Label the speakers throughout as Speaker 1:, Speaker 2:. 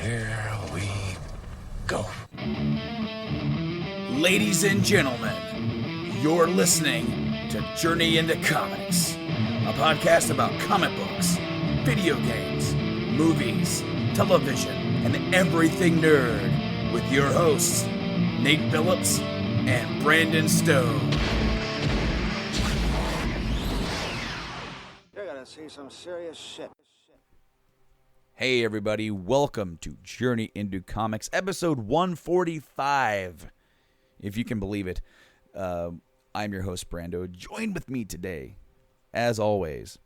Speaker 1: Here we go. Ladies and gentlemen, you're listening to Journey into Comics, a podcast about comic books, video games, movies, television, and everything nerd with your hosts, Nate Phillips and Brandon Stowe.
Speaker 2: You're gonna see some serious shit.
Speaker 1: Hey everybody, welcome to Journey into Comics, episode 145, if you can believe it. I'm your host, Brando. Joined with me today, as always,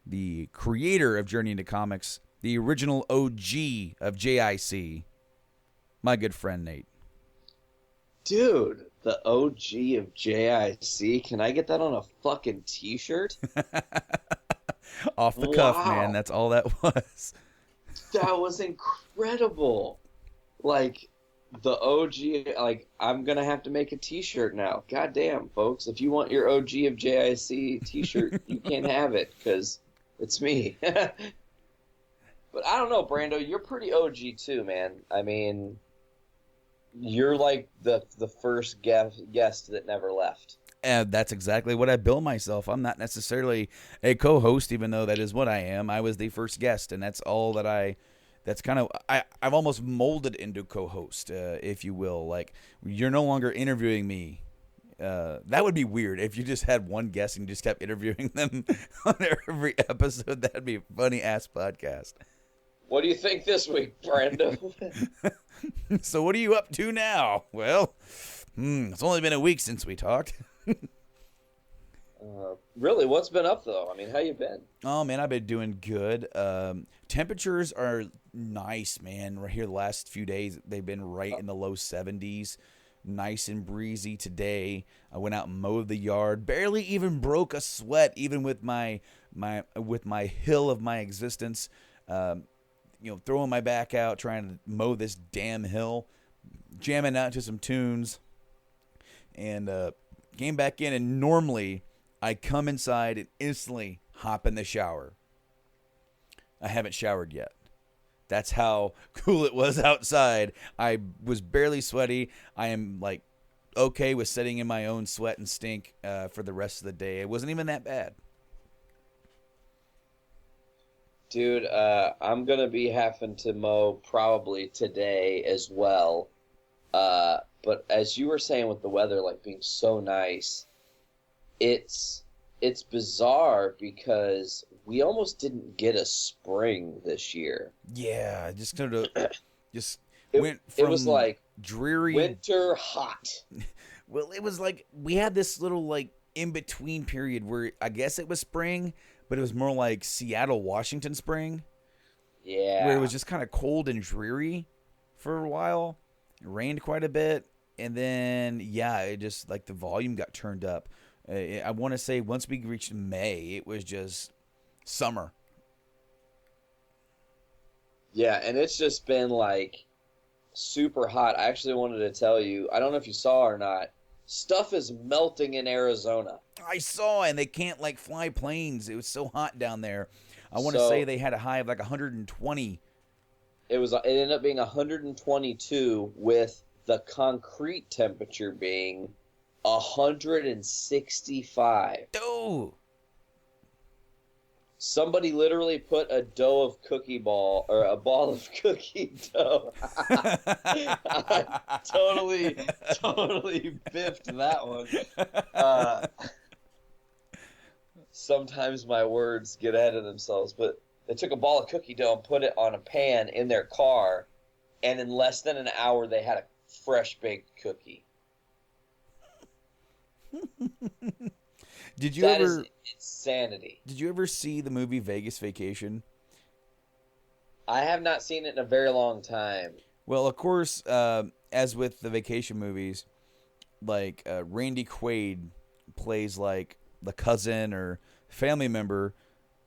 Speaker 1: the creator of Journey into Comics, the original OG of JiC, my good friend, Nate.
Speaker 3: Dude, the OG of JiC, can I get that on a fucking t-shirt?
Speaker 1: Off the cuff, man, that's all that was.
Speaker 3: That was incredible. Like, the OG, like, I'm going to have to make a t-shirt now. Goddamn, folks. If you want your OG of JiC t-shirt, you can't have it, because it's me. But I don't know, Brando, you're pretty OG too, man. I mean, you're like the first guest that never left.
Speaker 1: And that's exactly what I bill myself. I'm not necessarily a co-host, even though that is what I am. I was the first guest, and that's all that I've almost molded into co-host, if you will. Like, you're no longer interviewing me. That would be weird if you just had one guest and you just kept interviewing them on every episode. That'd be a funny-ass podcast.
Speaker 3: What do you think this week, Brando?
Speaker 1: So what are you up to now? Well, it's only been a week since we talked.
Speaker 3: Really, what's been up, though? I mean, how you been?
Speaker 1: Oh, man, I've been doing good. Temperatures are nice, man. Right here the last few days, they've been right in the low 70s. Nice and breezy today. I went out and mowed the yard. Barely even broke a sweat, even with my hill of my existence. Throwing my back out, trying to mow this damn hill. Jamming out to some tunes. And came back in, and normally I come inside and instantly hop in the shower. I haven't showered yet. That's how cool it was outside. I was barely sweaty. I am like okay with sitting in my own sweat and stink for the rest of the day. It wasn't even that bad.
Speaker 3: Dude, I'm going to be having to mow probably today as well. But as you were saying with the weather, like, being so nice, it's bizarre because we almost didn't get a spring this year.
Speaker 1: Yeah, just kind of went from
Speaker 3: it was like
Speaker 1: dreary
Speaker 3: winter hot.
Speaker 1: Well, it was like we had this little like in between period where I guess it was spring, but it was more like Seattle, Washington spring.
Speaker 3: Yeah,
Speaker 1: where it was just kind of cold and dreary for a while. It rained quite a bit, and then it just like the volume got turned up. I want to say once we reached May, it was just summer.
Speaker 3: Yeah, and it's just been like super hot. I actually wanted to tell you, I don't know if you saw or not, stuff is melting in Arizona.
Speaker 1: I saw, and they can't like fly planes. It was so hot down there. I want to say they had a high of like 120.
Speaker 3: It ended up being 122 with the concrete temperature being 165.
Speaker 1: Oh.
Speaker 3: Somebody literally put a ball of cookie dough. I totally biffed that one. Sometimes my words get ahead of themselves, but they took a ball of cookie dough and put it on a pan in their car, and in less than an hour they had a fresh baked cookie. That is insanity.
Speaker 1: Did you ever see the movie Vegas Vacation?
Speaker 3: I have not seen it in a very long time.
Speaker 1: Well, of course, as with the vacation movies, like Randy Quaid plays like the cousin or family member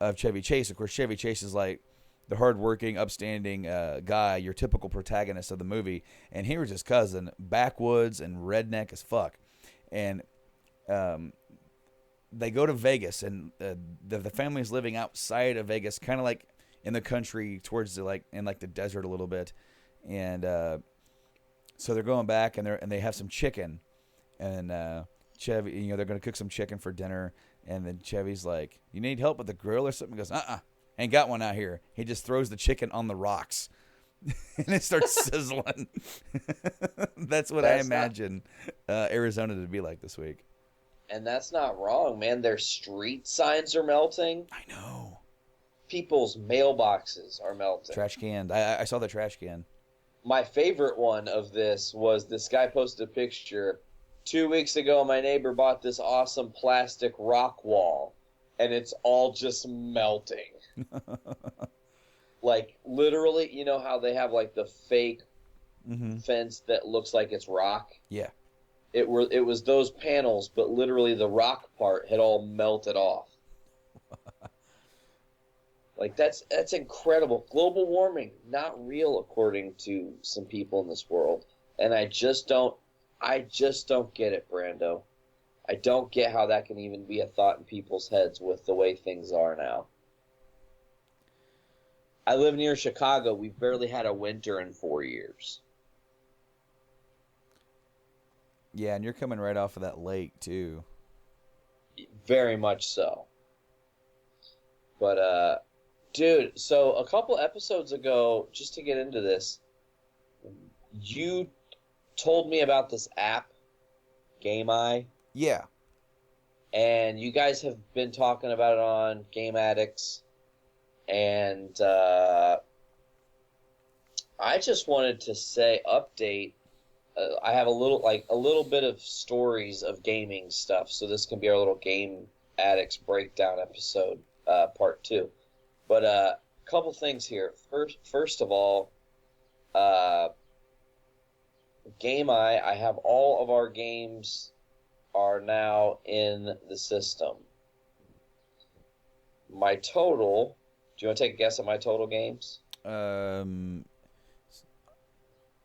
Speaker 1: of Chevy Chase. Of course, Chevy Chase is like the hardworking, upstanding guy, your typical protagonist of the movie. And here was his cousin, backwoods and redneck as fuck. And they go to Vegas, and the family's living outside of Vegas, kind of like in the country towards the desert a little bit, and so they're going back and they have some chicken, and Chevy, they're gonna cook some chicken for dinner, and then Chevy's like, "You need help with the grill or something?" He goes, ain't got one out here. He just throws the chicken on the rocks, and it starts sizzling. That's what I imagine Arizona to be like this week.
Speaker 3: And that's not wrong, man. Their street signs are melting.
Speaker 1: I know.
Speaker 3: People's mailboxes are melting.
Speaker 1: Trash can. I saw the trash can.
Speaker 3: My favorite one of this was this guy posted a picture. 2 weeks ago, my neighbor bought this awesome plastic rock wall, and it's all just melting. Like, literally, you know how they have, like, the fake fence that looks like it's rock?
Speaker 1: Yeah.
Speaker 3: It was those panels, but literally the rock part had all melted off. Like, that's incredible. Global warming, not real, according to some people in this world. And I just don't get it, Brando. I don't get how that can even be a thought in people's heads with the way things are now. I live near Chicago. We've barely had a winter in 4 years.
Speaker 1: Yeah, and you're coming right off of that lake, too.
Speaker 3: Very much so. But, dude, so a couple episodes ago, just to get into this, you told me about this app, Game Eye.
Speaker 1: Yeah.
Speaker 3: And you guys have been talking about it on Game Addicts. And I just wanted to say, update. I have a little bit of stories of gaming stuff, so this can be our little Game Addicts breakdown episode, part 2. But a couple things here. First of all, Game Eye. I have all of our games are now in the system. My total. Do you want to take a guess at my total games?
Speaker 1: I'm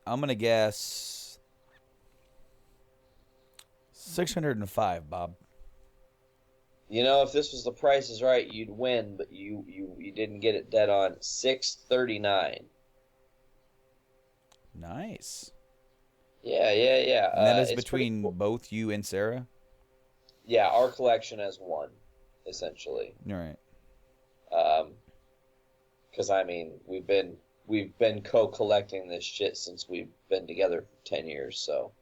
Speaker 1: gonna guess 605, Bob.
Speaker 3: You know, if this was The Price is Right, you'd win, but you didn't get it dead on. 639.
Speaker 1: Nice.
Speaker 3: Yeah.
Speaker 1: And that is between both you and Sarah?
Speaker 3: Yeah, our collection has one, essentially.
Speaker 1: All right.
Speaker 3: Because I mean, we've been co-collecting this shit since we've been together for 10 years. So,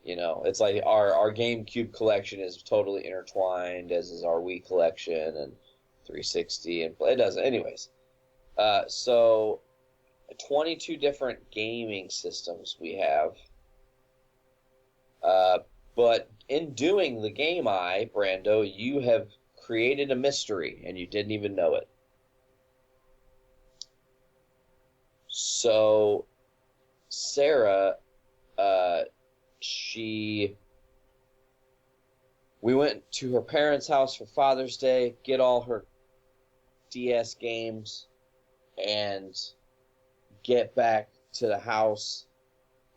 Speaker 3: it's like our GameCube collection is totally intertwined, as is our Wii collection and 360, and it doesn't. Anyways, so 22 different gaming systems we have. But in doing the Game Eye, Brando, you have created a mystery, and you didn't even know it. So, Sarah, we went to her parents' house for Father's Day, get all her DS games, and get back to the house,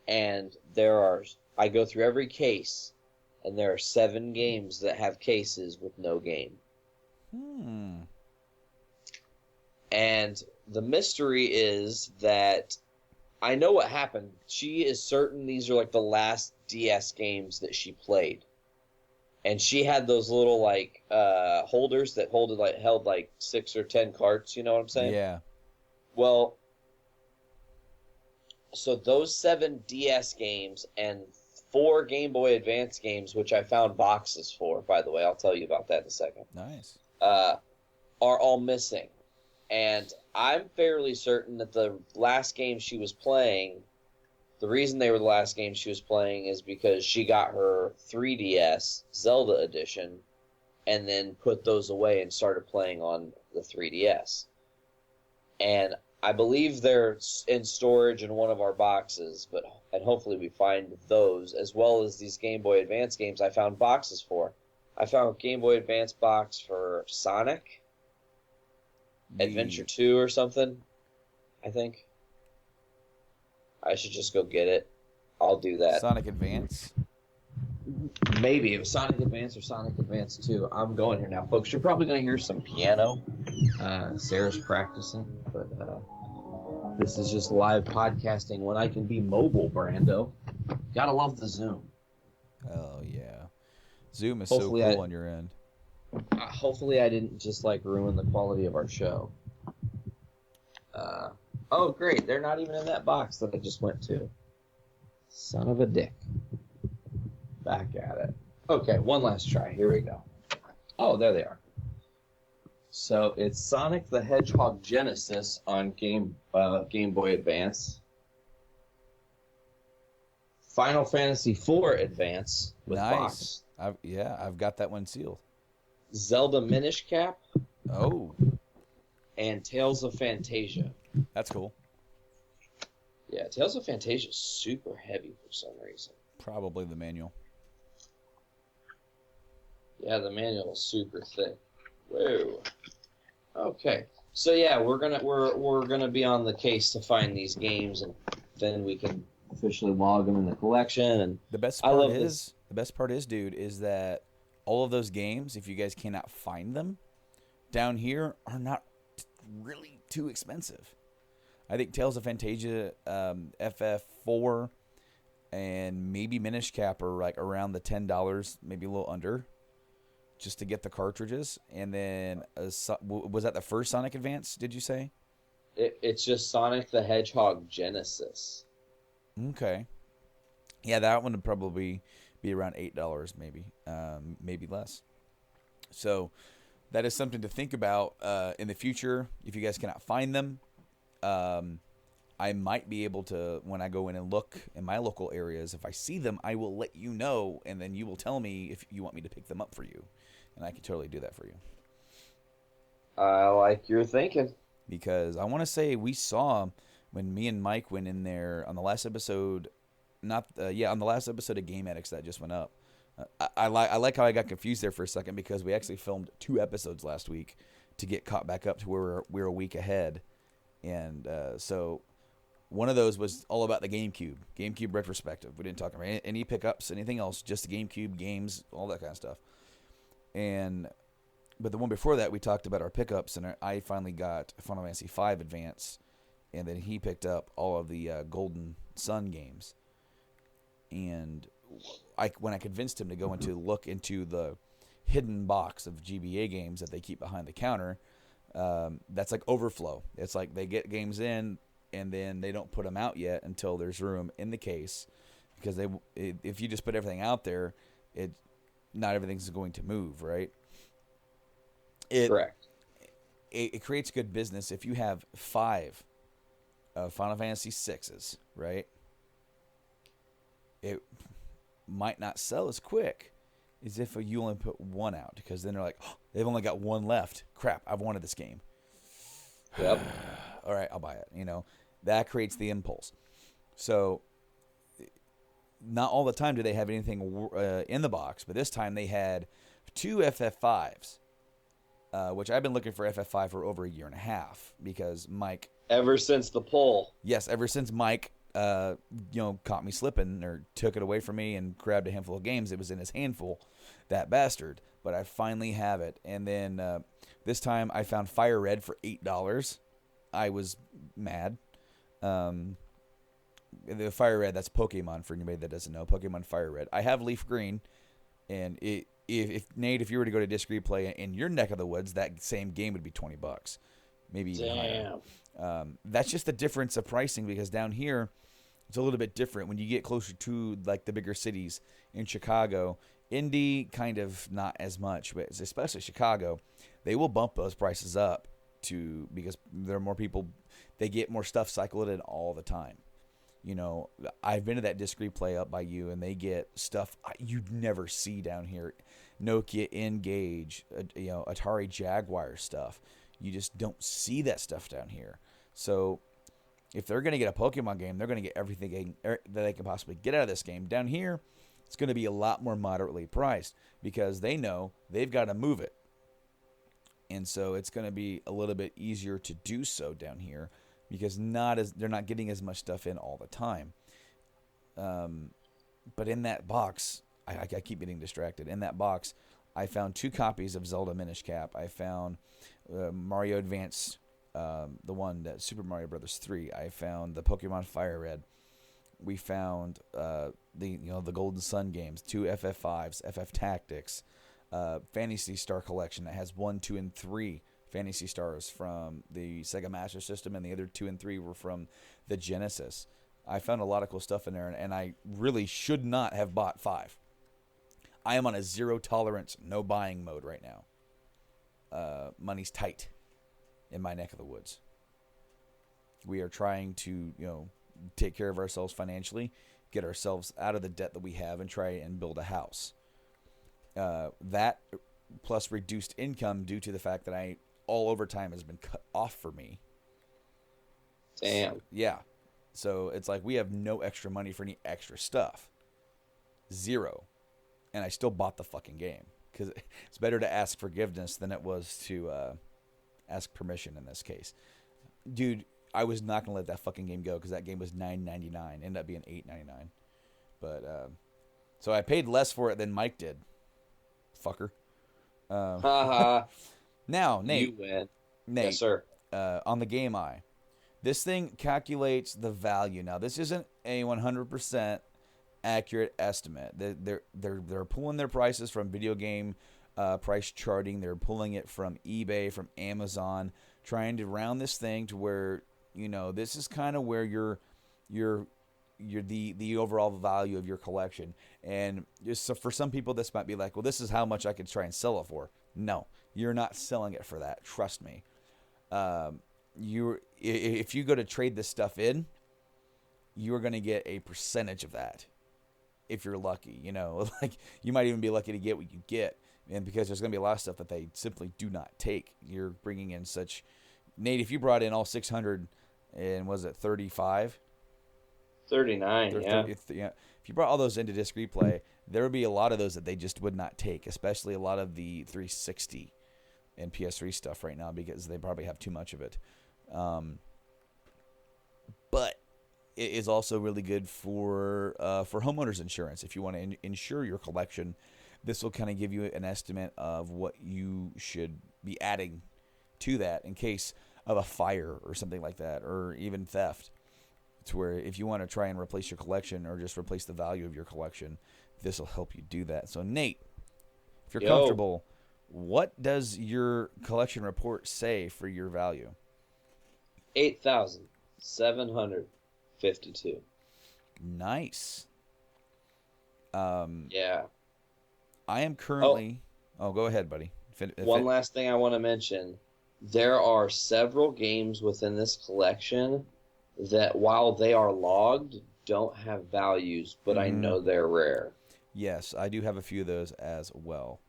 Speaker 3: and I go through every case, and there are 7 games that have cases with no game. And the mystery is that I know what happened. She is certain these are like the last DS games that she played. And she had those little holders that held 6 or 10 carts, you know what I'm saying?
Speaker 1: Yeah.
Speaker 3: Well, so those 7 DS games and 4 Game Boy Advance games, which I found boxes for, by the way, I'll tell you about that in a second.
Speaker 1: Nice.
Speaker 3: Are all missing. And I'm fairly certain that the last game she was playing, the reason they were the last game she was playing is because she got her 3DS Zelda edition and then put those away and started playing on the 3DS. And I believe they're in storage in one of our boxes, and hopefully we find those, as well as these Game Boy Advance games I found boxes for. I found a Game Boy Advance box for Sonic Adventure 2 or something, I think. I should just go get it. I'll do that.
Speaker 1: Sonic Advance?
Speaker 3: Maybe it was Sonic Advance or Sonic Advance 2. I'm going here now, folks. You're probably going to hear some piano. Sarah's practicing, but this is just live podcasting when I can be mobile, Brando. Gotta love the Zoom.
Speaker 1: Oh yeah, Zoom is
Speaker 3: Hopefully
Speaker 1: so cool on your end.
Speaker 3: Hopefully I didn't just like ruin the quality of our show. Oh great, they're not even in that box that I just went to. Son of a dick. Back at it. Okay, one last try. Here we go. Oh, there they are. So it's Sonic the Hedgehog Genesis on Game Boy Advance. Final Fantasy IV Advance with
Speaker 1: Nice.
Speaker 3: box.
Speaker 1: I've got that one sealed.
Speaker 3: Zelda Minish Cap
Speaker 1: Oh,
Speaker 3: and Tales of Fantasia.
Speaker 1: that's cool.
Speaker 3: Yeah, Tales of Fantasia is super heavy for some reason.
Speaker 1: Probably the manual.
Speaker 3: Yeah, the manual is super thick. Whoa. Okay. So yeah, we're gonna be on the case to find these games, and then we can officially log them in the collection. And
Speaker 1: The best
Speaker 3: I
Speaker 1: part
Speaker 3: love
Speaker 1: is, dude, is that all of those games, if you guys cannot find them down here, are not really too expensive. I think Tales of Fantasia, FF4, and maybe Minish Cap are like around the $10, maybe a little under, just to get the cartridges. And then, was that the first Sonic Advance, did you say?
Speaker 3: It's just Sonic the Hedgehog Genesis.
Speaker 1: Okay. Yeah, that one would probably be around $8, maybe, maybe less. So that is something to think about in the future. If you guys cannot find them, I might be able to, when I go in and look in my local areas, if I see them, I will let you know, and then you will tell me if you want me to pick them up for you, and I can totally do that for you.
Speaker 3: I like your thinking.
Speaker 1: Because I want to say we saw when me and Mike went in there on the last episode, on the last episode of Game Addicts that just went up. I like how I got confused there for a second, because we actually filmed 2 episodes last week to get caught back up to where we're a week ahead. And so one of those was all about the GameCube retrospective. We didn't talk about any pickups, anything else, just the GameCube games, all that kind of stuff. But the one before that, we talked about our pickups, and I finally got Final Fantasy V Advance, and then he picked up all of the Golden Sun games. And when I convinced him to go look into the hidden box of GBA games that they keep behind the counter, that's like overflow. It's like they get games in, and then they don't put them out yet until there's room in the case, because if you just put everything out there, not everything's going to move, right?
Speaker 3: Correct.
Speaker 1: It creates good business if you have 5 Final Fantasy VIs, right? It might not sell as quick as if you only put 1 out, because then they're like, oh, they've only got 1 left. Crap, I've wanted this game.
Speaker 3: Yep.
Speaker 1: All right, I'll buy it. That creates the impulse. So not all the time do they have anything in the box, but this time they had 2 FF5s, which I've been looking for FF5 for over a year and a half, because Mike...
Speaker 3: Ever since the poll.
Speaker 1: Yes, ever since Mike, caught me slipping, or took it away from me and grabbed a handful of games. It was in his handful, that bastard. But I finally have it. And then this time I found Fire Red for $8. I was mad. The Fire Red, that's Pokemon, for anybody that doesn't know. Pokemon Fire Red. I have Leaf Green, and if Nate, if you were to go to Disc Replay in your neck of the woods, that same game would be $20, maybe even higher. That's just the difference of pricing, because down here it's a little bit different. When you get closer to like the bigger cities in Chicago, Indy kind of not as much, but especially Chicago, they will bump those prices up because there are more people. They get more stuff cycled in all the time. I've been to that Disc Replay up by you, and they get stuff you'd never see down here. Nokia N-Gage, Atari Jaguar stuff. You just don't see that stuff down here. So if they're going to get a Pokemon game, they're going to get everything that they can possibly get out of this game. Down here, it's going to be a lot more moderately priced, because they know they've got to move it. And so it's going to be a little bit easier to do so down here, because they're not getting as much stuff in all the time. But in that box, I keep getting distracted. In that box, I found 2 copies of Zelda Minish Cap. I found Mario Advance, the one that Super Mario Brothers 3. I found the Pokemon Fire Red. We found the Golden Sun games, 2 FF5s, FF Tactics, Fantasy Star Collection that has 1, 2, and 3 Fantasy Stars from the Sega Master System, and the other 2 and 3 were from the Genesis. I found a lot of cool stuff in there, and I really should not have bought 5. I am on a 0 tolerance, no buying mode right now. Money's tight in my neck of the woods. We are trying to, take care of ourselves financially, get ourselves out of the debt that we have, and try and build a house. That plus reduced income due to the fact that all overtime has been cut off for me.
Speaker 3: Damn.
Speaker 1: So it's like we have no extra money for any extra stuff. 0. And I still bought the fucking game. Because it's better to ask forgiveness than it was to ask permission in this case. Dude, I was not going to let that fucking game go because that game was $9.99. Ended up being $8.99. But, so I paid less for it than Mike did. Fucker. Now, Nate.
Speaker 3: You win.
Speaker 1: Nate.
Speaker 3: Yes, sir.
Speaker 1: On the Game Eye. This thing calculates the value. Now, this isn't a 100% accurate estimate. They're pulling their prices from video game price charting. They're pulling it from eBay, from Amazon, trying to round this thing to where this is kind of where you're the overall value of your collection. And just so for some people, this might be like, well, this is how much I could try and sell it for. No, you're not selling it for that. Trust me. If you go to trade this stuff in, you're going to get a percentage of that. If you're lucky, like you might even be lucky to get what you get. And because there's going to be a lot of stuff that they simply do not take. You're bringing in such, Nate, if you brought in all 600 and was it 35?
Speaker 3: 39, yeah.
Speaker 1: If you brought all those into disc replay, there would be a lot of those that they just would not take, especially a lot of the 360 and PS3 stuff right now because they probably have too much of it. But it is also really good for homeowners insurance. If you want to insure your collection, this will kind of give you an estimate of what you should be adding to that in case of a fire or something like that, or even theft. To where if you want to try and replace your collection or just replace the value of your collection, this will help you do that. So, Nate, if you're comfortable, what does your collection report say for your value?
Speaker 3: 8,752.
Speaker 1: Nice.
Speaker 3: Yeah.
Speaker 1: I am currently... Oh, go ahead, buddy.
Speaker 3: One last thing I want to mention. There are several games within this collection that, while they are logged, don't have values, but I know they're rare.
Speaker 1: Yes, I do have a few of those as well.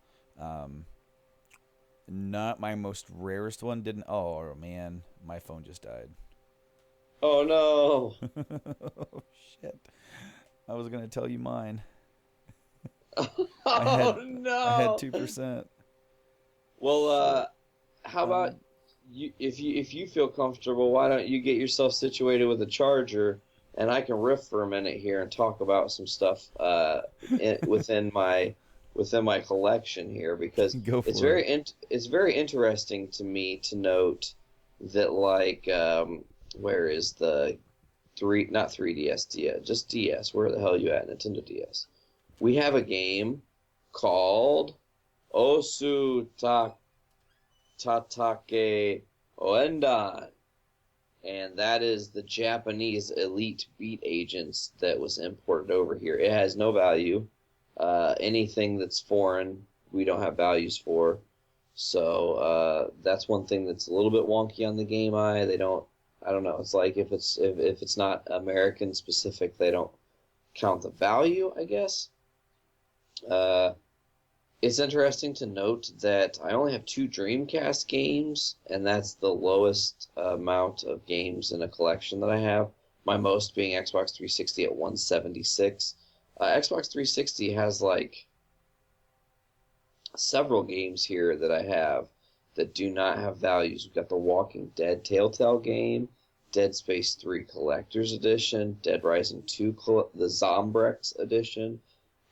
Speaker 1: Not my most rarest one didn't... Oh, man. My phone just died.
Speaker 3: Oh, no.
Speaker 1: Oh, shit. I was going to tell you mine.
Speaker 3: No.
Speaker 1: I had 2%.
Speaker 3: Well, how about you? If you feel comfortable, why don't you get yourself situated with a charger, and I can riff for a minute here and talk about some stuff within my collection here, because it's very interesting to me to note that, like, where is the not 3DS DS, just DS? Where the hell are you at, Nintendo DS? We have a game called Osu Tatake Oendan, and that is the Japanese Elite Beat Agents that was imported over here. It has no value. Anything that's foreign, we don't have values for. So that's one thing that's a little bit wonky on the Game Eye. I don't know. It's like if it's not American specific, they don't count the value, I guess. It's interesting to note that I only have 2 Dreamcast games, and that's the lowest amount of games in a collection that I have. My most being Xbox 360 at 176. Xbox 360 has, like, several games here that I have that do not have values. We've got the Walking Dead Telltale game, Dead Space 3 Collector's Edition, Dead Rising 2 the Zombrex Edition,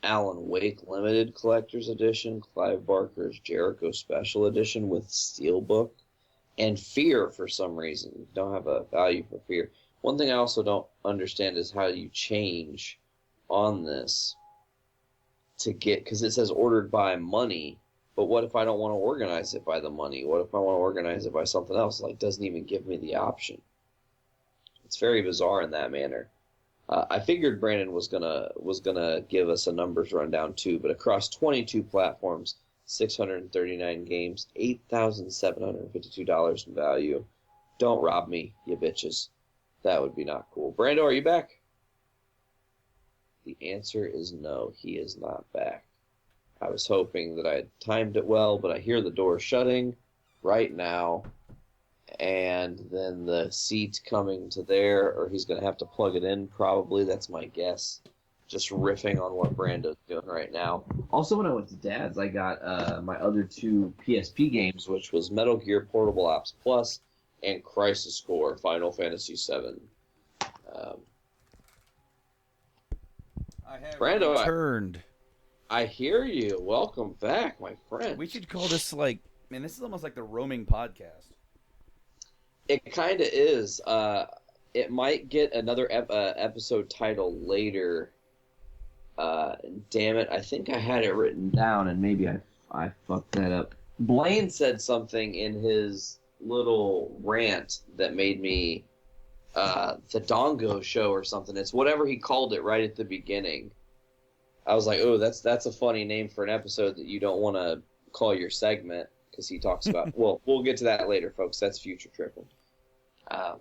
Speaker 3: Alan Wake Limited Collector's Edition, Clive Barker's Jericho Special Edition with Steelbook, and Fear for some reason. Don't have a value for Fear. One thing I also don't understand is how you change on this to get, because it says ordered by money, but what if I don't want to organize it by the money? What if I want to organize it by something else? Like, doesn't even give me the option. It's very bizarre in that manner. I figured Brandon was gonna give us a numbers rundown too, but across 22 platforms, 639 games, $8,752 in value. Don't rob me, you bitches. That would be not cool. Brando, are you back? The answer is no, he is not back. I was hoping that I had timed it well, but I hear the door shutting right now, and then the seat coming to there, or he's going to have to plug it in probably. That's my guess. Just riffing on what Brando's doing right now. Also, when I went to Dad's, I got my other two PSP games, which was Metal Gear Portable Ops Plus and Crisis Core Final Fantasy VII.
Speaker 1: I have
Speaker 3: Brando,
Speaker 1: returned.
Speaker 3: I hear you. Welcome back, my friend.
Speaker 1: We should call this like, man, this is almost like the roaming podcast.
Speaker 3: It kind of is. It might get another episode title later. Damn it, I think I had it written down, and maybe I fucked that up. Blaine said something in his little rant that made me the Dongo Show or something. It's whatever he called it right at the beginning. I was like, oh, that's a funny name for an episode that you don't want to call your segment, because he talks about. Well, we'll get to that later, folks. That's future tripping.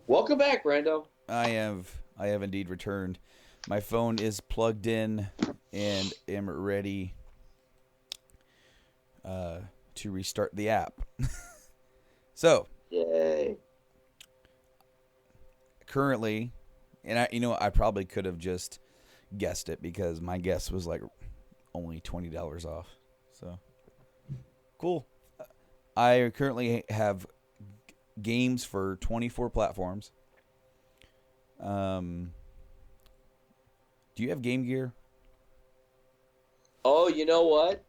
Speaker 3: Welcome back, Brando.
Speaker 1: I have indeed returned. My phone is plugged in and am ready to restart the app. So,
Speaker 3: Yay.
Speaker 1: currently, and I probably could have just guessed it, because my guess was like only $20 off. So, cool. I currently have games for 24 platforms. Do you have Game Gear?
Speaker 3: Oh, you know what?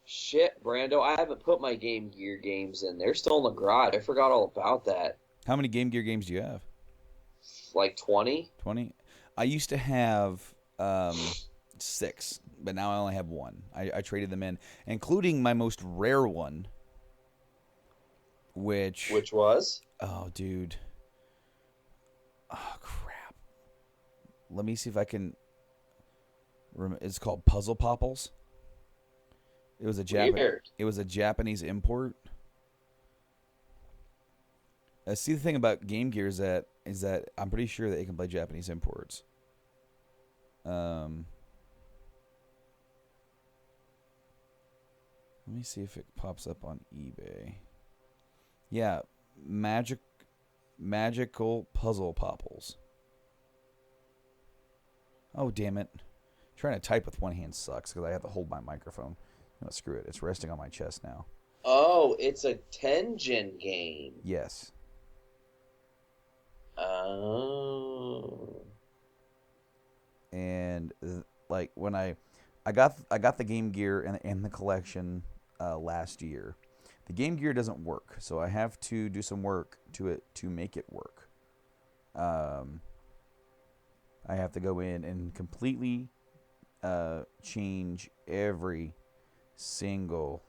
Speaker 3: Shit, Brando, I haven't put my Game Gear games in. They're still in the garage. I forgot all about that.
Speaker 1: How many Game Gear games do you have?
Speaker 3: Like 20?
Speaker 1: 20? I used to have 6, but now I only have 1. I traded them in, including my most rare one, which
Speaker 3: was?
Speaker 1: Oh, dude. Oh, crap. Let me see if I can remember. It's called Puzzle Popples. It was a Japanese import. See, the thing about Game Gear is that I'm pretty sure that it can play Japanese imports. Let me see if it pops up on eBay. Yeah, magical puzzle popples. Oh, damn it. Trying to type with one hand sucks because I have to hold my microphone. No, screw it. It's resting on my chest now.
Speaker 3: Oh, it's a Tengen game.
Speaker 1: Yes.
Speaker 3: Oh.
Speaker 1: And like when I got the Game Gear and the collection last year. The Game Gear doesn't work, so I have to do some work to it to make it work. I have to go in and completely change every single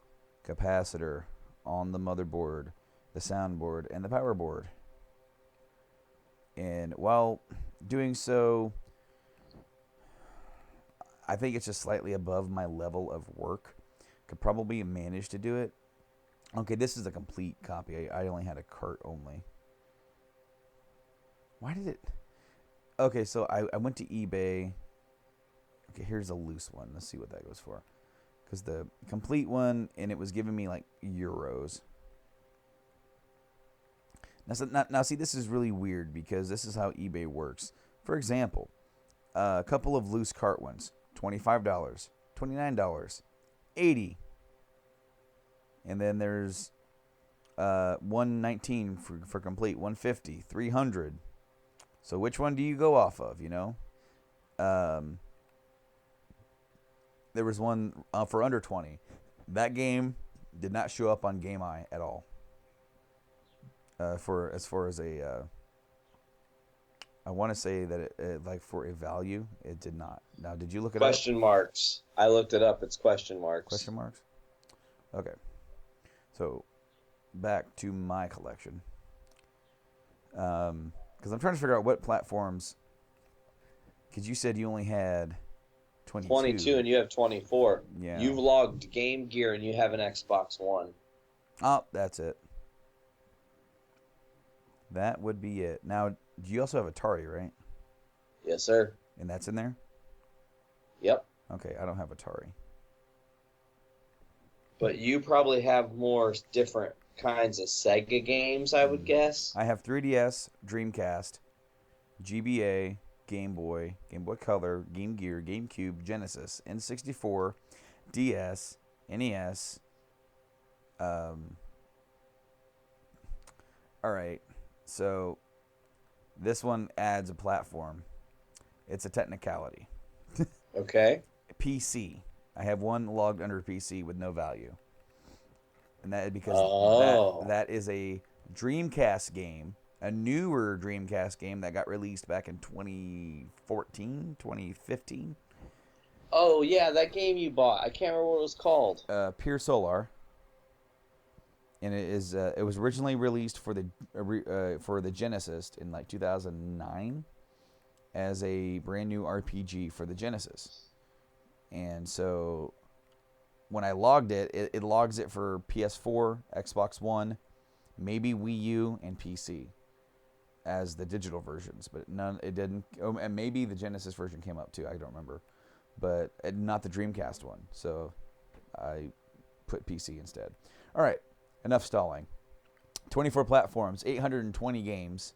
Speaker 1: capacitor on the motherboard, the soundboard, and the power board. And while doing so, I think it's just slightly above my level of work. Could probably manage to do it. Okay, this is a complete copy. I only had a cart only. Why did it... Okay, so I went to eBay. Okay, here's a loose one. Let's see what that goes for. Because the complete one, and it was giving me like euros. Now, see, this is really weird because this is how eBay works. For example, a couple of loose cart ones, $25, $29, $80. And then there's $119 for complete, $150, $300. So which one do you go off of, you know? There was one for under 20. That game did not show up on Game Eye at all. For as far as I want to say that it like for a value, it did not. Now, did you look it up?
Speaker 3: Question marks. I looked it up. It's question marks.
Speaker 1: Question marks? Okay. So, back to my collection. Because I'm trying to figure out what platforms. Because you said you only had 22.
Speaker 3: 22 and you have 24.
Speaker 1: Yeah.
Speaker 3: You've logged Game Gear and you have an Xbox One.
Speaker 1: Oh, that's it. That would be it. Now, you also have Atari, right?
Speaker 3: Yes, sir.
Speaker 1: And that's in there?
Speaker 3: Yep.
Speaker 1: Okay, I don't have Atari.
Speaker 3: But you probably have more different kinds of Sega games, I would guess.
Speaker 1: I have 3DS, Dreamcast, GBA, Game Boy Color, Game Gear, GameCube, Genesis, N64, DS, NES. All right. So this one adds a platform. It's a technicality.
Speaker 3: Okay.
Speaker 1: PC. I have one logged under PC with no value. And that is because that is a Dreamcast game, a newer Dreamcast game that got released back in 2014, 2015.
Speaker 3: Oh, yeah, that game you bought. I can't remember what it was called.
Speaker 1: Pure Solar. And it was originally released for the Genesis in like 2009 as a brand new RPG for the Genesis. And so when I logged it logs it for PS4, Xbox One, maybe Wii U, and PC as the digital versions, but it didn't. Oh, and maybe the Genesis version came up too. I don't remember, but not the Dreamcast one. So I put PC instead. All right, enough stalling. 24 platforms, 820 games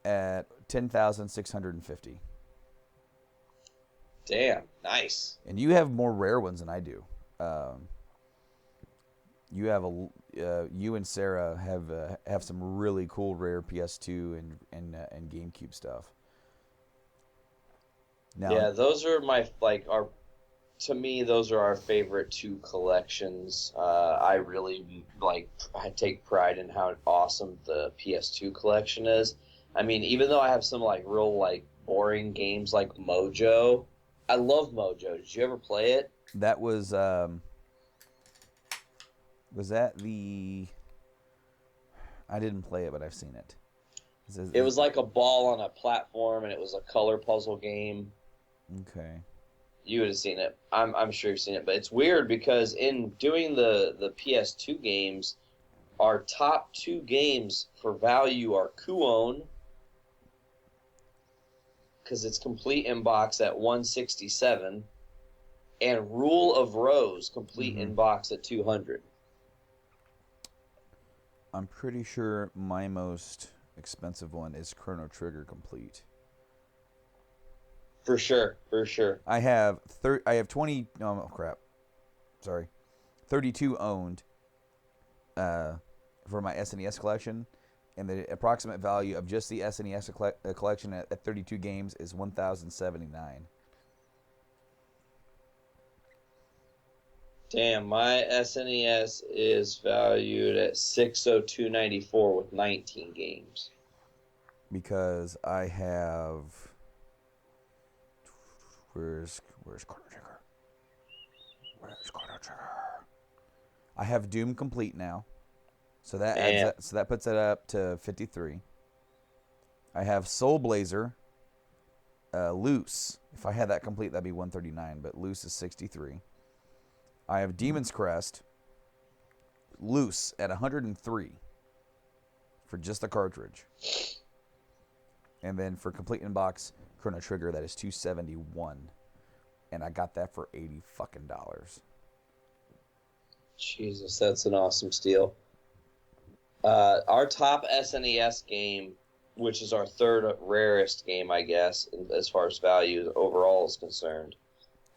Speaker 1: at 10,650.
Speaker 3: Damn, nice.
Speaker 1: And you have more rare ones than I do. You and Sarah have some really cool rare PS2 and GameCube stuff. Now,
Speaker 3: Yeah, those are to me, those are our favorite two collections. I really I take pride in how awesome the PS2 collection is. I mean, even though I have some real boring games like Mojo, I love Mojo. Did you ever play it?
Speaker 1: that was that the? I didn't play it, but I've seen it.
Speaker 3: It was like a ball on a platform, and it was a color puzzle game.
Speaker 1: Okay.
Speaker 3: You would have seen it. I'm sure you've seen it. But it's weird because in doing the PS2 games, our top two games for value are Kuon, because it's complete in box at 167, and Rule of Rose complete in box at 200.
Speaker 1: I'm pretty sure my most expensive one is Chrono Trigger complete.
Speaker 3: For sure.
Speaker 1: I have 20. Oh crap! Sorry, 32 owned. For my SNES collection, and the approximate value of just the SNES collection at 32 games is $1,079.
Speaker 3: Damn, my SNES is valued at $602.94 with 19 games.
Speaker 1: Because I have. Where's Chrono Trigger? Where's Chrono Trigger? I have Doom complete now, so that puts it up to 53. I have Soul Blazer, loose. If I had that complete, that'd be 139, but loose is 63. I have Demon's Crest, loose at 103 for just the cartridge. And then for complete in box Chrono Trigger, that is 271, and I got that for $80 fucking.
Speaker 3: Jesus, that's an awesome steal. Our top SNES game, which is our third rarest game, I guess, as far as value overall is concerned,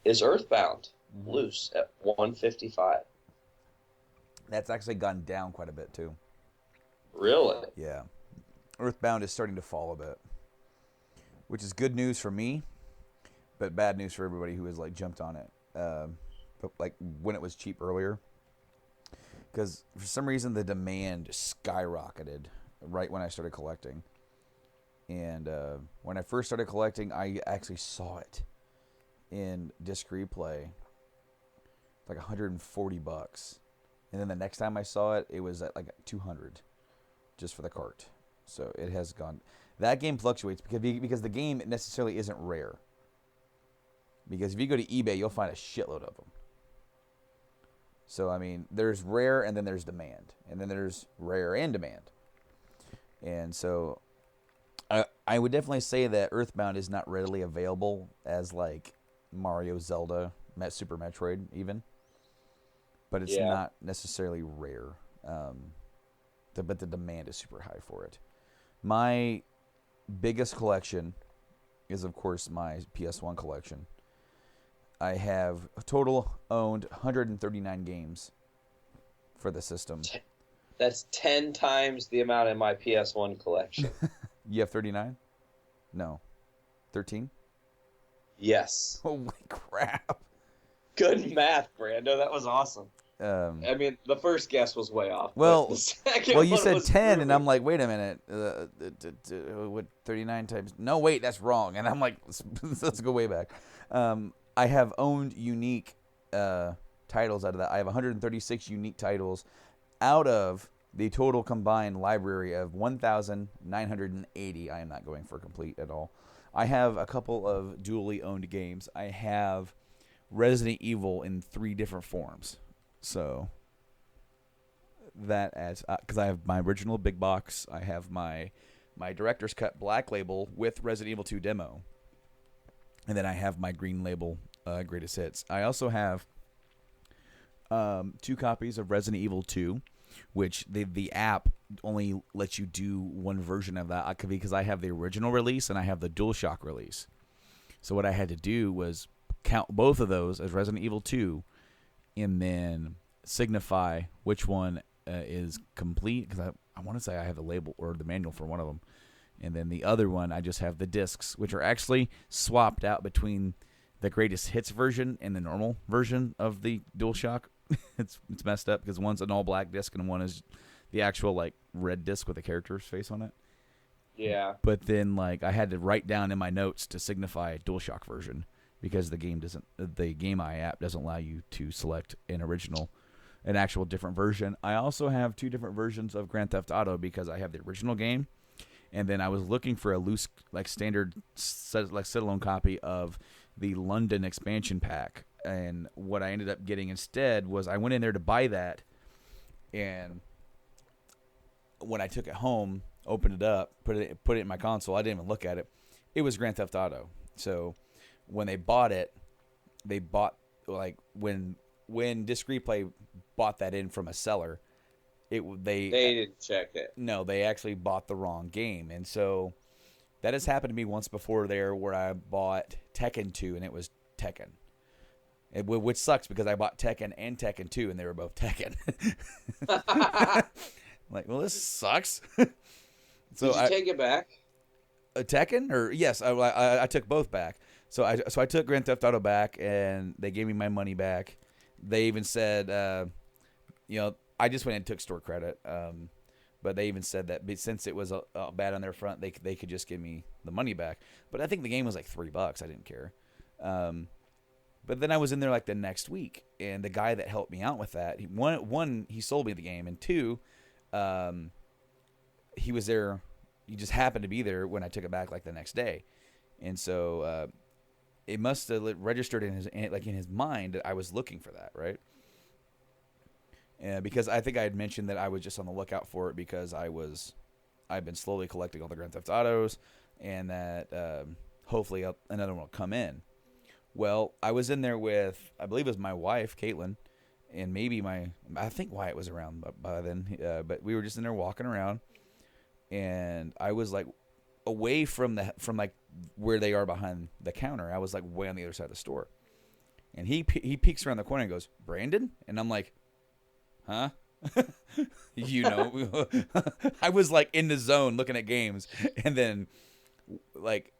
Speaker 3: is Earthbound, loose at 155.
Speaker 1: That's actually gone down quite a bit too.
Speaker 3: Really?
Speaker 1: Yeah. Earthbound is starting to fall a bit, which is good news for me but bad news for everybody who has like jumped on it. But like when it was cheap earlier, because for some reason the demand skyrocketed right when I started collecting. And when I first started collecting, I actually saw it in disc replay, like $140. And then the next time I saw it, it was at like 200, just for the cart. So it has gone. That game fluctuates because the game necessarily isn't rare. Because if you go to eBay, you'll find a shitload of them. So I mean, there's rare and then there's demand, and then there's rare and demand. And so I would definitely say that Earthbound is not readily available as like Mario, Zelda, Super Metroid even. But it's not necessarily rare. But the demand is super high for it. My biggest collection is, of course, my PS1 collection. I have a total owned 139 games for the system.
Speaker 3: That's 10 times the amount in my PS1 collection.
Speaker 1: You have 39? No. 13?
Speaker 3: Yes.
Speaker 1: Holy crap.
Speaker 3: Good math, Brando. That was awesome. I mean, the first guess was way off.
Speaker 1: Well, you
Speaker 3: one
Speaker 1: said
Speaker 3: was
Speaker 1: 10,
Speaker 3: really...
Speaker 1: and I'm like, wait a minute. What 39 times? No, wait, that's wrong. And I'm like, let's go way back. I have owned unique titles out of that. I have 136 unique titles out of the total combined library of 1,980. I am not going for complete at all. I have a couple of dually owned games. I have Resident Evil in 3 different forms. So that adds, because I have my original big box, I have my director's cut black label with Resident Evil 2 demo, and then I have my green label greatest hits. I also have 2 copies of Resident Evil 2, which the app only lets you do one version of that because I have the original release and I have the DualShock release. So what I had to do was count both of those as Resident Evil 2, and then signify which one is complete, because I want to say I have the label or the manual for one of them, and then the other one I just have the discs, which are actually swapped out between the greatest hits version and the normal version of the DualShock. It's messed up because one's an all black disc and one is the actual like red disc with a character's face on it.
Speaker 3: Yeah.
Speaker 1: But then like I had to write down in my notes to signify a DualShock version, because the Game Eye app doesn't allow you to select an actual different version. I also have 2 different versions of Grand Theft Auto because I have the original game, and then I was looking for a loose, like standard, like sit-alone copy of the London expansion pack. And what I ended up getting instead was I went in there to buy that, and when I took it home, opened it up, put it in my console, I didn't even look at it. It was Grand Theft Auto. So when they bought it, like when Disc Replay bought that in from a seller, they
Speaker 3: didn't check it.
Speaker 1: No, they actually bought the wrong game. And so that has happened to me once before there, where I bought Tekken 2 and it was Tekken. Which sucks because I bought Tekken and Tekken 2 and they were both Tekken. Like, well, this sucks. So
Speaker 3: Did you take it back?
Speaker 1: A Tekken? Or yes, I took both back. So I took Grand Theft Auto back, and they gave me my money back. They even said, I just went and took store credit. But they even said that since it was bad on their front, they could just give me the money back. But I think the game was like $3. I didn't care. But then I was in there like the next week, and the guy that helped me out with that, one, he sold me the game, and 2, he was there. He just happened to be there when I took it back like the next day, and so it must have registered in his mind that I was looking for that, right? Because I think I had mentioned that I was just on the lookout for it because I've been slowly collecting all the Grand Theft Autos, and that hopefully another one will come in. Well, I was in there with, I believe it was my wife, Caitlin, and maybe I think Wyatt was around by then, but we were just in there walking around, and I was like away from like where they are behind the counter. I was like way on the other side of the store, and he peeks around the corner and goes, "Brandon?" And I'm like, "Huh?" I was like in the zone looking at games, and then like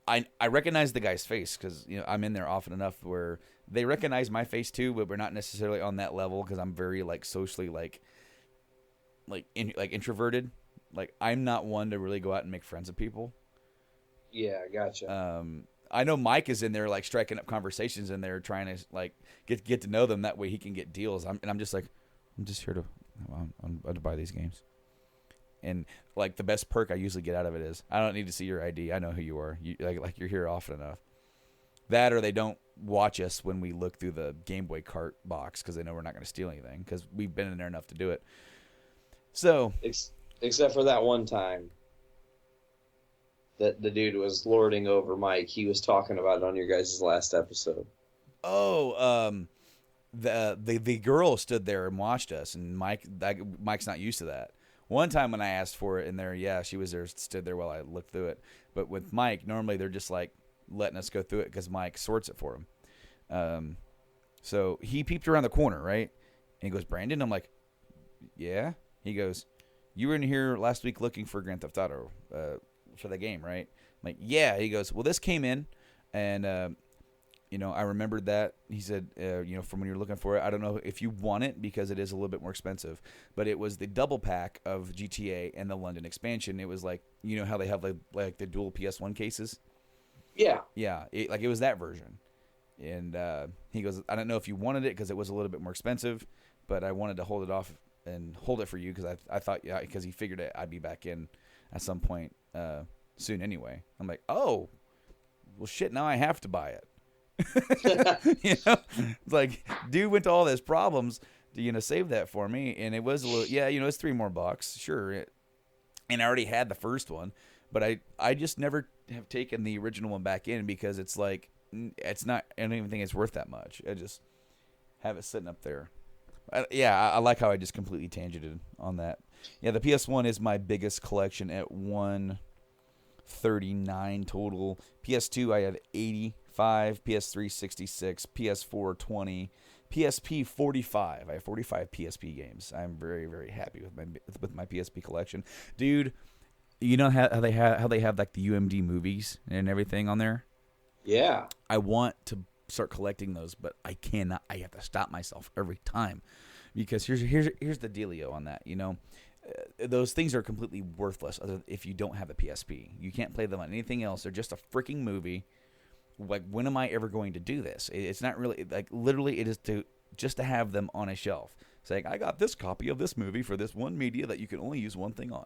Speaker 1: I recognize the guy's face because I'm in there often enough where they recognize my face too, but we're not necessarily on that level because I'm very like socially like introverted. Like I'm not one to really go out and make friends with people.
Speaker 3: Yeah, gotcha.
Speaker 1: I know Mike is in there like striking up conversations in there trying to like get to know them. That way he can get deals. I'm just like, I'm just here to to buy these games. And like the best perk I usually get out of it is I don't need to see your ID. I know who you are. You like you're here often enough. That or they don't watch us when we look through the Game Boy cart box because they know we're not going to steal anything because we've been in there enough to do it. So
Speaker 3: Except for that one time that the dude was lording over Mike. He was talking about it on your guys' last episode.
Speaker 1: The girl stood there and watched us, and Mike's not used to that. One time when I asked for it in there, yeah, she was there, stood there while I looked through it. But with Mike, normally they're just like letting us go through it because Mike sorts it for him. So he peeped around the corner, right? And he goes, Brandon? I'm like, yeah. He goes, you were in here last week looking for Grand Theft Auto for the game, right? I'm like, yeah. He goes, well, this came in, and I remembered that. He said, from when you were looking for it, I don't know if you want it because it is a little bit more expensive, but it was the double pack of GTA and the London expansion. It was like, how they have like the dual PS1 cases?
Speaker 3: Yeah.
Speaker 1: Yeah, it was that version. And he goes, I don't know if you wanted it because it was a little bit more expensive, but I wanted to hold it off and hold it for you because I thought, yeah, because he figured I'd be back in at some point soon anyway. I'm like, oh, well, shit, now I have to buy it. It's like, dude went to all those problems to save that for me, and it was a little, it's $3 more, sure, and I already had the first one, but I just never have taken the original one back in because it's like it's not. I don't even think it's worth that much. I just have it sitting up there. I like how I just completely tangented on that. Yeah, the PS1 is my biggest collection at 139 total. PS2 I have 85, PS3 66, PS4 20, PSP 45. I have 45 PSP games. I'm very, very happy with my PSP collection, dude. You know how they have like the UMD movies and everything on there.
Speaker 3: Yeah,
Speaker 1: I want to start collecting those, but I cannot. I have to stop myself every time because here's the dealio on that. Those things are completely worthless if you don't have a PSP. You can't play them on anything else. They're just a freaking movie. Like, when am I ever going to do this? It's not really like literally. It is just to have them on a shelf, saying I got this copy of this movie for this one media that you can only use one thing on.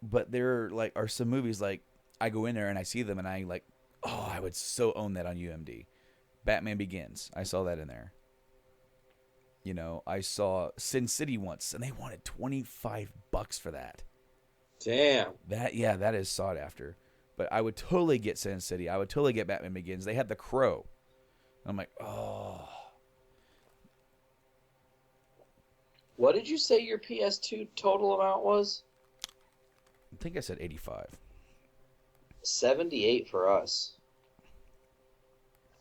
Speaker 1: But there are some movies like I go in there and I see them and I like, oh, I would so own that on UMD. Batman Begins, I saw that in there. I saw Sin City once and they wanted $25 for that.
Speaker 3: Damn.
Speaker 1: That is sought after. But I would totally get Sin City. I would totally get Batman Begins. They had The Crow. And I'm like, oh.
Speaker 3: What did you say your PS2 total amount was?
Speaker 1: I think I said 85.
Speaker 3: 78 for us.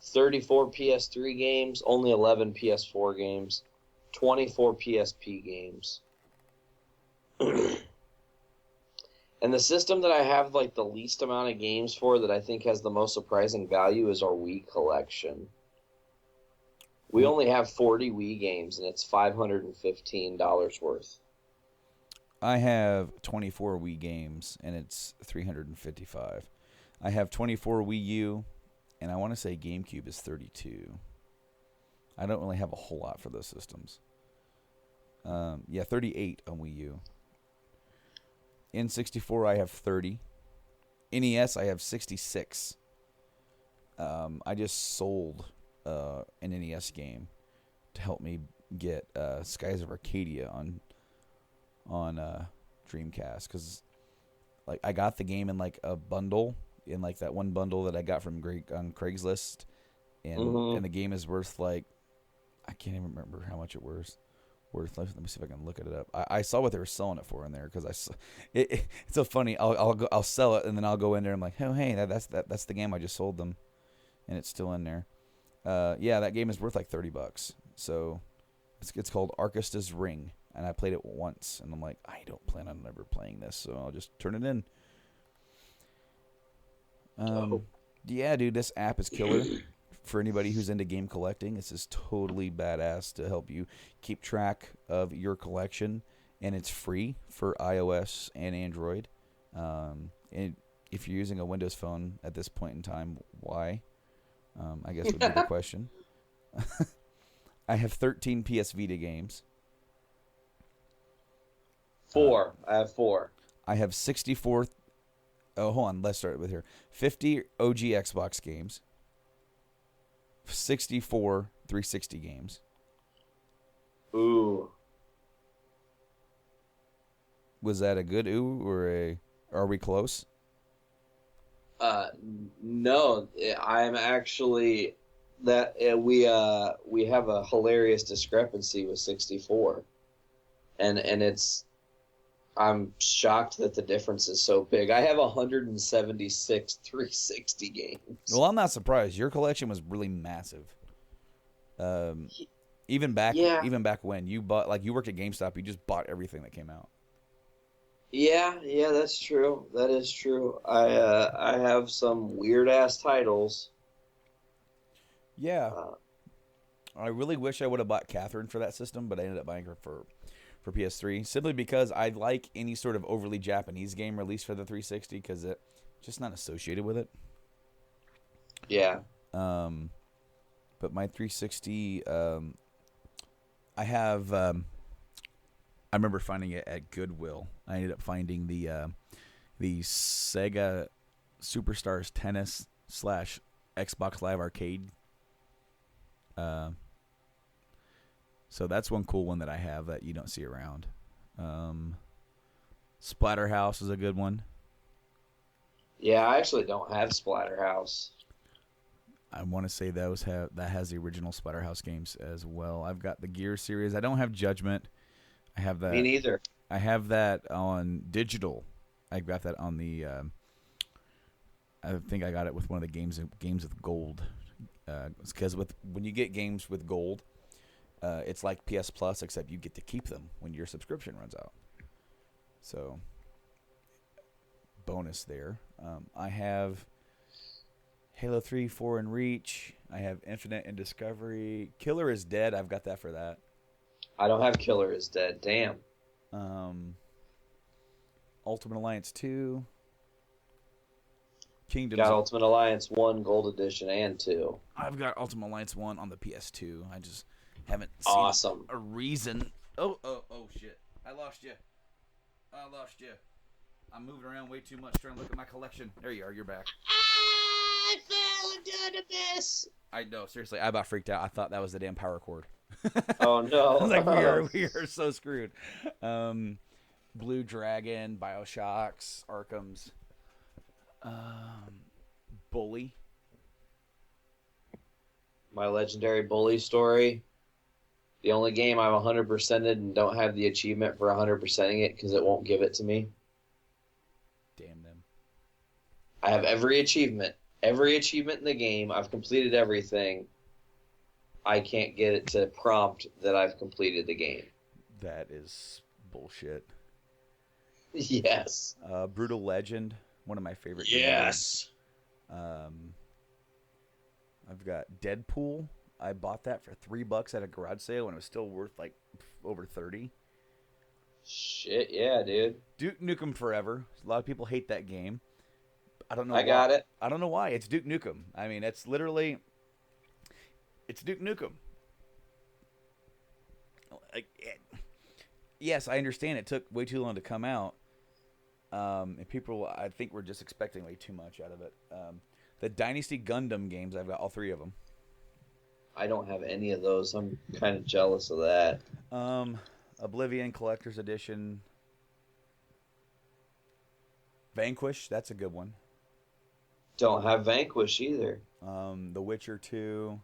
Speaker 3: 34 PS3 games, only 11 PS4 games, 24 PSP games. And the system that I have like the least amount of games for that I think has the most surprising value is our Wii collection. We only have 40 Wii games and it's $515 worth.
Speaker 1: I have 24 Wii games, and it's $355. I have 24 Wii U, and I want to say GameCube is 32. I don't really have a whole lot for those systems. 38 on Wii U. N64, I have 30. NES, I have 66. I just sold an NES game to help me get Skies of Arcadia on Dreamcast because like I got the game in like a bundle in like that one bundle that I got from on Craigslist and the game is worth like I can't even remember how much it was worth. Let me see if I can look it up. I saw what they were selling it for in there because it's so funny. I'll sell it and then I'll go in there and I'm like, oh hey, that's the game I just sold them and it's still in there. That game is worth like $30. So it's called Arkista's Ring. And I played it once, and I'm like, I don't plan on ever playing this, so I'll just turn it in.
Speaker 3: Oh.
Speaker 1: Yeah, dude, this app is killer for anybody who's into game collecting. This is totally badass to help you keep track of your collection, and it's free for iOS and Android. And if you're using a Windows phone at this point in time, why? I guess would be the question. I have 13 PS Vita games.
Speaker 3: 4. I have 4.
Speaker 1: I have 64. Oh, hold on. Let's start with here. 50 OG Xbox games. 64 360 games.
Speaker 3: Ooh.
Speaker 1: Was that a good ooh or a? Are we close?
Speaker 3: No, I'm actually that we have a hilarious discrepancy with 64, and it's I'm shocked that the difference is so big. I have 176 360 games.
Speaker 1: Well, I'm not surprised. Your collection was really massive. Even back when you bought, like, you worked at GameStop, you just bought everything that came out.
Speaker 3: Yeah, that's true. That is true. I have some weird ass titles.
Speaker 1: Yeah. I really wish I would have bought Catherine for that system, but I ended up buying her for PS3 simply because I like any sort of overly Japanese game released for the 360 because it's just not associated with it.
Speaker 3: Yeah.
Speaker 1: But my 360, I have. I remember finding it at Goodwill. I ended up finding the Sega Superstars Tennis / Xbox Live Arcade. So that's one cool one that I have that you don't see around. Splatterhouse is a good one.
Speaker 3: Yeah, I actually don't have Splatterhouse.
Speaker 1: I want to say that has the original Splatterhouse games as well. I've got the Gear series. I don't have Judgment. I have that.
Speaker 3: Me neither.
Speaker 1: I have that on digital. I got that on the. I think I got it with one of the games with gold. Because when you get games with gold, it's like PS Plus, except you get to keep them when your subscription runs out. So, bonus there. I have Halo 3, 4, and Reach. I have Infinite and Discovery. Killer is Dead. I've got that for that.
Speaker 3: I don't have Killer is Dead. Damn.
Speaker 1: Ultimate Alliance 2. Kingdoms.
Speaker 3: Got Ultimate Alliance 1 Gold Edition and 2.
Speaker 1: I've got Ultimate Alliance 1 on the PS2. I just haven't seen a reason. Oh, shit. I lost you. I'm moving around way too much trying to look at my collection. There you are. You're back.
Speaker 3: I fell into an abyss.
Speaker 1: I know. Seriously, I about freaked out. I thought that was the damn power cord.
Speaker 3: Oh, no.
Speaker 1: I was like, we are so screwed. Blue Dragon, Bioshocks, Arkham's, Bully.
Speaker 3: My legendary Bully story. The only game I've 100%ed and don't have the achievement for 100%ing it because it won't give it to me.
Speaker 1: Damn them.
Speaker 3: I have every achievement. Every achievement in the game. I've completed everything. I can't get it to prompt that I've completed the game.
Speaker 1: That is bullshit.
Speaker 3: Yes.
Speaker 1: Brutal Legend, one of my favorite
Speaker 3: games.
Speaker 1: I've got Deadpool. I bought that for $3 at a garage sale when it was still worth like over 30.
Speaker 3: Shit, yeah, dude.
Speaker 1: Duke Nukem Forever. A lot of people hate that game. I don't know.
Speaker 3: I got it.
Speaker 1: I don't know why. It's Duke Nukem. I mean, it's literally. It's Duke Nukem. Yes, I understand it took way too long to come out. And people, I think, were just expecting way too much out of it. The Dynasty Gundam games, I've got all 3 of them.
Speaker 3: I don't have any of those. I'm kind of jealous of that.
Speaker 1: Oblivion Collector's Edition. Vanquish, that's a good one.
Speaker 3: Don't have Vanquish either.
Speaker 1: The Witcher 2.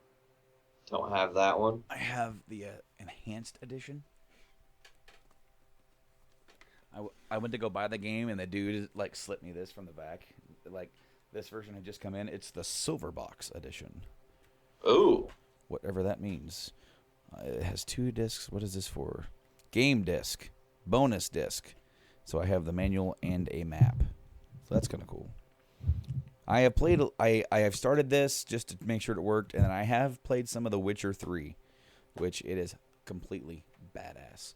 Speaker 3: Don't have that one.
Speaker 1: I have the Enhanced Edition. I went to go buy the game, and the dude like slipped me this from the back. Like, this version had just come in. It's the Silver Box Edition.
Speaker 3: Ooh.
Speaker 1: Whatever that means. It has 2 discs. What is this for? Game disc. Bonus disc. So I have the manual and a map. So that's kind of cool. I have played. I have started this just to make sure it worked, and then I have played some of The Witcher 3, which it is completely badass.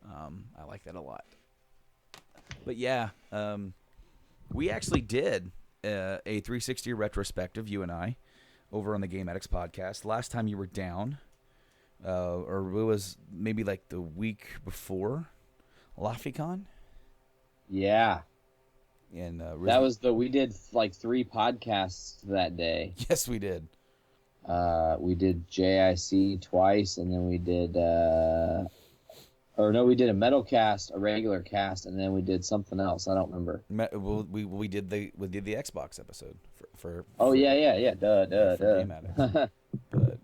Speaker 1: I like that a lot. But yeah, we actually did a 360 retrospective, you and I, over on the Game Addicts podcast. Last time you were down, or it was maybe like the week before LaFiCon.
Speaker 3: Yeah.
Speaker 1: And
Speaker 3: we did like 3 podcasts that day.
Speaker 1: Yes, we did.
Speaker 3: We did JIC twice, and then we did we did a metal cast, a regular cast, and then we did something else. I don't remember.
Speaker 1: We did the Xbox episode for
Speaker 3: duh.
Speaker 1: Game Addicts. But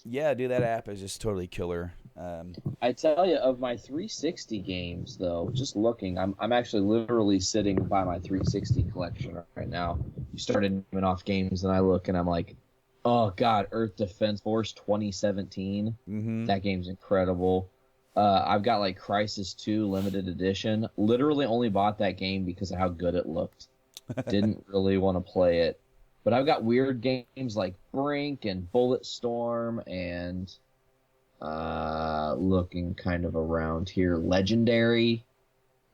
Speaker 1: yeah, dude, that app is just totally killer.
Speaker 3: I tell you, of my 360 games, though, just looking, I'm actually literally sitting by my 360 collection right now. You started naming off games, and I look, and I'm like, oh, God, Earth Defense Force 2017.
Speaker 1: Mm-hmm.
Speaker 3: That game's incredible. I've got, like, Crysis 2 Limited Edition. Literally only bought that game because of how good it looked. Didn't really want to play it. But I've got weird games like Brink and Bulletstorm and... looking kind of around here, Legendary,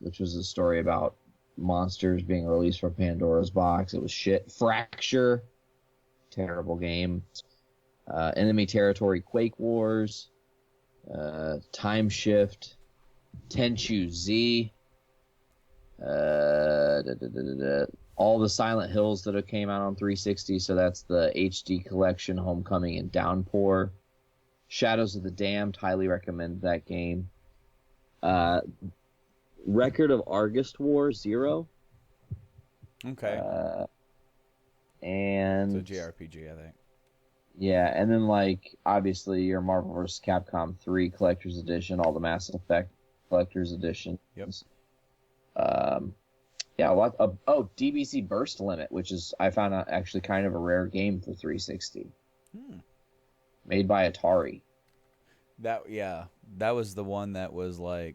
Speaker 3: which was a story about monsters being released from Pandora's box. It was shit. Fracture, terrible game. Enemy Territory, Quake Wars, Time Shift, Tenchu Z, all the Silent Hills that have came out on 360. So that's the HD collection, Homecoming and Downpour. Shadows of the Damned, highly recommend that game. Record of Argust War 0.
Speaker 1: Okay.
Speaker 3: And
Speaker 1: it's a JRPG, I think.
Speaker 3: Yeah, and then like obviously your Marvel vs. Capcom 3 Collector's Edition, all the Mass Effect Collector's Edition.
Speaker 1: Yep.
Speaker 3: Yeah, a lot of DBC Burst Limit, which is I found out actually kind of a rare game for 360. Made by Atari.
Speaker 1: That was the one that was like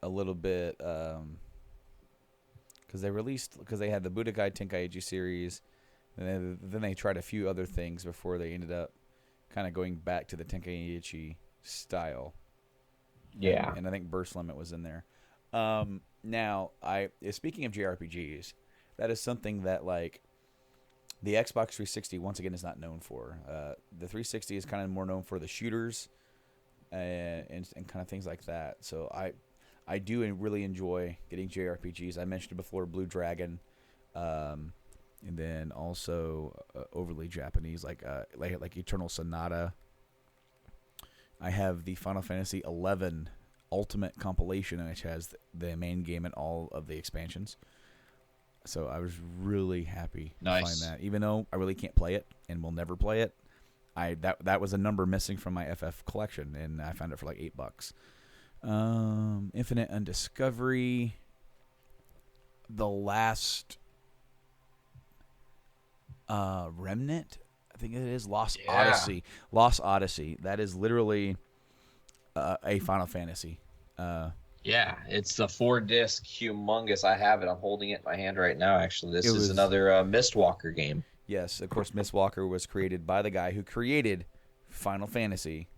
Speaker 1: a little bit because they had the Budokai Tenkaichi series, and then they tried a few other things before they ended up kind of going back to the Tenkaichi style.
Speaker 3: Yeah,
Speaker 1: and I think Burst Limit was in there. Now, speaking of JRPGs, that is something that like. The Xbox 360, once again, is not known for. The 360 is kind of more known for the shooters and kind of things like that. So I do really enjoy getting JRPGs. I mentioned before Blue Dragon, and then also overly Japanese like Eternal Sonata. I have the Final Fantasy 11 Ultimate compilation, which has the main game and all of the expansions. So I was really happy to find that. Even though I really can't play it and will never play it, that was a number missing from my FF collection, and I found it for like $8. Infinite Undiscovery, The Last Remnant, I think it is, Lost Odyssey. Lost Odyssey. That is literally a Final Fantasy.
Speaker 3: Yeah, it's the 4-disc humongous. I have it. I'm holding it in my hand right now, actually. This is another Mistwalker game.
Speaker 1: Yes, of course, Mistwalker was created by the guy who created Final Fantasy,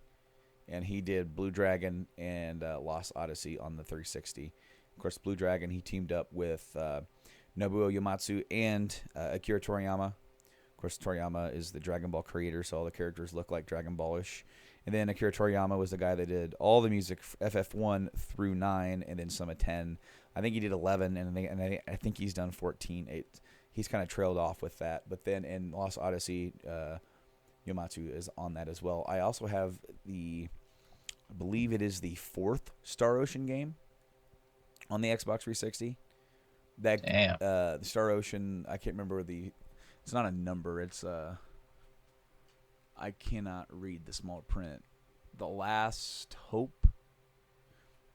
Speaker 1: and he did Blue Dragon and Lost Odyssey on the 360. Of course, Blue Dragon, he teamed up with Nobuo Uematsu and Akira Toriyama. Of course, Toriyama is the Dragon Ball creator, so all the characters look like Dragon Ball-ish. And then Akira Toriyama was the guy that did all the music, FF1 through 9, and then some of 10. I think he did 11, and I think he's done 14. He's kind of trailed off with that. But then in Lost Odyssey, Uematsu is on that as well. I also have I believe it is the 4th Star Ocean game on the Xbox 360. The Star Ocean, I can't remember it's not a number, it's I cannot read the small print. The Last Hope.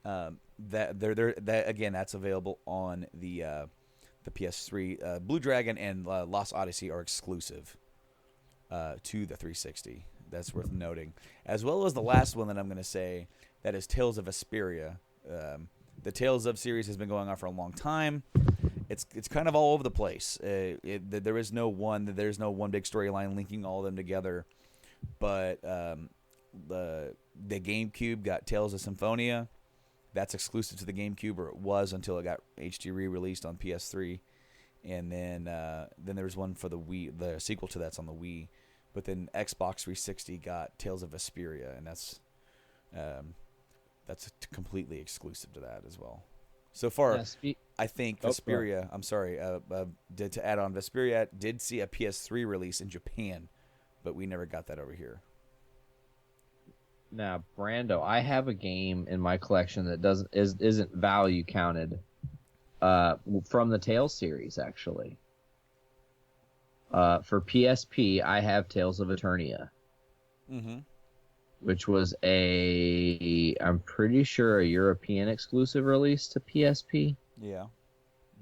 Speaker 1: That's available on the PS3. Blue Dragon and Lost Odyssey are exclusive to the 360. That's worth noting, as well as the last one that I'm going to say, that is Tales of Vesperia. The Tales of series has been going on for a long time, it's kind of all over the place. There's no one big storyline linking all of them together. But the GameCube got Tales of Symphonia. That's exclusive to the GameCube, or it was until it got HD re-released on PS3. And then there was one for the Wii. The sequel to that's on the Wii. But then Xbox 360 got Tales of Vesperia, and that's completely exclusive to that as well. So far, I think Vesperia. I'm sorry. To add on, Vesperia did see a PS3 release in Japan, but we never got that over here.
Speaker 4: Now, Brando, I have a game in my collection that isn't value counted from the Tales series, actually. For PSP, I have Tales of Eternia.
Speaker 1: Mm-hmm.
Speaker 4: Which was I'm pretty sure, a European exclusive release to PSP.
Speaker 1: Yeah.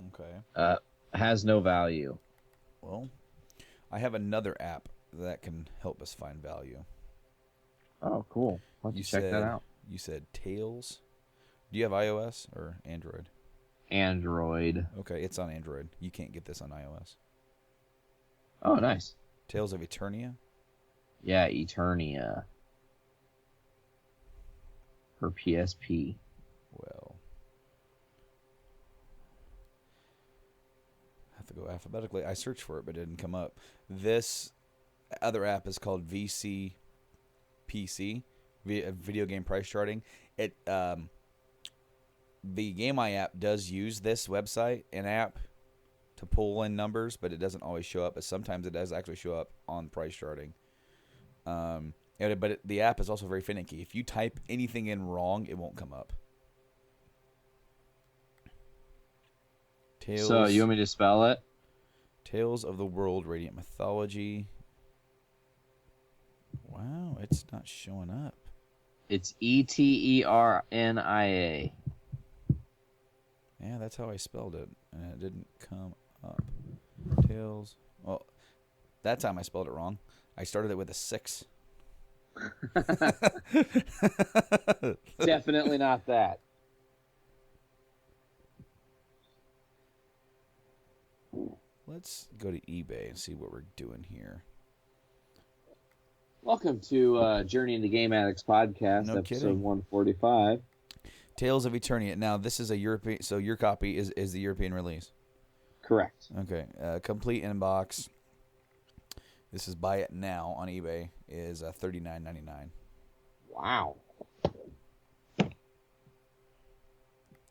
Speaker 1: Okay.
Speaker 4: Has no value.
Speaker 1: Well, I have another app that can help us find value.
Speaker 4: Oh, cool. Why don't you check that out?
Speaker 1: You said Tails. Do you have iOS or Android?
Speaker 4: Android.
Speaker 1: Okay, it's on Android. You can't get this on iOS.
Speaker 4: Oh, nice.
Speaker 1: Tales of Eternia?
Speaker 4: Yeah, Eternia. For PSP.
Speaker 1: Well, I have to go alphabetically. I searched for it, but it didn't come up. This other app is called VC PC, Video Game Price Charting. The GameEye app does use this website and app to pull in numbers, but it doesn't always show up. But sometimes it does actually show up on price charting. But the app is also very finicky. If you type anything in wrong, it won't come up.
Speaker 4: So you want me to spell it?
Speaker 1: Tales of the World Radiant Mythology. Wow, it's not showing up.
Speaker 4: It's Eternia.
Speaker 1: Yeah, that's how I spelled it, and it didn't come up. Tales. Well, that time I spelled it wrong. I started it with a 6.
Speaker 4: Definitely not that.
Speaker 1: Let's go to eBay and see what we're doing here.
Speaker 4: Welcome to Journey into Game Addicts podcast,
Speaker 1: No
Speaker 4: episode
Speaker 1: kidding.
Speaker 4: 145.
Speaker 1: Tales of Eternia. Now, this is a European, so your copy is the European release.
Speaker 4: Correct.
Speaker 1: Okay. Complete inbox. This is buy it now on eBay is $39.99.
Speaker 4: Wow.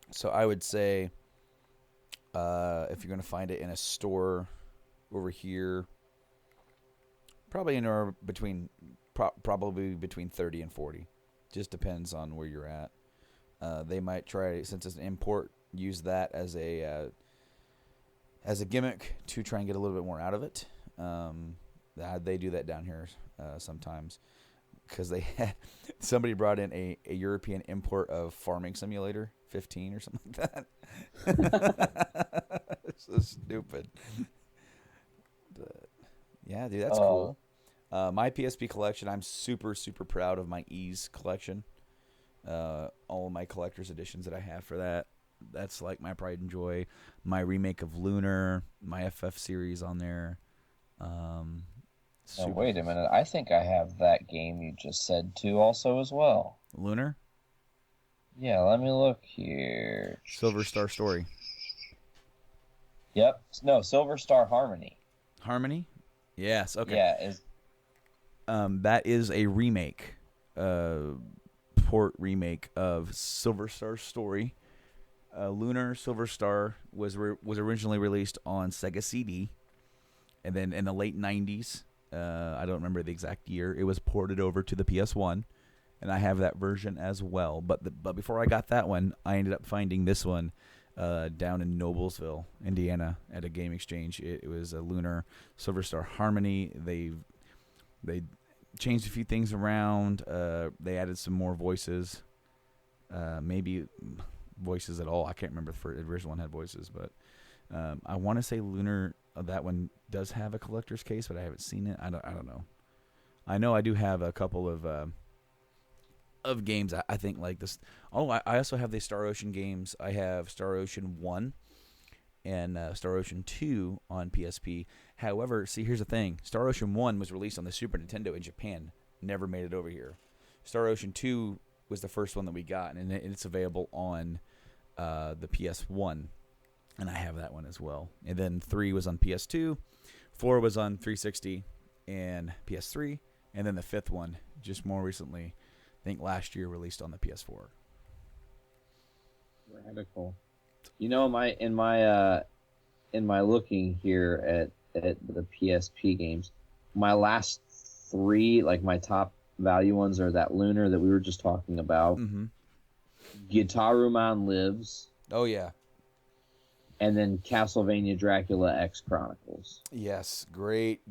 Speaker 1: So I would say if you're going to find it in a store over here, probably probably between 30 and 40. Just depends on where you're at. They might try, since it's an import, use that as a gimmick to try and get a little bit more out of it. They do that down here sometimes because they had somebody brought in a European import of Farming Simulator 15 or something like that. It's so stupid. But, yeah, dude, that's cool. My PSP collection, I'm super, super proud of my Ease collection. All of my collector's editions that I have for that. That's like my pride and joy. My remake of Lunar, my FF series on there.
Speaker 5: Oh, wait a minute. I think I have that game you just said too also as well.
Speaker 1: Lunar?
Speaker 5: Yeah, let me look here.
Speaker 1: Silver Star Story.
Speaker 5: Yep. No, Silver Star Harmony.
Speaker 1: Harmony? Yes, okay.
Speaker 5: Yeah,
Speaker 1: that is a remake. Port remake of Silver Star Story. Lunar Silver Star was originally released on Sega CD, and then in the late 90s, I don't remember the exact year, it was ported over to the PS1, and I have that version as well. But before I got that one, I ended up finding this one down in Noblesville, Indiana, at a game exchange. It was a Lunar Silver Star Harmony. They changed a few things around. They added some more voices, maybe voices at all. I can't remember if the original one had voices, but I want to say Lunar, that one does have a collector's case, but I haven't seen it. I don't know. I know I do have a couple of games. I think like this. Oh, I also have the Star Ocean games. I have Star Ocean 1 and Star Ocean 2 on PSP. However, see, here's the thing. Star Ocean 1 was released on the Super Nintendo in Japan. Never made it over here. Star Ocean 2 was the first one that we got, and it's available on the PS1. And I have that one as well. And then 3 was on PS2. 4 was on 360 and PS3. And then the 5th one, just more recently, I think last year, released on the PS4.
Speaker 4: Radical. You know, in my looking here at the PSP games, my last 3, like my top value ones, are that Lunar that we were just talking about,
Speaker 1: Mm-hmm.
Speaker 4: Gitarumon Lives,
Speaker 1: Oh, yeah.
Speaker 4: and then Castlevania Dracula X Chronicles.
Speaker 1: Yes, great.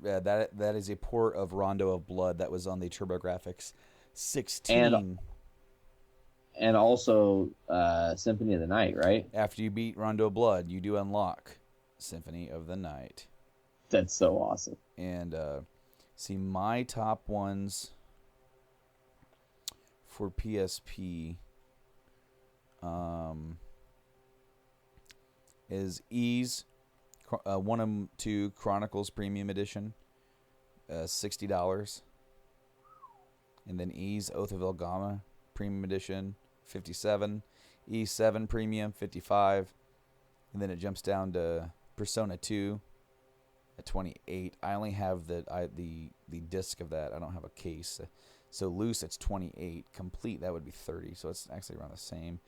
Speaker 1: That is a port of Rondo of Blood that was on the TurboGrafx 16.
Speaker 4: And also Symphony of the Night, right?
Speaker 1: After you beat Rondo of Blood, you do unlock Symphony of the Night.
Speaker 4: That's so awesome.
Speaker 1: And see, my top ones for PSP is Ys 1 and 2 Chronicles Premium Edition, $60. And then Ys Oath of Elgama Premium Edition, $57. Ys 7 Premium, $55. And then it jumps down to Persona 2 at $28. I only have the disc of that. I don't have a case. So loose, it's $28. Complete, that would be $30. So it's actually around the same.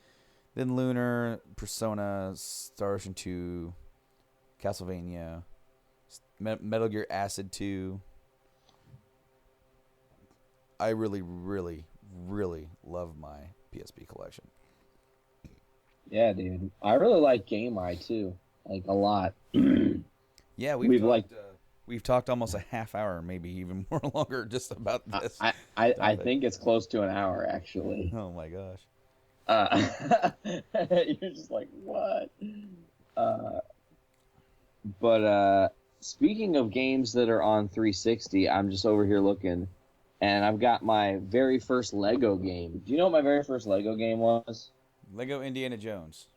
Speaker 1: Then Lunar, Persona, Star Ocean 2, Castlevania, Metal Gear Acid 2. I really, really, really love my PSP collection.
Speaker 4: Yeah, dude. I really like Game Eye too, like a lot.
Speaker 1: Yeah, we've talked almost a half hour, maybe even more longer, just about this.
Speaker 4: I think it's close to an hour actually.
Speaker 1: Oh my gosh.
Speaker 4: You're just like, what? But speaking of games that are on 360, I'm just over here looking, and I've got my very first Lego game. Do you know what my very first Lego game was?
Speaker 1: Lego Indiana Jones.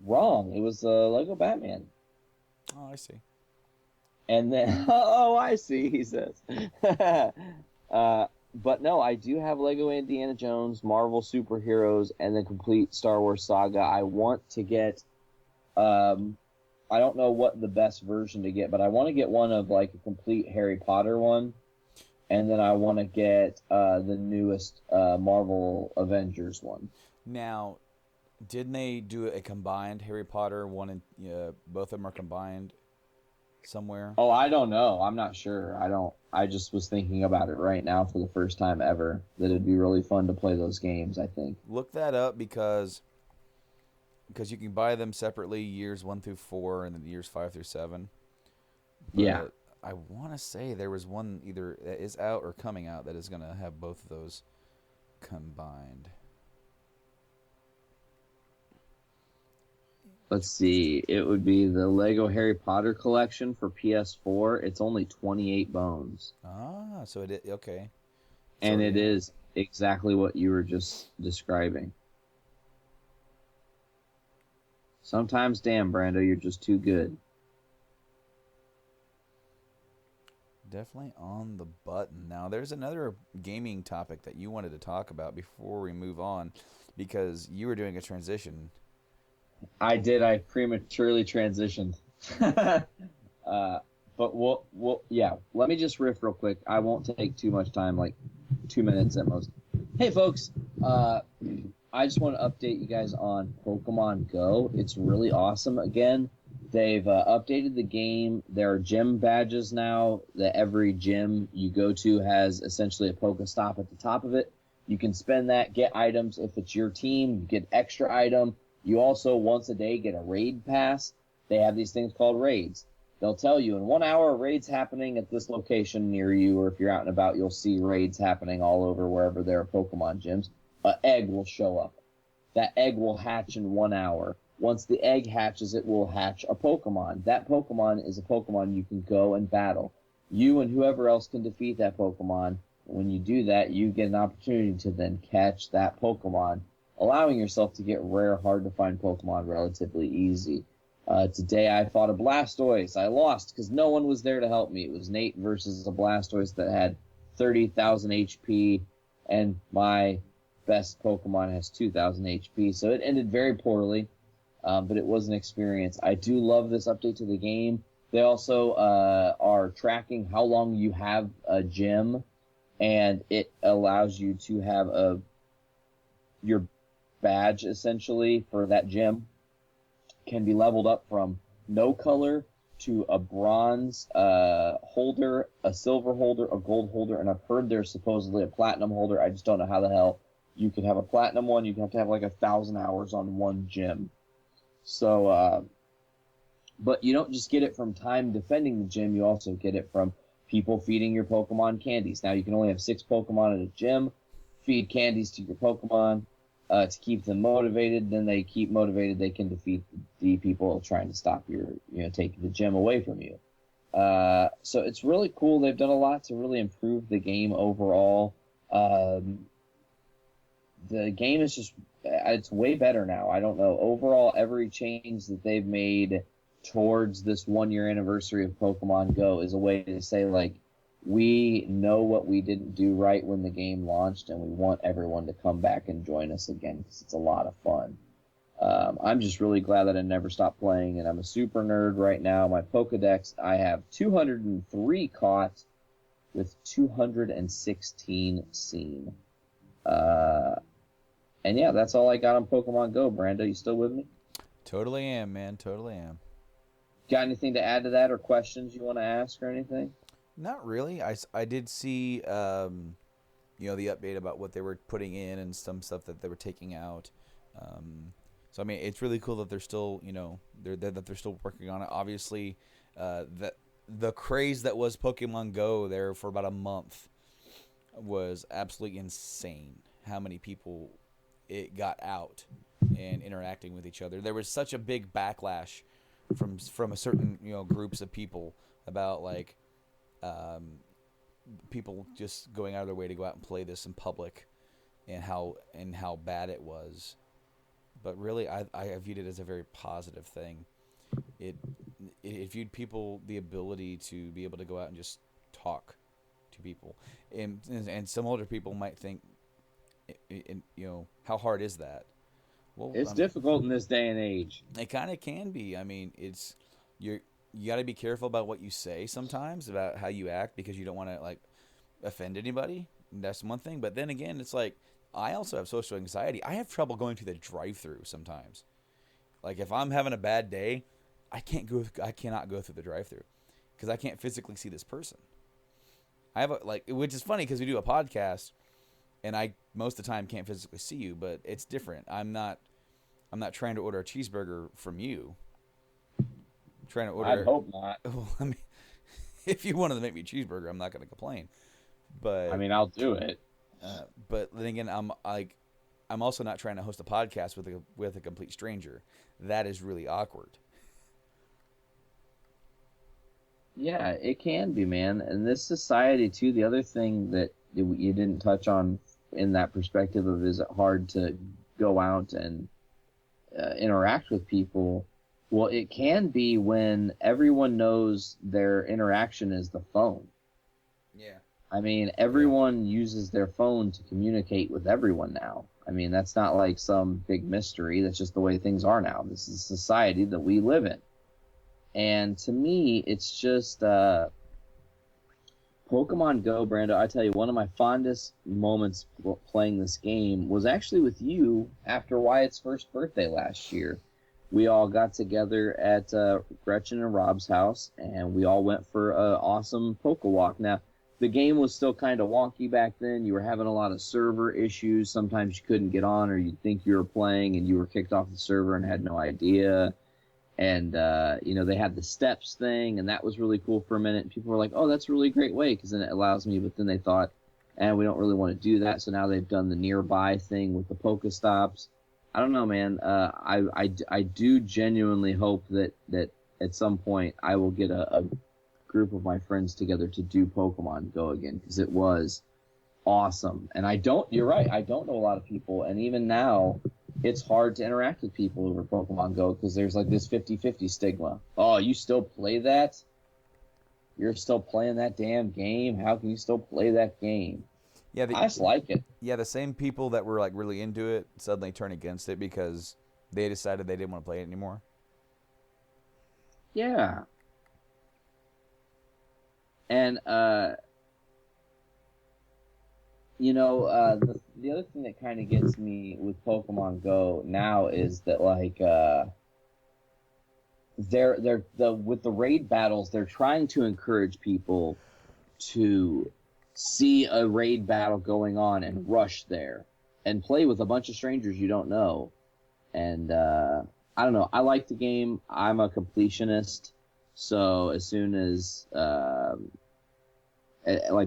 Speaker 4: Wrong. It was Lego Batman.
Speaker 1: Oh, I see.
Speaker 4: And then, oh, I see, he says. But no, I do have Lego Indiana Jones, Marvel Superheroes, and the complete Star Wars saga. I want to get, I don't know what the best version to get, but I want to get one of like a complete Harry Potter one. And then I want to get the newest Marvel Avengers one. Now,
Speaker 1: Didn't they do a combined Harry Potter one and both of them are combined somewhere?
Speaker 4: Oh, I don't know. I'm not sure. I just was thinking about it right now for the first time ever, that it'd be really fun to play those games, I think.
Speaker 1: Look that up because you can buy them separately, years 1 through 4 and then years 5 through 7. But
Speaker 4: yeah.
Speaker 1: I want to say there was one either that is out or coming out that is going to have both of those combined.
Speaker 4: Let's see. It would be the Lego Harry Potter collection for PS4. It's only 28 bones.
Speaker 1: Ah, so it is, okay.
Speaker 4: And it is exactly what you were just describing. Sometimes, damn, Brando, you're just too good.
Speaker 1: Definitely on the button. Now, there's another gaming topic that you wanted to talk about before we move on, because you were doing a transition.
Speaker 4: I did. I prematurely transitioned. But yeah, let me just riff real quick. I won't take too much time, like 2 minutes at most. Hey, folks. I just want to update you guys on Pokemon Go. It's really awesome again. They've updated the game. There are gym badges now that every gym you go to has essentially a Pokestop at the top of it. You can spend that, get items. If it's your team, you get extra item. You also, once a day, get a raid pass. They have these things called raids. They'll tell you in 1 hour, a raid's happening at this location near you, or if you're out and about, you'll see raids happening all over wherever there are Pokemon gyms. An egg will show up. That egg will hatch in 1 hour. Once the egg hatches, it will hatch a Pokemon. That Pokemon is a Pokemon you can go and battle. You and whoever else can defeat that Pokemon. When you do that, you get an opportunity to then catch that Pokemon, allowing yourself to get rare, hard-to-find Pokemon relatively easy. Today I fought a Blastoise. I lost because no one was there to help me. It was Nate versus a Blastoise that had 30,000 HP, and my best Pokemon has 2,000 HP. So it ended very poorly, but it was an experience. I do love this update to the game. They also are tracking how long you have a gym, and it allows you to have your badge, essentially, for that gym can be leveled up from no color to a bronze holder, a silver holder, a gold holder, and I've heard there's supposedly a platinum holder. I just don't know how the hell you could have a platinum one. You'd have to have like 1,000 hours on one gym. So, but you don't just get it from time defending the gym. You also get it from people feeding your Pokemon candies. Now you can only have 6 Pokemon at a gym. Feed candies to your Pokemon to keep them motivated. Then they keep motivated. They can defeat the people trying to stop taking the gym away from you. So it's really cool. They've done a lot to really improve the game overall. The game is just, it's way better now. I don't know. Overall, every change that they've made towards this 1-year anniversary of Pokemon Go is a way to say, like, we know what we didn't do right when the game launched, and we want everyone to come back and join us again because it's a lot of fun. I'm just really glad that I never stopped playing, and I'm a super nerd right now. My Pokedex, I have 203 caught with 216 seen. And yeah, that's all I got on Pokemon Go. Brando, you still with me?
Speaker 1: Totally am, man. Totally am.
Speaker 4: Got anything to add to that or questions you want to ask or anything?
Speaker 1: Not really. I did see, the update about what they were putting in and some stuff that they were taking out. So I mean, it's really cool that they're still, that they're still working on it. Obviously, that the craze that was Pokemon Go there for about a month was absolutely insane. How many people it got out and interacting with each other. There was such a big backlash from a certain groups of people about like people just going out of their way to go out and play this in public, and how bad it was. But really, I viewed it as a very positive thing. It viewed people the ability to be able to go out and just talk to people, and some older people might think, how hard is that? Well,
Speaker 4: it's difficult in this day and age.
Speaker 1: It kind of can be. I mean, you got to be careful about what you say sometimes, about how you act, because you don't want to like offend anybody. That's one thing. But then again, it's like I also have social anxiety. I have trouble going to the drive-thru sometimes. Like if I'm having a bad day, I cannot go through the drive-thru because I can't physically see this person. I have which is funny because we do a podcast, and I most of the time can't physically see you, but it's different. I'm not trying to order a cheeseburger from you. I'm trying to order.
Speaker 4: I hope not.
Speaker 1: Well, I mean, if you wanted to make me a cheeseburger, I'm not going to complain. But
Speaker 4: I mean, I'll do it.
Speaker 1: But then again, I'm also not trying to host a podcast with a complete stranger. That is really awkward.
Speaker 4: Yeah, it can be, man. And this society too. The other thing that you didn't touch on in that perspective of is it hard to go out and interact with people. Well, it can be when everyone knows their interaction is the phone.
Speaker 1: Yeah.
Speaker 4: I mean, everyone uses their phone to communicate with everyone now. I mean, that's not like some big mystery. That's just the way things are now. This is a society that we live in. And to me, it's just Pokemon Go, Brando. I tell you, one of my fondest moments playing this game was actually with you after Wyatt's first birthday last year. We all got together at Gretchen and Rob's house, and we all went for an awesome Pokewalk. Now, the game was still kind of wonky back then. You were having a lot of server issues. Sometimes you couldn't get on, or you'd think you were playing and you were kicked off the server and had no idea. And, they had the steps thing, and that was really cool for a minute. And people were like, oh, that's a really great way, because then it allows me. But then they thought, we don't really want to do that. So now they've done the nearby thing with the Pokestops. I don't know, man. I do genuinely hope that at some point I will get a group of my friends together to do Pokemon Go again, because it was awesome. And you're right, I don't know a lot of people. And even now, it's hard to interact with people over Pokemon Go because there's like this 50-50 stigma. Oh, you still play that? You're still playing that damn game? How can you still play that game?
Speaker 1: Yeah,
Speaker 4: I just like it.
Speaker 1: Yeah, the same people that were like really into it suddenly turn against it because they decided they didn't want to play it anymore.
Speaker 4: Yeah. And the other thing that kind of gets me with Pokemon Go now is that like with the raid battles, they're trying to encourage people to see a raid battle going on and rush there and play with a bunch of strangers you don't know. And I don't know. I like the game. I'm a completionist. So as soon as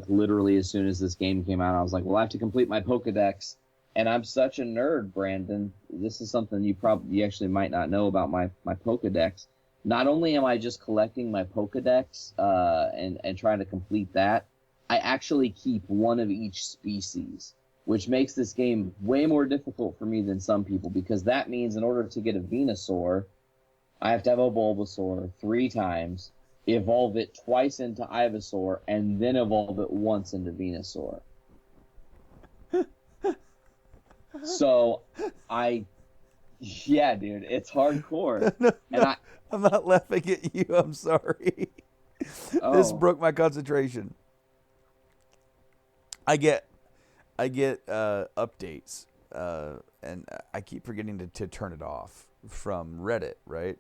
Speaker 4: literally as soon as this game came out, I was like, well, I have to complete my Pokedex. And I'm such a nerd, Brandon. This is something you actually might not know about my Pokedex. Not only am I just collecting my Pokedex and trying to complete that, I actually keep one of each species, which makes this game way more difficult for me than some people, because that means in order to get a Venusaur, I have to have a Bulbasaur 3 times, evolve it twice into Ivysaur, and then evolve it once into Venusaur. So, yeah, dude, it's hardcore.
Speaker 1: No,
Speaker 4: And
Speaker 1: I'm not laughing at you. I'm sorry. This broke my concentration. I get updates, and I keep forgetting to turn it off from Reddit, right?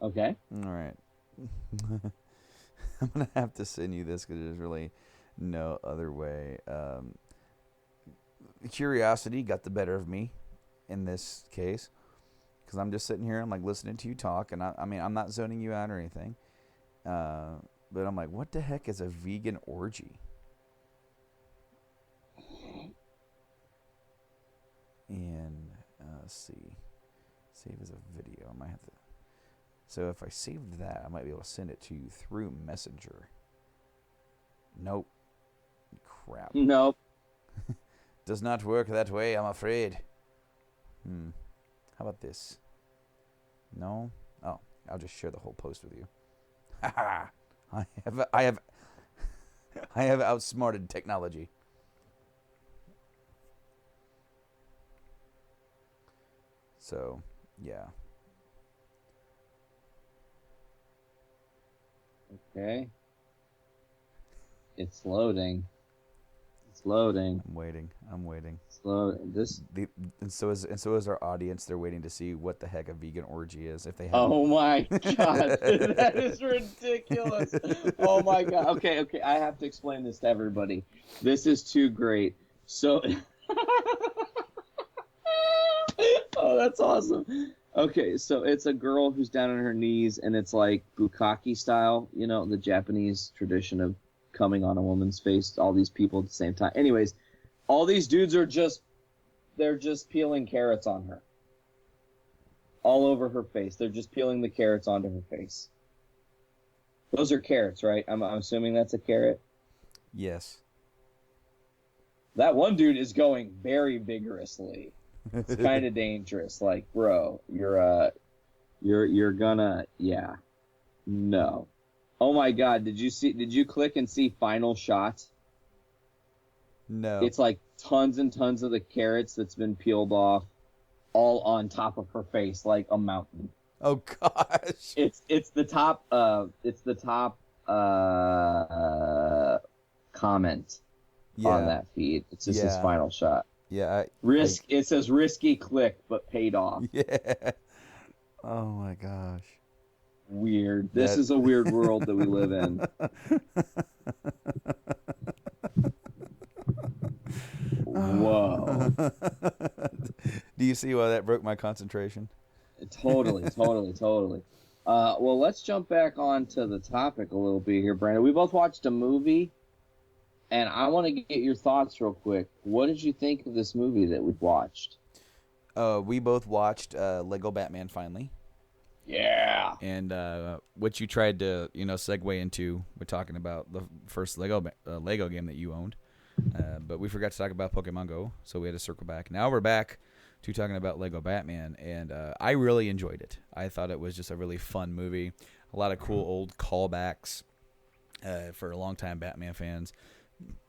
Speaker 4: Okay.
Speaker 1: All right. I'm going to have to send you this because there's really no other way. Curiosity got the better of me in this case because I'm just sitting here. I'm like listening to you talk, and I mean, I'm not zoning you out or anything. But I'm like, what the heck is a vegan orgy? And let's see. Save as a video. I might have to. So if I saved that, I might be able to send it to you through Messenger. Nope. Crap.
Speaker 4: Nope.
Speaker 1: Does not work that way, I'm afraid. How about this? No? Oh, I'll just share the whole post with you. Ha ha! I have outsmarted technology. So, yeah.
Speaker 4: Okay. It's loading. It's loading.
Speaker 1: I'm waiting.
Speaker 4: Slow.
Speaker 1: And so is our audience. They're waiting to see what the heck a vegan orgy is if they have.
Speaker 4: Oh my god, that is ridiculous. Oh my god. Okay. I have to explain this to everybody. This is too great. So, oh, that's awesome. Okay, so it's a girl who's down on her knees, and it's like bukkake style, the Japanese tradition of coming on a woman's face, all these people at the same time. Anyways, all these dudes they're just peeling carrots on her. All over her face. They're just peeling the carrots onto her face. Those are carrots, right? I'm assuming that's a carrot.
Speaker 1: Yes.
Speaker 4: That one dude is going very vigorously. It's kind of dangerous. Like, bro, you're gonna, yeah. No. Oh my god, did you click and see final shot?
Speaker 1: No.
Speaker 4: It's like tons and tons of the carrots that's been peeled off all on top of her face like a mountain.
Speaker 1: Oh gosh.
Speaker 4: It's the top comment on that feed. It's just his final shot.
Speaker 1: Yeah.
Speaker 4: It says risky click, but paid off.
Speaker 1: Yeah. Oh my gosh.
Speaker 4: Weird. This is a weird world that we live in. Whoa.
Speaker 1: Do you see why that broke my concentration?
Speaker 4: Totally. Well, let's jump back onto the topic a little bit here, Brandon. We both watched a movie. And I want to get your thoughts real quick. What did you think of this movie that we watched?
Speaker 1: We both watched Lego Batman finally.
Speaker 4: Yeah.
Speaker 1: And what you tried to, segue into, we're talking about the first Lego game that you owned. But we forgot to talk about Pokemon Go, so we had to circle back. Now we're back to talking about Lego Batman, and I really enjoyed it. I thought it was just a really fun movie. A lot of cool old callbacks for longtime Batman fans.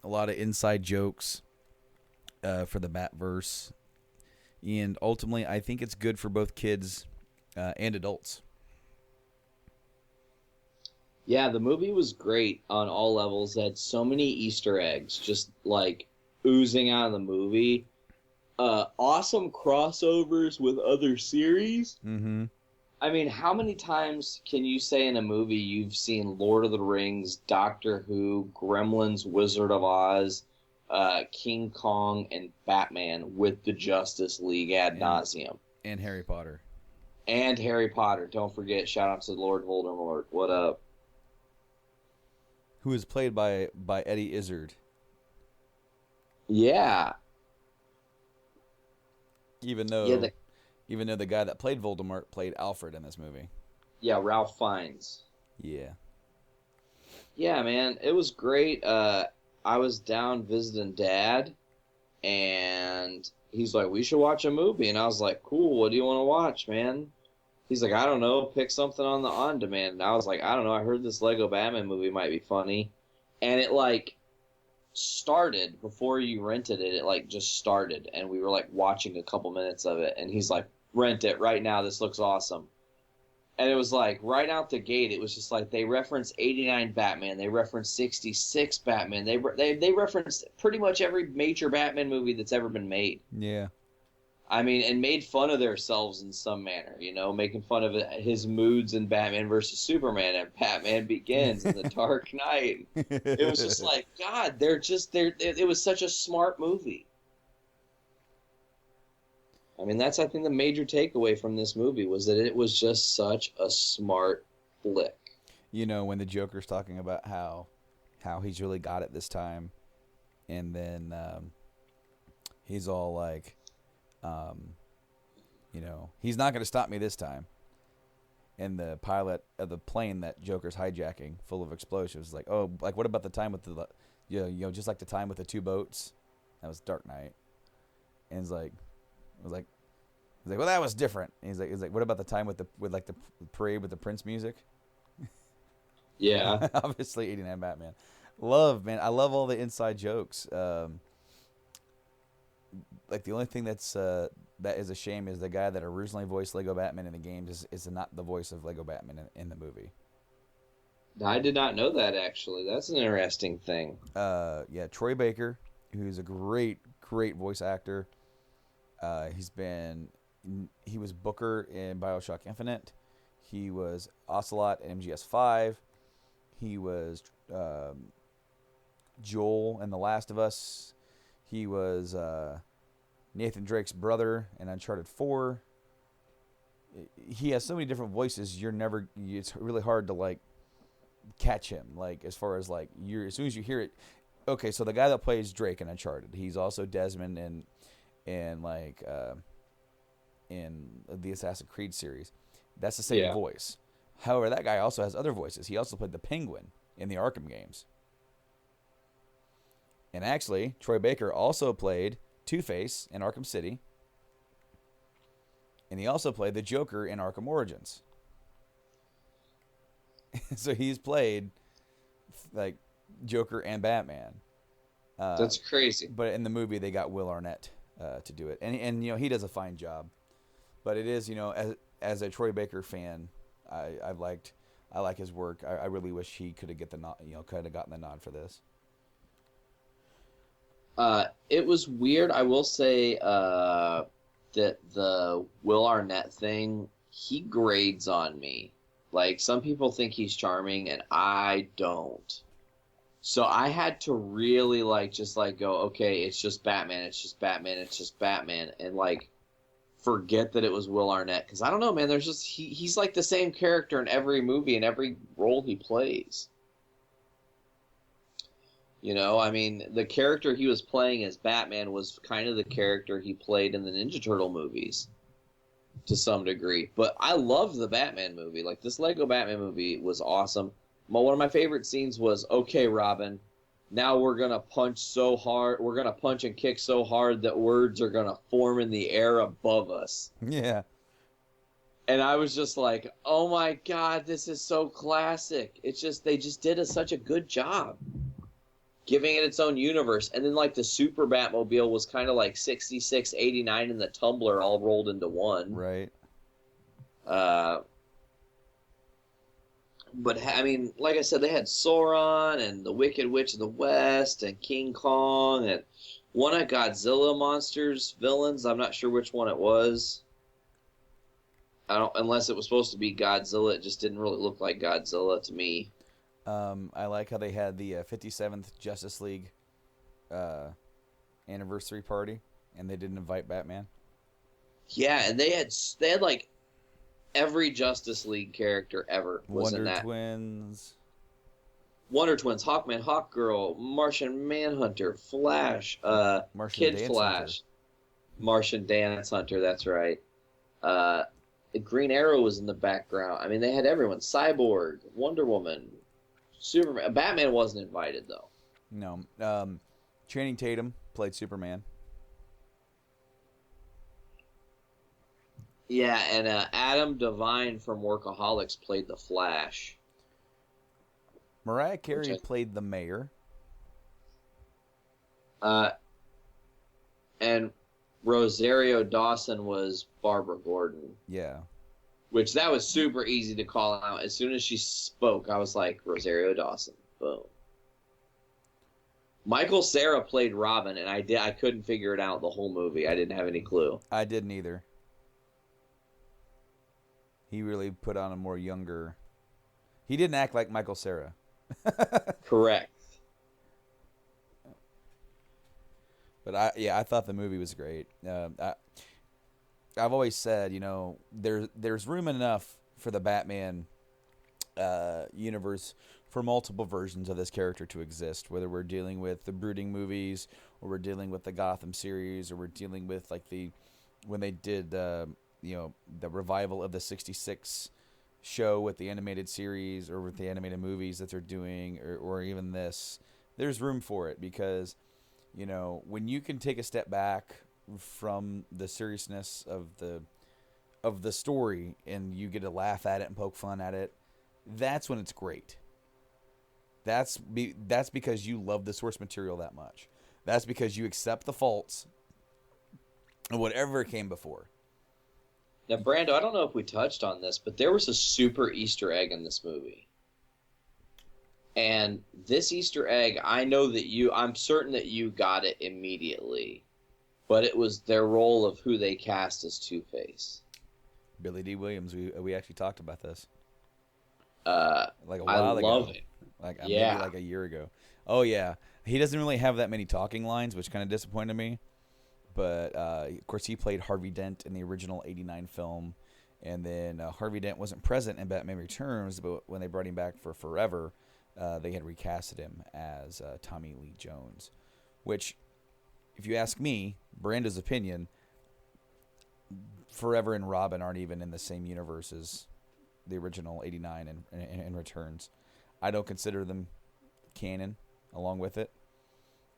Speaker 1: A lot of inside jokes for the Batverse. And ultimately, I think it's good for both kids and adults.
Speaker 3: Yeah, the movie was great on all levels. It had so many Easter eggs just like oozing out of the movie. Awesome crossovers with other series.
Speaker 1: Mm-hmm.
Speaker 3: I mean, how many times can you say in a movie you've seen Lord of the Rings, Doctor Who, Gremlins, Wizard of Oz, King Kong, and Batman with the Justice League ad nauseum?
Speaker 1: And Harry Potter.
Speaker 3: And Harry Potter. Don't forget, shout out to Lord Voldemort. What up?
Speaker 1: Who is played by Eddie Izzard.
Speaker 3: Yeah.
Speaker 1: Even though the guy that played Voldemort played Alfred in this movie.
Speaker 3: Yeah, Ralph Fiennes.
Speaker 1: Yeah.
Speaker 3: Yeah, man, it was great. I was down visiting Dad, and he's like, we should watch a movie. And I was like, cool, what do you want to watch, man? He's like, I don't know, pick something on the on-demand. And I was like, I don't know, I heard this Lego Batman movie might be funny. And it, like, started before you rented it. It, like, just started. And we were, like, watching a couple minutes of it. And he's like, rent it right now. This looks awesome. And it was like, right out the gate, it was just like, they referenced 89 Batman. They referenced 66 Batman. They referenced pretty much every major Batman movie that's ever been made.
Speaker 1: Yeah.
Speaker 3: I mean, and made fun of themselves in some manner, you know, making fun of his moods in Batman versus Superman and Batman Begins and The Dark Knight. It was just like, God, it was such a smart movie. I mean, that's, I think, the major takeaway from this movie was that it was just such a smart flick.
Speaker 1: You know, when the Joker's talking about how he's really got it this time, and then he's all like, you know, he's not going to stop me this time. And the pilot of the plane that Joker's hijacking, full of explosives, is like, oh, like what about the time with the, you know, just like the time with the two boats? That was Dark Knight. And he's like, well, that was different. And he's like, what about the time with the parade with the Prince music?
Speaker 3: Yeah.
Speaker 1: Obviously, 89 Batman. I love all the inside jokes. Like the only thing that is a shame is the guy that originally voiced Lego Batman in the games is not the voice of Lego Batman in the movie.
Speaker 3: I did not know that, actually. That's an interesting thing.
Speaker 1: Yeah, Troy Baker, who's a great voice actor. He was Booker in BioShock Infinite. He was Ocelot in MGS5. He was Joel in The Last of Us. He was Nathan Drake's brother in Uncharted 4. He has so many different voices. It's really hard to like catch him. Like as far as like as soon as you hear it. Okay, so the guy that plays Drake in Uncharted, he's also Desmond in the Assassin's Creed series. That's the same voice. However, that guy also has other voices. He also played the Penguin in the Arkham games. And actually, Troy Baker also played Two-Face in Arkham City. And he also played the Joker in Arkham Origins. So he's played like Joker and Batman.
Speaker 3: That's crazy.
Speaker 1: But in the movie, they got Will Arnett to do it. And you know, he does a fine job. But it is, you know, as a Troy Baker fan, I like his work. I really wish he could have gotten the nod for this.
Speaker 3: It was weird. I will say that the Will Arnett thing, he grades on me. Like, some people think he's charming, and I don't. So I had to really, go, okay, it's just Batman, it's just Batman, it's just Batman, and, forget that it was Will Arnett. Because I don't know, man, there's just, he's like the same character in every movie and every role he plays. You know, I mean, the character he was playing as Batman was kind of the character he played in the Ninja Turtle movies to some degree. But I loved the Batman movie. Like, this Lego Batman movie was awesome. One of my favorite scenes was, okay, Robin, now we're going to punch so hard. We're going to punch and kick so hard that words are going to form in the air above us.
Speaker 1: Yeah.
Speaker 3: And I was just like, oh my God, this is so classic. It's just, they just did such a good job giving it its own universe. And then like the Super Batmobile was kind of like 66, 89 and the Tumbler all rolled into one.
Speaker 1: Right.
Speaker 3: But I mean, like I said, they had Sauron and the Wicked Witch of the West and King Kong and one of Godzilla monsters villains. I'm not sure which one it was. I don't, unless it was supposed to be Godzilla. It just didn't really look like Godzilla to me.
Speaker 1: I like how they had the 57th Justice League anniversary party, and they didn't invite Batman.
Speaker 3: Yeah, and they had like every Justice League character ever was in that. Wonder Twins, Hawkman, Hawkgirl, Martian Manhunter, Flash, Kid
Speaker 1: Dance
Speaker 3: Flash,
Speaker 1: Hunter.
Speaker 3: Martian Dance Hunter. That's right. Green Arrow was in the background. I mean, they had everyone. Cyborg, Wonder Woman, Superman. Batman wasn't invited, though.
Speaker 1: No. Channing Tatum played Superman.
Speaker 3: Yeah, and Adam Devine from Workaholics played the Flash.
Speaker 1: Mariah Carey played the mayor.
Speaker 3: And Rosario Dawson was Barbara Gordon.
Speaker 1: Yeah.
Speaker 3: Which that was super easy to call out. As soon as she spoke, I was like, Rosario Dawson. Boom. Michael Cera played Robin, and I couldn't figure it out the whole movie. I didn't have any clue.
Speaker 1: I didn't either. He really put on a more younger... He didn't act like Michael Cera.
Speaker 3: Correct.
Speaker 1: But I thought the movie was great. I've always said, there's room enough for the Batman universe for multiple versions of this character to exist, whether we're dealing with the Brooding movies, or we're dealing with the Gotham series, or we're dealing with like when they did the revival of the 66 show with the animated series, or with the animated movies that they're doing, or even this. There's room for it because, when you can take a step back from the seriousness of the story and you get to laugh at it and poke fun at it, that's when it's great. That's because you love the source material that much. That's because you accept the faults of whatever came before.
Speaker 3: Now, Brando, I don't know if we touched on this, but there was a super Easter egg in this movie. And this Easter egg, I'm certain that you got it immediately. But it was their role of who they cast as Two-Face.
Speaker 1: Billy D. Williams, we actually talked about this.
Speaker 3: Like a while ago. I love it.
Speaker 1: Maybe like a year ago. Oh, yeah. He doesn't really have that many talking lines, which kind of disappointed me. But, of course, he played Harvey Dent in the original 89 film. And then Harvey Dent wasn't present in Batman Returns, but when they brought him back for Forever, they had recasted him as Tommy Lee Jones. Which, if you ask me, Brando's opinion, Forever and Robin aren't even in the same universe as the original 89 and Returns. I don't consider them canon along with it.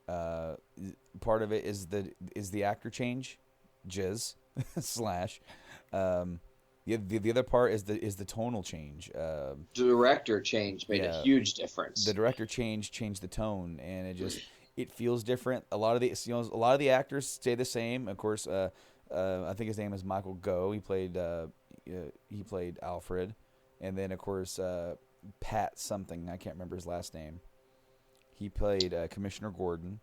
Speaker 1: Part of it is the actor change, Jiz slash. The other part is the tonal change.
Speaker 3: Director change made a huge difference.
Speaker 1: The director changed the tone, and it feels different. A lot of the actors stay the same. Of course, I think his name is Michael Goh. He played Alfred, and then of course Pat something, I can't remember his last name. He played Commissioner Gordon.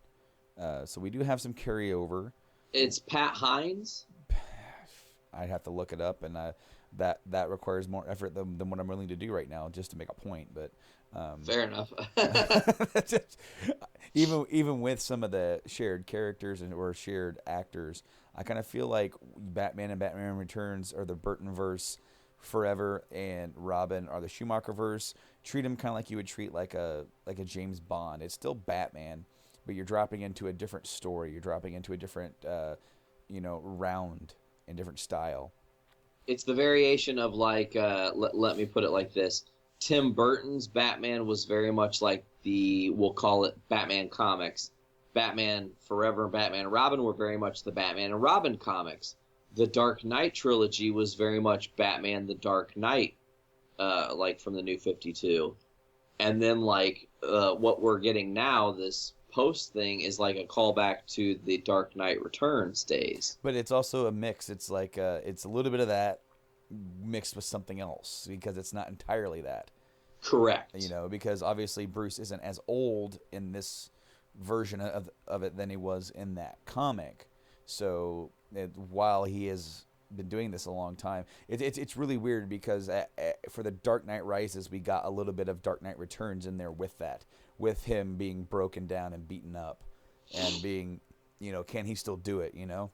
Speaker 1: So we do have some carryover.
Speaker 3: It's Pat Hines.
Speaker 1: I'd have to look it up, and that requires more effort than what I'm willing to do right now just to make a point. But
Speaker 3: fair enough.
Speaker 1: even with some of the shared characters or shared actors, I kind of feel like Batman and Batman Returns are the Burton-verse, Forever and Robin are the Schumacher-verse. Treat them kind of like you would treat like a James Bond. It's still Batman, but you're dropping into a different story. You're dropping into a different round and different style.
Speaker 3: It's the variation of let me put it like this. Tim Burton's Batman was very much like we'll call it Batman comics. Batman Forever and Batman and Robin were very much the Batman and Robin comics. The Dark Knight trilogy was very much Batman the Dark Knight, like from the New 52. And then like what we're getting now, this post thing is like a callback to the Dark Knight Returns days.
Speaker 1: But it's also a mix. It's like it's a little bit of that mixed with something else because it's not entirely that.
Speaker 3: Correct.
Speaker 1: You know, because obviously Bruce isn't as old in this version of it than he was in that comic. So while he has been doing this a long time, it's really weird because for the Dark Knight Rises, we got a little bit of Dark Knight Returns in there with that, with him being broken down and beaten up and being, you know, can he still do it, you know?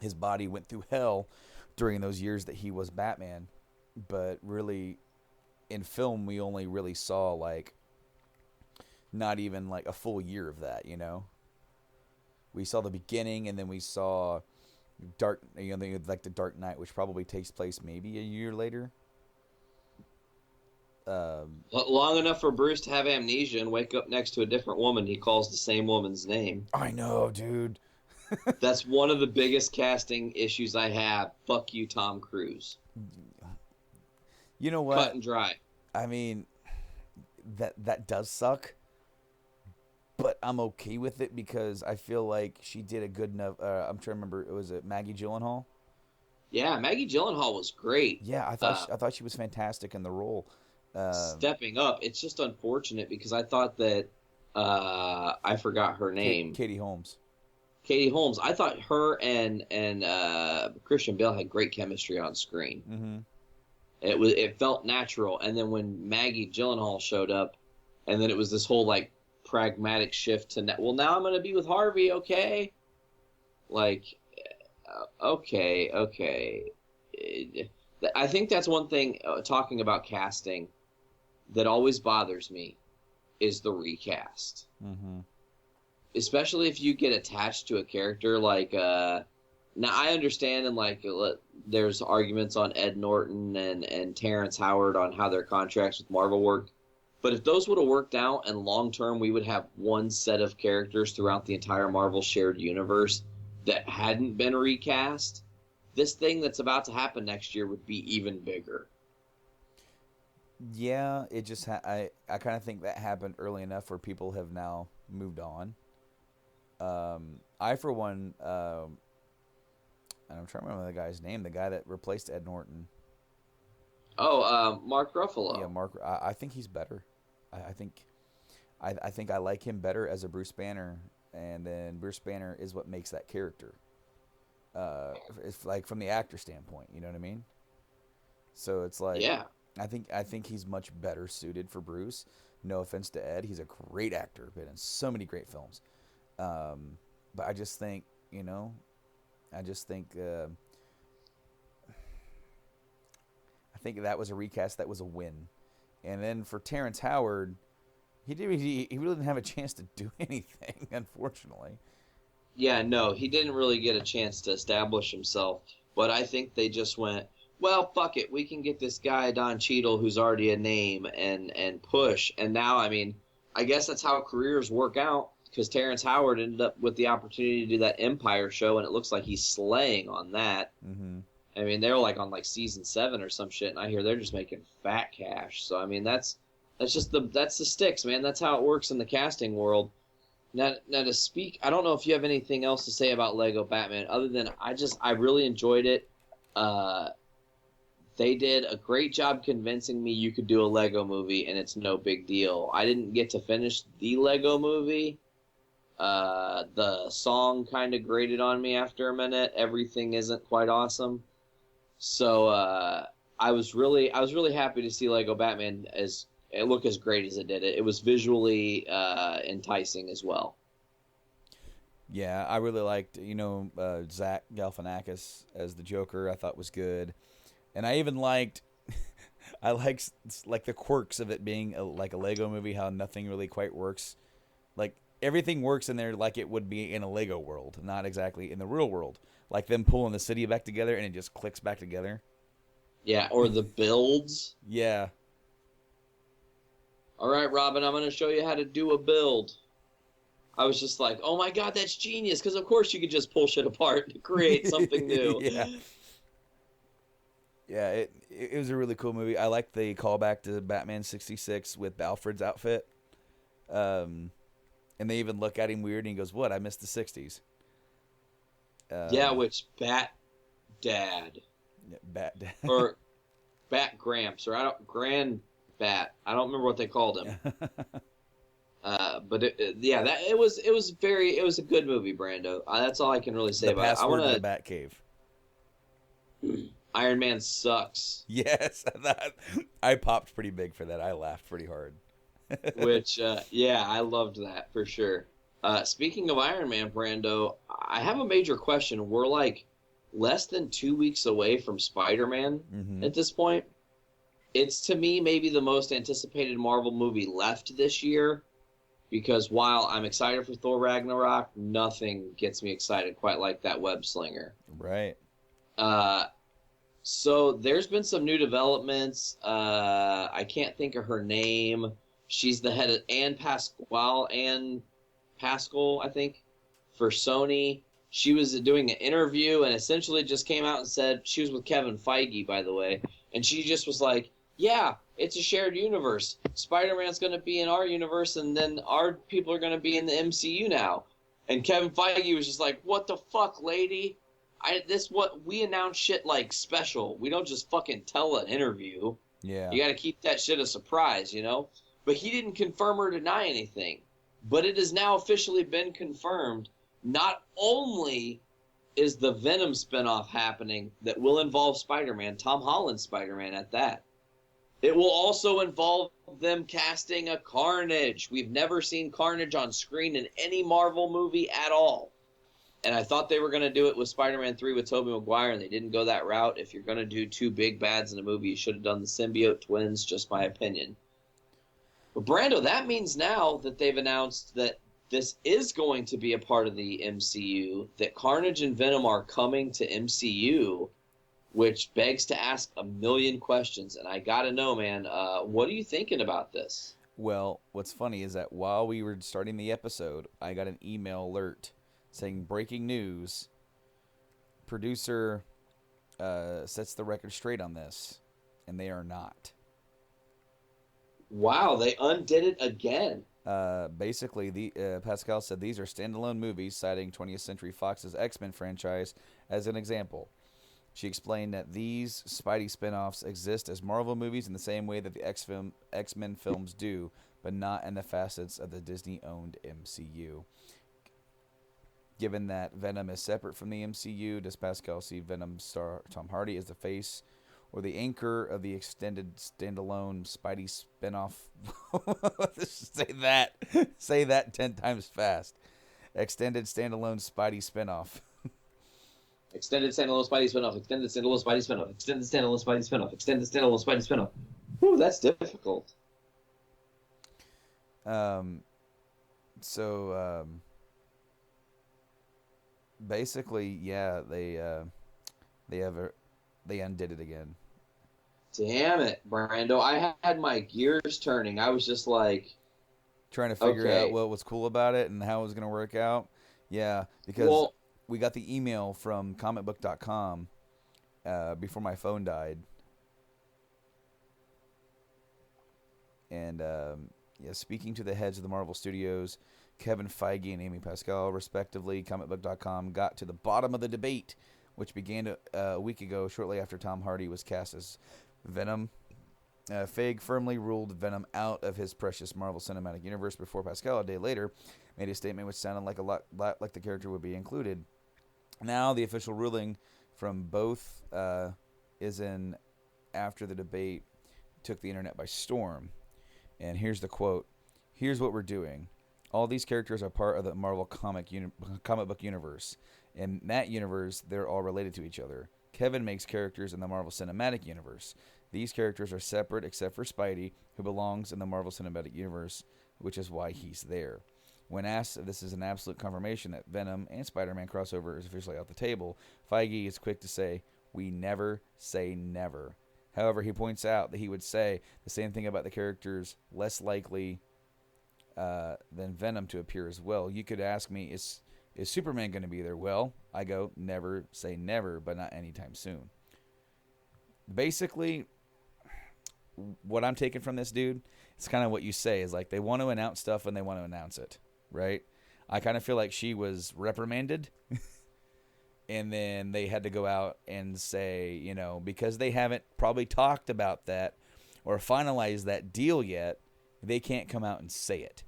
Speaker 1: His body went through hell during those years that he was Batman, but really in film we only really saw like not even like a full year of that, you know? We saw the beginning and then we saw like the Dark Knight, which probably takes place maybe a year later.
Speaker 3: Long enough for Bruce to have amnesia and wake up next to a different woman he calls the same woman's name.
Speaker 1: I know, dude.
Speaker 3: That's one of the biggest casting issues I have. Fuck you, Tom Cruise.
Speaker 1: You know what?
Speaker 3: Cut and dry.
Speaker 1: I mean, that does suck, but I'm okay with it because I feel like she did a good enough. I'm trying to remember. Was it Maggie Gyllenhaal?
Speaker 3: Yeah, Maggie Gyllenhaal was great.
Speaker 1: Yeah, I thought she was fantastic in the role.
Speaker 3: Stepping up. It's just unfortunate because I thought that I forgot her name.
Speaker 1: Katie Holmes.
Speaker 3: Katie Holmes. I thought her and Christian Bale had great chemistry on screen.
Speaker 1: Mm-hmm.
Speaker 3: It felt natural, and then when Maggie Gyllenhaal showed up, and then it was this whole like pragmatic shift to now I'm going to be with Harvey, okay? Like, okay. I think that's one thing talking about casting that always bothers me is the recast.
Speaker 1: Mm-hmm.
Speaker 3: Especially if you get attached to a character like now I understand and like there's arguments on Ed Norton and Terrence Howard on how their contracts with Marvel work, but if those would have worked out and long term we would have one set of characters throughout the entire Marvel shared universe that hadn't been recast, this thing that's about to happen next year would be even bigger.
Speaker 1: Yeah, it just I kind of think that happened early enough where people have now moved on. I, for one, and I'm trying to remember the guy's name, the guy that replaced Ed Norton.
Speaker 3: Oh, Mark Ruffalo.
Speaker 1: Yeah, Mark. I think he's better. I think I like him better as a Bruce Banner, and then Bruce Banner is what makes that character. It's like from the actor standpoint, you know what I mean? So it's like,
Speaker 3: yeah.
Speaker 1: I think he's much better suited for Bruce. No offense to Ed, he's a great actor, been in so many great films. But I just think, you know, I think that was a recast that was a win. And then for Terrence Howard, he really didn't have a chance to do anything, unfortunately.
Speaker 3: Yeah, no, he didn't really get a chance to establish himself. But I think they just went, well, fuck it, we can get this guy Don Cheadle who's already a name and push. And now, I mean, I guess that's how careers work out. Because Terrence Howard ended up with the opportunity to do that Empire show, and it looks like he's slaying on that.
Speaker 1: Mm-hmm.
Speaker 3: I mean, they're like on like season 7 or some shit, and I hear they're just making fat cash. So I mean, that's the sticks, man. That's how it works in the casting world. Now to speak, I don't know if you have anything else to say about Lego Batman other than I really enjoyed it. They did a great job convincing me you could do a Lego movie, and it's no big deal. I didn't get to finish the Lego movie. The song kind of grated on me after a minute. Everything isn't quite awesome. So I was really happy to see Lego Batman look as great as it did. It was visually enticing as well.
Speaker 1: Yeah, I really liked, Zach Galifianakis as the Joker. I thought was good, and I even liked. I liked like the quirks of it being like a Lego movie. How nothing really quite works, like. Everything works in there like it would be in a Lego world, not exactly in the real world. Like them pulling the city back together and it just clicks back together.
Speaker 3: Yeah, or the builds.
Speaker 1: Yeah.
Speaker 3: all right, Robin, I'm going to show you how to do a build. I was just like, oh my God, that's genius. Because, of course, you could just pull shit apart to create something new.
Speaker 1: Yeah. Yeah, it was a really cool movie. I like the callback to Batman 66 with Alfred's outfit. And they even look at him weird, and he goes, "What? I missed the 60s."
Speaker 3: Yeah, which Bat Dad.
Speaker 1: Bat Dad.
Speaker 3: Or Bat Gramps, or Grand Bat. I don't remember what they called him. But it was a good movie, Brando. That's all I can really say
Speaker 1: The
Speaker 3: about it.
Speaker 1: password to the Batcave.
Speaker 3: Iron Man sucks.
Speaker 1: Yes, I popped pretty big for that. I laughed pretty hard.
Speaker 3: Which, I loved that for sure. Speaking of Iron Man, Brando, I have a major question. We're like less than 2 weeks away from Spider-Man at this point. It's, to me, maybe the most anticipated Marvel movie left this year. Because while I'm excited for Thor Ragnarok, nothing gets me excited quite like that web slinger.
Speaker 1: Right.
Speaker 3: So there's been some new developments. I can't think of her name. She's the head of Anne Pascal, I think, for Sony. She was doing an interview and essentially just came out and said, she was with Kevin Feige, by the way, and she just was like, yeah, it's a shared universe. Spider-Man's going to be in our universe, and then our people are going to be in the MCU now. And Kevin Feige was just like, what the fuck, lady? We announce shit like special. We don't just fucking tell an interview.
Speaker 1: Yeah.
Speaker 3: You got to keep that shit a surprise, you know? But he didn't confirm or deny anything. But it has now officially been confirmed. Not only is the Venom spinoff happening that will involve Spider-Man, Tom Holland's Spider-Man at that. It will also involve them casting a Carnage. We've never seen Carnage on screen in any Marvel movie at all. And I thought they were going to do it with Spider-Man 3 with Tobey Maguire, and they didn't go that route. If you're going to do two big bads in a movie, you should have done the symbiote twins, just my opinion. But Brando, that means now that they've announced that this is going to be a part of the MCU, that Carnage and Venom are coming to MCU, which begs to ask a million questions. And I got to know, man, what are you thinking about this?
Speaker 1: Well, what's funny is that while we were starting the episode, I got an email alert saying breaking news. Producer sets the record straight on this, and they are not.
Speaker 3: Wow, they undid it again.
Speaker 1: Basically, Pascal said these are standalone movies, citing 20th Century Fox's X-Men franchise as an example. She explained that these Spidey spin-offs exist as Marvel movies in the same way that the X-Men films do, but not in the facets of the Disney-owned MCU. Given that Venom is separate from the MCU, does Pascal see Venom star Tom Hardy as the face or the anchor of the extended standalone Spidey spin-off? Say that 10 times fast. Extended standalone Spidey spin-off.
Speaker 3: Extended standalone Spidey spinoff. Extended standalone Spidey spinoff. Extended standalone Spidey spinoff. Extended standalone Spidey spinoff. Whew, that's difficult.
Speaker 1: Basically, yeah, they undid it again.
Speaker 3: Damn it, Brando! I had my gears turning. I was just like
Speaker 1: trying to figure out what was cool about it and how it was going to work out. Yeah, because we got the email from comicbook.com before my phone died. And speaking to the heads of the Marvel Studios, Kevin Feige and Amy Pascal, respectively, comicbook.com got to the bottom of the debate, which began a week ago, shortly after Tom Hardy was cast as Venom. Feige firmly ruled Venom out of his precious Marvel Cinematic Universe before Pascal, a day later, made a statement which sounded like a lot like the character would be included. Now, the official ruling from both is in after the debate took the internet by storm. And here's the quote. "Here's what we're doing. All these characters are part of the Marvel comic book universe. In that universe, they're all related to each other. Kevin makes characters in the Marvel Cinematic Universe. These characters are separate except for Spidey, who belongs in the Marvel Cinematic Universe, which is why he's there." When asked if this is an absolute confirmation that Venom and Spider-Man crossover is officially off the table, Feige is quick to say, "We never say never." However, he points out that he would say the same thing about the characters less likely than Venom to appear as well. You could ask me, is Superman going to be there? Well, I go, never say never, but not anytime soon. Basically, what I'm taking from this dude, it's kind of what you say, is like they want to announce stuff and they want to announce it, right? I kind of feel like she was reprimanded and then they had to go out and say, you know, because they haven't probably talked about that or finalized that deal yet, they can't come out and say it.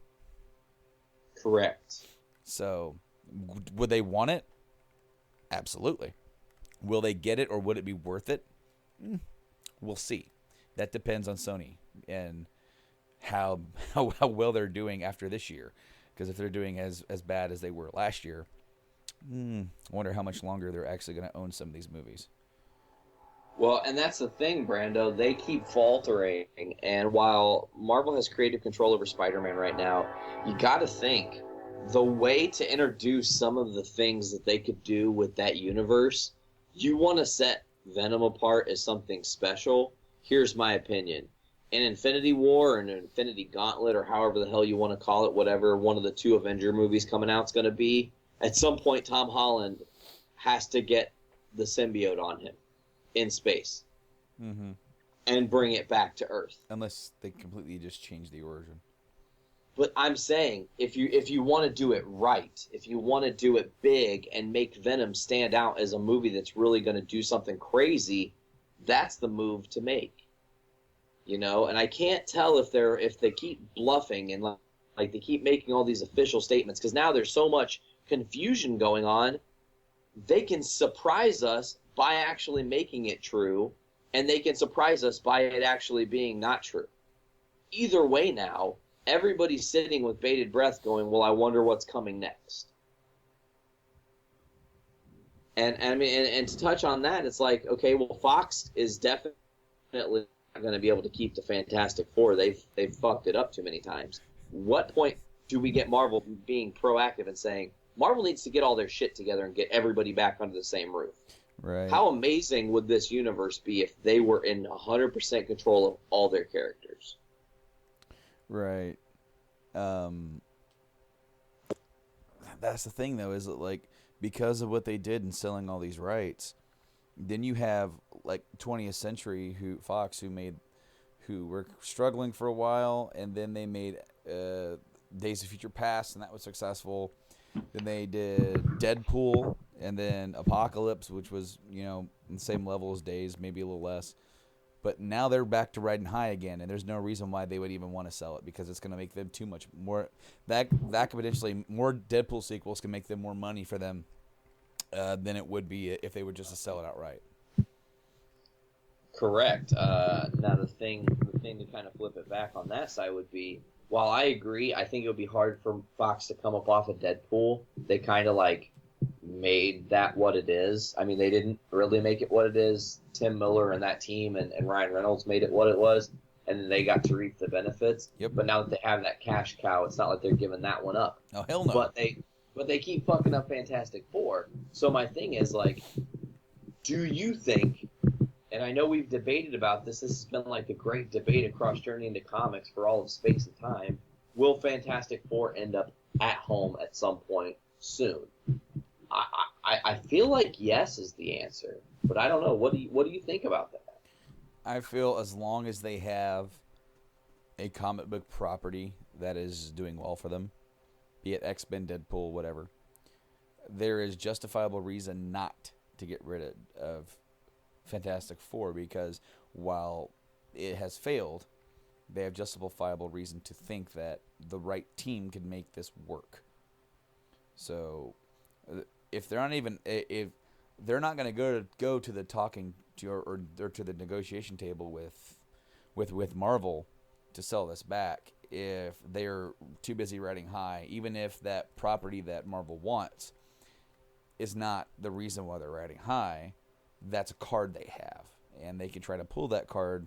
Speaker 3: Correct.
Speaker 1: So, would they want it? Absolutely. Will they get it or would it be worth it? We'll see. That depends on Sony and how well they're doing after this year. Because if they're doing as bad as they were last year, I wonder how much longer they're actually going to own some of these movies.
Speaker 3: Well, and that's the thing, Brando. They keep faltering, and while Marvel has creative control over Spider-Man right now, you got to think the way to introduce some of the things that they could do with that universe, you want to set Venom apart as something special. Here's my opinion. In Infinity War or an Infinity Gauntlet or however the hell you want to call it, whatever one of the 2 Avenger movies coming out is going to be, at some point Tom Holland has to get the symbiote on him in space and bring it back to Earth.
Speaker 1: Unless they completely just change the origin.
Speaker 3: But I'm saying, if you want to do it right, if you want to do it big and make Venom stand out as a movie that's really going to do something crazy, that's the move to make. You know, and I can't tell if they keep bluffing and like they keep making all these official statements, because now there's so much confusion going on. They can surprise us by actually making it true, and they can surprise us by it actually being not true. Either way now, everybody's sitting with bated breath going, well, I wonder what's coming next. And I mean, and to touch on that, it's like, okay, well, Fox is definitely not going to be able to keep the Fantastic Four. They've fucked it up too many times. What point do we get Marvel being proactive and saying, Marvel needs to get all their shit together and get everybody back under the same roof?
Speaker 1: Right.
Speaker 3: How amazing would this universe be if they were in 100% control of all their characters?
Speaker 1: Right. That's the thing, though, is that, like, because of what they did in selling all these rights, then you have, like, 20th Century Fox who were struggling for a while, and then they made Days of Future Past, and that was successful. Then they did Deadpool, and then Apocalypse, which was, you know, on the same level as Days, maybe a little less. But now they're back to riding high again, and there's no reason why they would even want to sell it, because it's going to make them too much more. That could potentially, more Deadpool sequels can make them more money for them than it would be if they were just to sell it outright.
Speaker 3: Correct. Now the thing to kind of flip it back on that side would be, while I agree, I think it would be hard for Fox to come up off of Deadpool. They kind of like made that what it is. I mean, they didn't really make it what it is. Tim Miller and that team and Ryan Reynolds made it what it was, and then they got to reap the benefits.
Speaker 1: Yep.
Speaker 3: But now that they have that cash cow, it's not like they're giving that one up.
Speaker 1: Oh, hell no.
Speaker 3: But they keep fucking up Fantastic Four. So my thing is, like, do you think, and I know we've debated about this has been like the great debate across Journey into Comics for all of space and time, will Fantastic Four end up at home at some point soon? I feel like yes is the answer, but I don't know. What do you think about that?
Speaker 1: I feel as long as they have a comic book property that is doing well for them, be it X-Men, Deadpool, whatever, there is justifiable reason not to get rid of Fantastic Four, because while it has failed, they have justifiable reason to think that the right team can make this work. So if they're not even, if they're not going to go to the talking to or to the negotiation table with Marvel to sell this back, if they're too busy riding high, even if that property that Marvel wants is not the reason why they're riding high, that's a card they have, and they can try to pull that card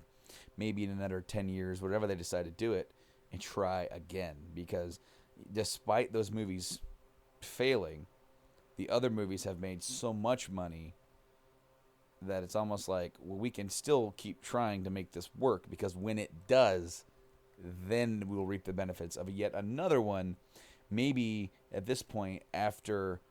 Speaker 1: maybe in another 10 years, whatever they decide to do it, and try again. Because despite those movies failing, the other movies have made so much money that it's almost like, well, we can still keep trying to make this work, because when it does, then we'll reap the benefits of yet another one. Maybe at this point, after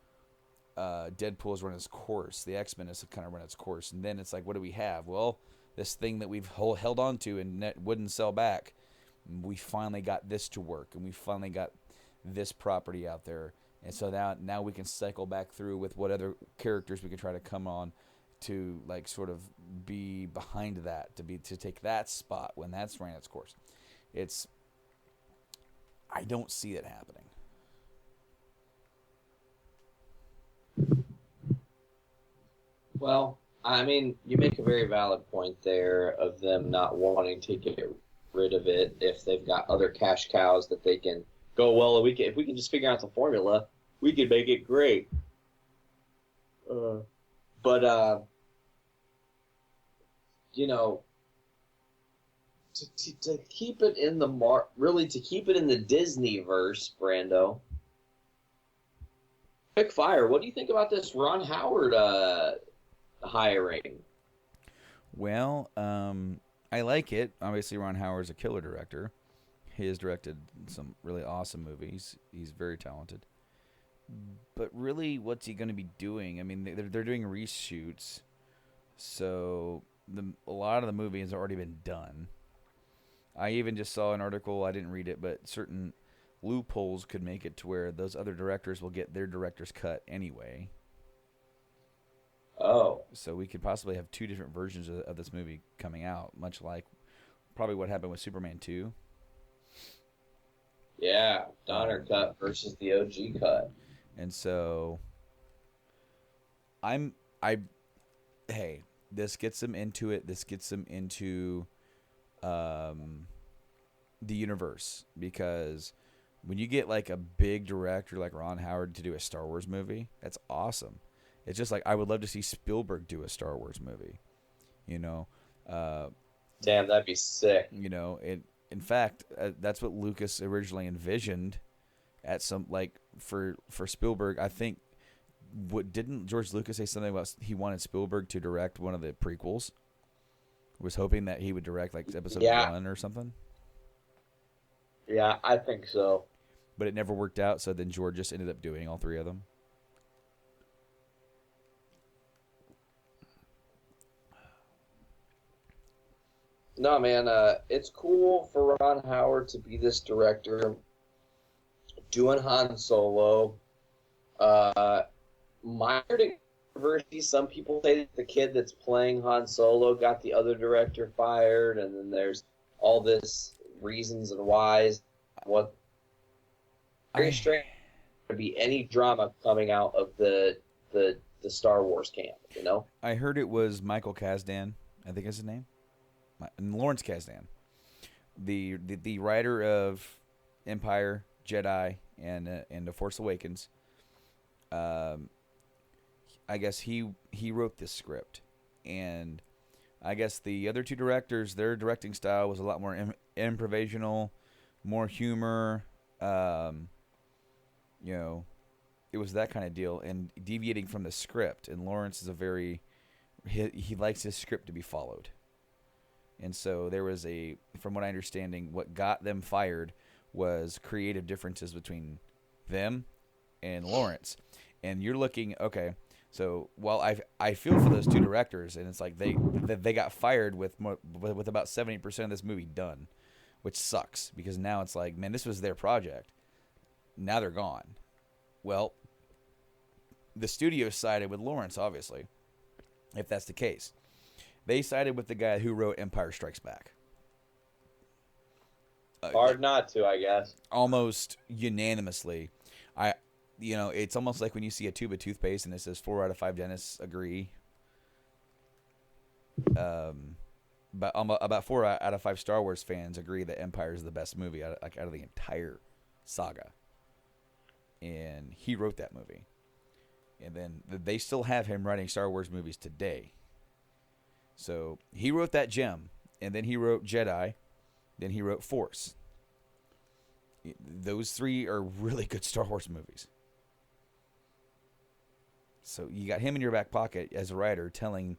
Speaker 1: Deadpool has run its course, the X-Men has kind of run its course, and then it's like, what do we have? Well, this thing that we've held on to and wouldn't sell back, we finally got this to work, and we finally got this property out there. And so now we can cycle back through with what other characters we can try to come on to, like, sort of be behind that, to take that spot when that's ran its course. I don't see it happening.
Speaker 3: Well, I mean, you make a very valid point there of them not wanting to get rid of it if they've got other cash cows that they can go, well, if we can just figure out the formula, we can make it great. But you know, to keep it in the really to keep it in the Disney verse, Brando. Quick fire. What do you think about this Ron Howard hiring?
Speaker 1: Well, I like it. Obviously, Ron Howard's a killer director. He has directed some really awesome movies. He's very talented. But really, what's he going to be doing? I mean, they're doing reshoots, so a lot of the movie has already been done. I even just saw an article, I didn't read it, but certain loopholes could make it to where those other directors will get their director's cut anyway.
Speaker 3: Oh.
Speaker 1: So we could possibly have two different versions of this movie coming out, much like probably what happened with Superman 2.
Speaker 3: Yeah, Donner cut versus the OG cut.
Speaker 1: And so hey, this gets them into it. This gets them into the universe, because when you get like a big director like Ron Howard to do a Star Wars movie, that's awesome. It's just like, I would love to see Spielberg do a Star Wars movie, you know.
Speaker 3: Damn, that'd be sick.
Speaker 1: You know, in fact, that's what Lucas originally envisioned at some, like, for Spielberg. I think, didn't George Lucas say something about he wanted Spielberg to direct one of the prequels? Was hoping that he would direct like episode 1 or something.
Speaker 3: Yeah, I think so.
Speaker 1: But it never worked out, so then George just ended up doing all three of them.
Speaker 3: No, man, it's cool for Ron Howard to be this director doing Han Solo. Minor controversy. Some people say that the kid that's playing Han Solo got the other director fired, and then there's all this reasons and whys. What? Very strange. There would be any drama coming out of the Star Wars camp, you know?
Speaker 1: I heard it was Michael Kasdan, I think is his name. Lawrence Kasdan, the writer of Empire, Jedi, and The Force Awakens. I guess he wrote this script, and I guess the other two directors, their directing style was a lot more improvisational, more humor. You know, it was that kind of deal, and deviating from the script. And Lawrence is he likes his script to be followed. And so there was from what I understanding, what got them fired was creative differences between them and Lawrence. And you're looking, okay, so while I feel for those two directors, and it's like they got fired with about 70% of this movie done, which sucks, because now it's like, man, this was their project. Now they're gone. Well, the studio sided with Lawrence, obviously, if that's the case. They sided with the guy who wrote Empire Strikes Back.
Speaker 3: Hard not to, I guess.
Speaker 1: Almost unanimously. It's almost like when you see a tube of toothpaste and it says 4 out of 5 dentists agree. But about 4 out of 5 Star Wars fans agree that Empire is the best movie out of the entire saga. And he wrote that movie. And then they still have him writing Star Wars movies today. So he wrote that gem, and then he wrote Jedi, then he wrote Force. Those 3 are really good Star Wars movies. So you got him in your back pocket as a writer telling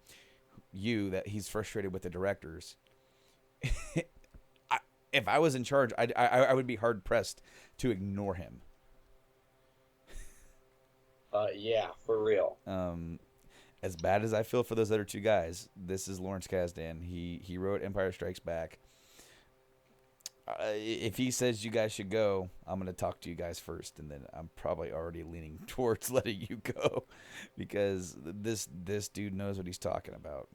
Speaker 1: you that he's frustrated with the directors. If I was in charge, I would be hard pressed to ignore him.
Speaker 3: Yeah, for real.
Speaker 1: As bad as I feel for those other two guys, this is Lawrence Kasdan. He wrote Empire Strikes Back. If he says you guys should go, I'm going to talk to you guys first, and then I'm probably already leaning towards letting you go, because this dude knows what he's talking about.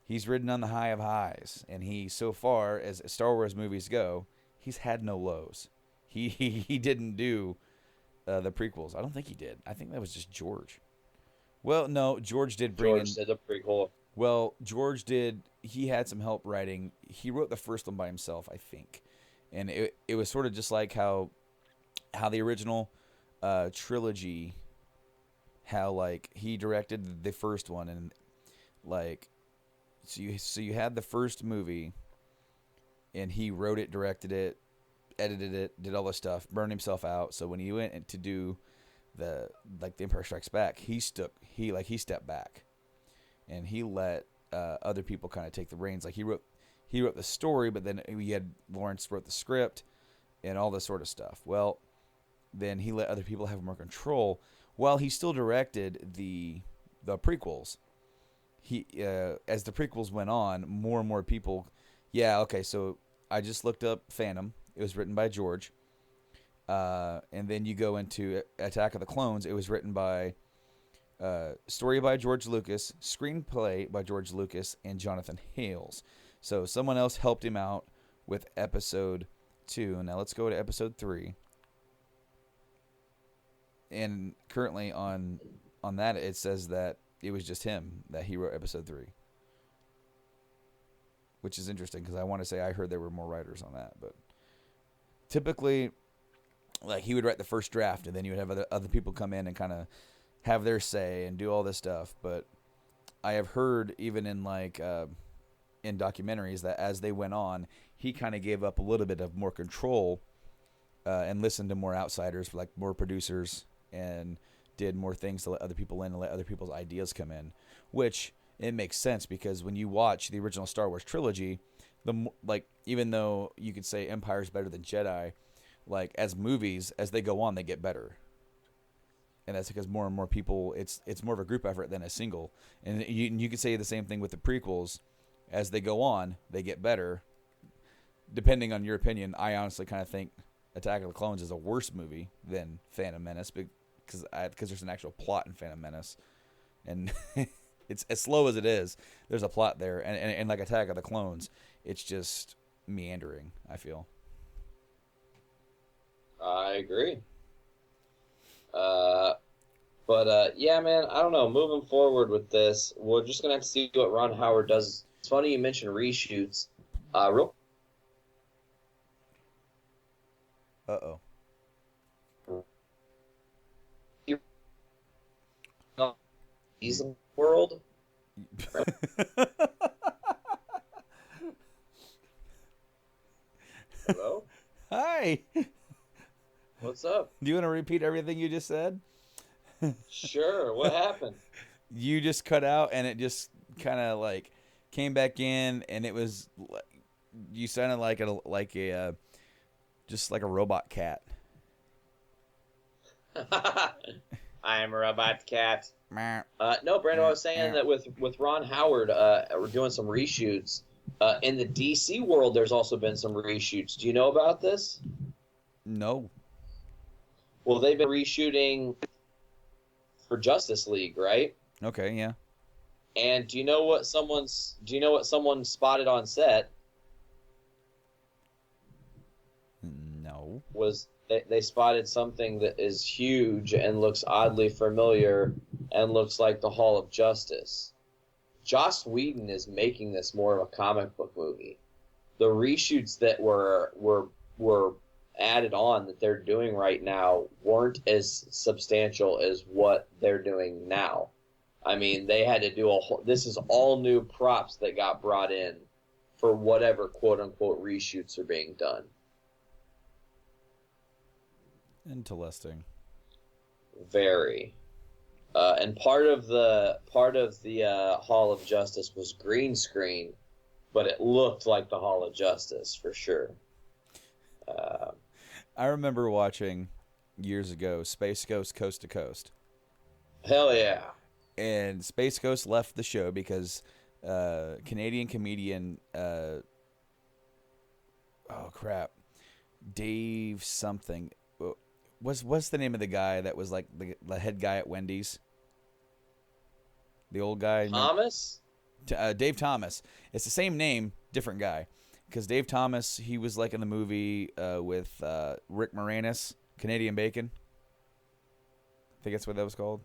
Speaker 1: He's ridden on the high of highs, and he, so far as Star Wars movies go, he's had no lows. He didn't do the prequels. I don't think he did. I think that was just George. Well, no, George did bring
Speaker 3: George did a prequel.
Speaker 1: Well, George did. He had some help writing. He wrote the first one by himself, I think, and it was sort of just like how the original trilogy, how like he directed the first one, and like so you had the first movie, and he wrote it, directed it, edited it, did all this stuff, burned himself out. So when he went to do the Empire Strikes Back, he stepped back, and he let other people kind of take the reins. Like he wrote the story, but then we had Lawrence wrote the script and all this sort of stuff. Well, then he let other people have more control while he still directed the prequels. He as the prequels went on, more and more people. Yeah, okay. So I just looked up Phantom. It was written by George. And then you go into Attack of the Clones. It was written by, story by George Lucas, screenplay by George Lucas, and Jonathan Hales. So someone else helped him out with episode 2. Now let's go to episode 3. And currently on that, it says that it was just him, that he wrote episode 3. Which is interesting, because I want to say I heard there were more writers on that. But typically, like, he would write the first draft, and then you would have other people come in and kind of have their say and do all this stuff. But I have heard, even in like in documentaries, that as they went on, he kind of gave up a little bit of more control and listened to more outsiders, like more producers, and did more things to let other people in and let other people's ideas come in. Which it makes sense, because when you watch the original Star Wars trilogy, even though you could say Empire's better than Jedi, like as movies, as they go on, they get better. And that's because more and more people, it's more of a group effort than a single. And you could say the same thing with the prequels. As they go on, they get better. Depending on your opinion, I honestly kind of think Attack of the Clones is a worse movie than Phantom Menace, because there's an actual plot in Phantom Menace. And it's as slow as it is, there's a plot there. And like Attack of the Clones, it's just meandering, I feel.
Speaker 3: I agree. Yeah, man, I don't know. Moving forward with this, we're just gonna have to see what Ron Howard does. It's funny you mentioned reshoots. Real.
Speaker 1: Uh-oh.
Speaker 3: Season world. Hello.
Speaker 1: Hi.
Speaker 3: What's up?
Speaker 1: Do you want to repeat everything you just said?
Speaker 3: Sure. What happened?
Speaker 1: You just cut out, and it just kind of like came back in, and it was you sounded like a just like a robot cat.
Speaker 3: I am a robot cat.
Speaker 1: Meh.
Speaker 3: No, Brando, I was saying that with Ron Howard, we're doing some reshoots. In the DC world, there's also been some reshoots. Do you know about this?
Speaker 1: No.
Speaker 3: Well, they've been reshooting for Justice League, right?
Speaker 1: Okay, yeah.
Speaker 3: And do you know what someone spotted on set?
Speaker 1: No.
Speaker 3: Was they spotted something that is huge and looks oddly familiar and looks like the Hall of Justice. Joss Whedon is making this more of a comic book movie. The reshoots that were added on that they're doing right now weren't as substantial as what they're doing now. I mean, they had to do this is all new props that got brought in for whatever quote-unquote reshoots are being done.
Speaker 1: Interesting.
Speaker 3: Very. And part of the Hall of Justice was green screen, but it looked like the Hall of Justice for sure.
Speaker 1: I remember watching years ago Space Ghost Coast to Coast.
Speaker 3: Hell yeah.
Speaker 1: And Space Ghost left the show because Canadian comedian, Dave something. What's the name of the guy that was like the head guy at Wendy's? The old guy?
Speaker 3: Thomas?
Speaker 1: Dave Thomas. It's the same name, different guy. Because Dave Thomas, he was like in the movie with Rick Moranis, Canadian Bacon. I think that's what that was called.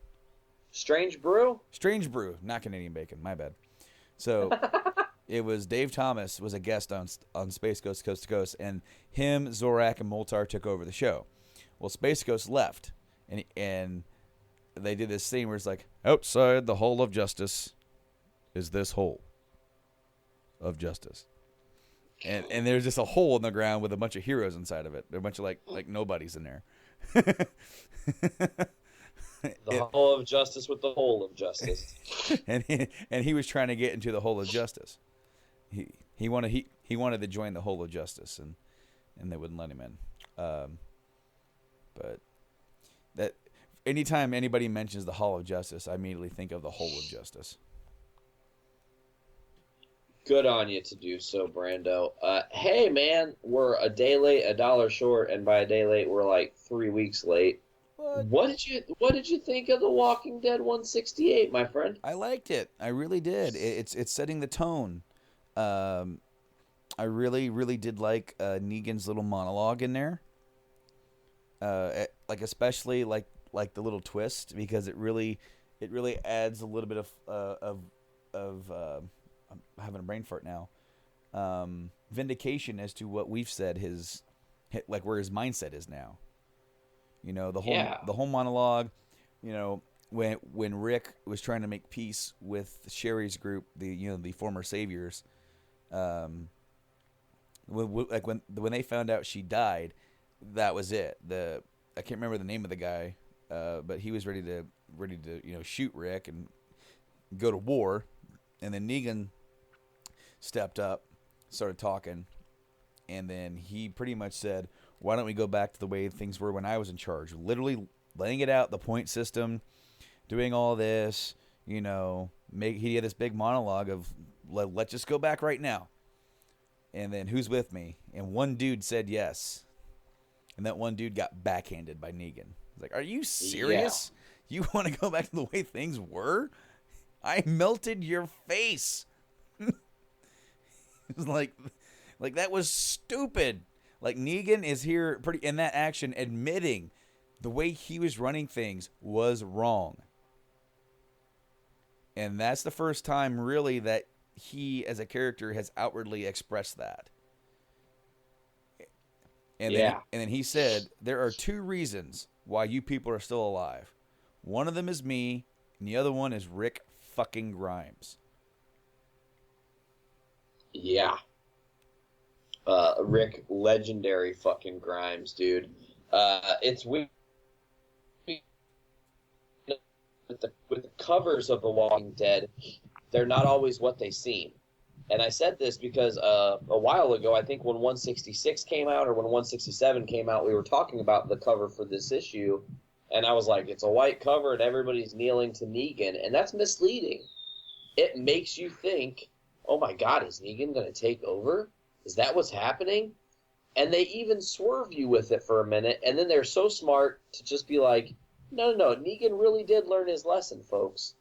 Speaker 3: Strange Brew?
Speaker 1: Strange Brew, not Canadian Bacon. My bad. So it was Dave Thomas was a guest on Space Ghost Coast to Coast, and him, Zorak, and Moltar took over the show. Well, Space Ghost left, and they did this thing where it's like, outside the Hall of Justice is this hole of justice. And there's just a hole in the ground with a bunch of heroes inside of it. There are a bunch of like nobodies in there.
Speaker 3: The Hole of Justice with the Hole of Justice.
Speaker 1: and he was trying to get into the Hole of Justice. He wanted to join the Hole of Justice, and they wouldn't let him in. But that anytime anybody mentions the Hall of Justice, I immediately think of the Hole of Justice.
Speaker 3: Good on you to do so, Brando. Hey, man, we're a day late, $1 short, and by a day late, we're like 3 weeks late. What did you think of The Walking Dead 168, my friend?
Speaker 1: I liked it. I really did. It's setting the tone. I really did like Negan's little monologue in there. Like especially like the little twist, because it really adds a little bit of I'm having a brain fart now. Vindication as to what we've said like where his mindset is now. You know, the whole monologue, you know, when Rick was trying to make peace with Sherry's group, the former saviors, when they found out she died, that was it. I can't remember the name of the guy, but he was ready to shoot Rick and go to war, and then Negan stepped up, started talking, and then he pretty much said, why don't we go back to the way things were when I was in charge? Literally laying it out, the point system, doing all this, he had this big monologue of, let's just go back right now. And then who's with me? And one dude said yes. And that one dude got backhanded by Negan. He's like, are you serious? Yeah. You want to go back to the way things were? I melted your face. It was like that was stupid. Like, Negan is here in that action admitting the way he was running things was wrong. And that's the first time really that he as a character has outwardly expressed that. And then he said, there are 2 reasons why you people are still alive. One of them is me, and the other one is Rick fucking Grimes.
Speaker 3: Yeah. Rick, legendary fucking Grimes, dude. It's weird with the covers of The Walking Dead. They're not always what they seem. And I said this because a while ago, I think when 166 came out or when 167 came out, we were talking about the cover for this issue. And I was like, it's a white cover and everybody's kneeling to Negan. And that's misleading. It makes you think, oh my God, is Negan going to take over? Is that what's happening? And they even swerve you with it for a minute. And then they're so smart to just be like, no, Negan really did learn his lesson, folks.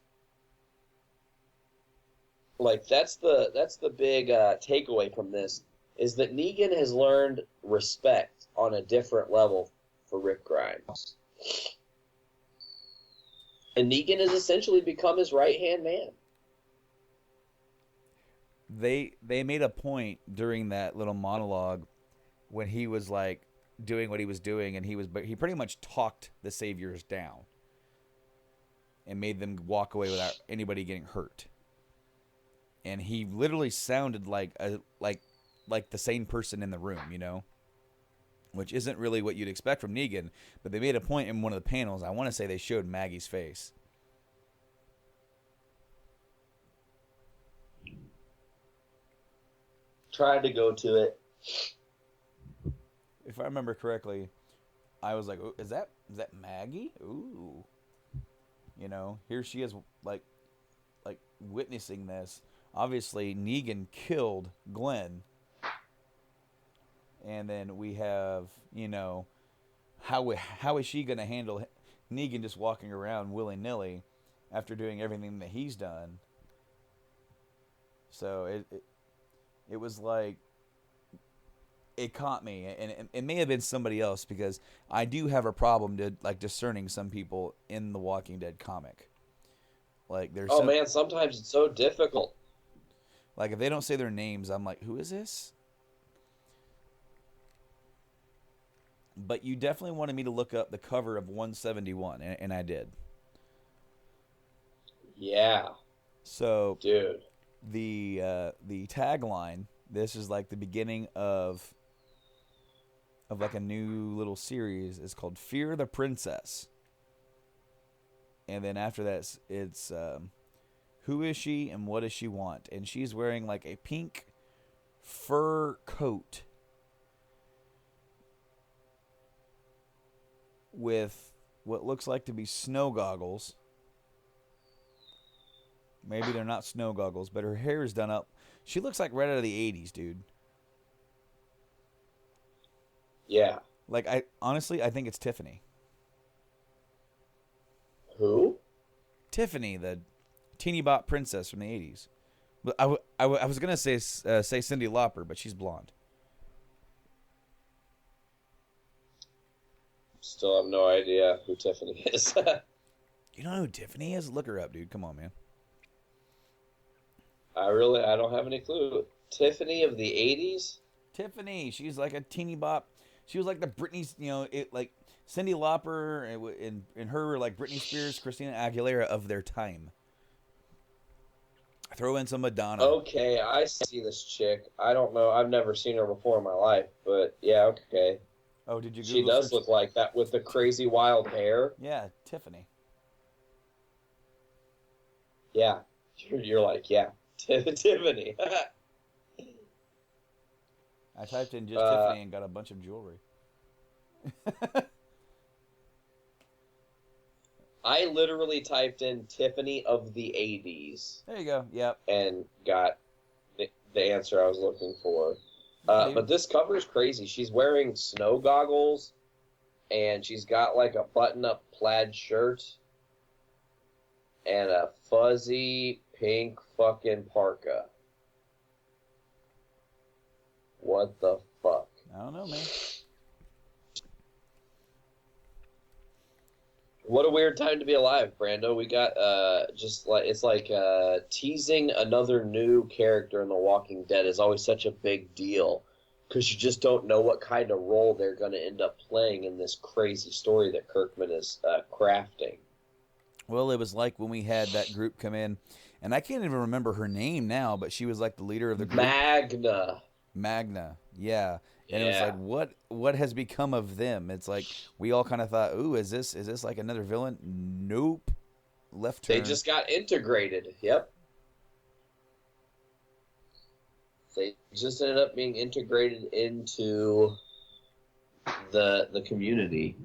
Speaker 3: Like, that's the big takeaway from this, is that Negan has learned respect on a different level for Rick Grimes. And Negan has essentially become his right-hand man.
Speaker 1: They made a point during that little monologue when he was like doing what he was doing, and he pretty much talked the saviors down and made them walk away without anybody getting hurt. And he literally sounded like the sane person in the room, which isn't really what you'd expect from Negan. But they made a point in one of the panels. I want to say they showed Maggie's face,
Speaker 3: tried to go to it.
Speaker 1: If I remember correctly, I was like, is that Maggie? Ooh. You know, here she is, like witnessing this. Obviously, Negan killed Glenn. And then we have, you know, how is she going to handle Negan just walking around willy-nilly after doing everything that he's done? So it was like, it caught me, and it may have been somebody else, because I do have a problem discerning some people in the Walking Dead comic. Like there's
Speaker 3: man, sometimes it's so difficult.
Speaker 1: Like if they don't say their names, I'm like, who is this? But you definitely wanted me to look up the cover of 171, and I did.
Speaker 3: Yeah.
Speaker 1: So,
Speaker 3: dude,
Speaker 1: the tagline. This is like the beginning of like a new little series. It's called Fear the Princess. And then after that, it's who is she and what does she want? And she's wearing like a pink fur coat with what looks like to be snow goggles. Maybe they're not snow goggles, but her hair is done up. She looks like right out of the 80s, dude.
Speaker 3: Yeah.
Speaker 1: Like, I think it's Tiffany.
Speaker 3: Who?
Speaker 1: Tiffany, the teeny bop princess from the 80s. But I was going to say Cyndi Lauper, but she's blonde.
Speaker 3: Still have no idea who Tiffany is.
Speaker 1: You don't know who Tiffany is? Look her up, dude. Come on, man.
Speaker 3: I don't have any clue. Tiffany of the 80s?
Speaker 1: Tiffany, she's like a teeny bop. She was like the Britney, you know, like Cyndi Lauper and her, like Britney Spears, Christina Aguilera of their time. Throw in some Madonna.
Speaker 3: Okay, I see this chick. I don't know. I've never seen her before in my life, but yeah, okay.
Speaker 1: Oh, did you Google
Speaker 3: She does
Speaker 1: search?
Speaker 3: look like that with the crazy wild hair.
Speaker 1: Yeah, Tiffany.
Speaker 3: Yeah. You're like, yeah, Tiffany.
Speaker 1: I typed in just Tiffany and got a bunch of jewelry.
Speaker 3: I literally typed in Tiffany of the 80s.
Speaker 1: There you go. Yep.
Speaker 3: And got the answer I was looking for. But this cover is crazy. She's wearing snow goggles, and she's got like a button-up plaid shirt and a fuzzy pink fucking parka. What the fuck?
Speaker 1: I don't know, man.
Speaker 3: What a weird time to be alive, Brando. We got it's like teasing another new character in The Walking Dead is always such a big deal, because you just don't know what kind of role they're going to end up playing in this crazy story that Kirkman is crafting.
Speaker 1: Well, it was like when we had that group come in, and I can't even remember her name now, but she was like the leader of the group. Magna, yeah. And it was like, what has become of them? It's like we all kind of thought, ooh, is this like another villain? Nope. Left turn.
Speaker 3: They just got integrated. Yep. They just ended up being integrated into the community.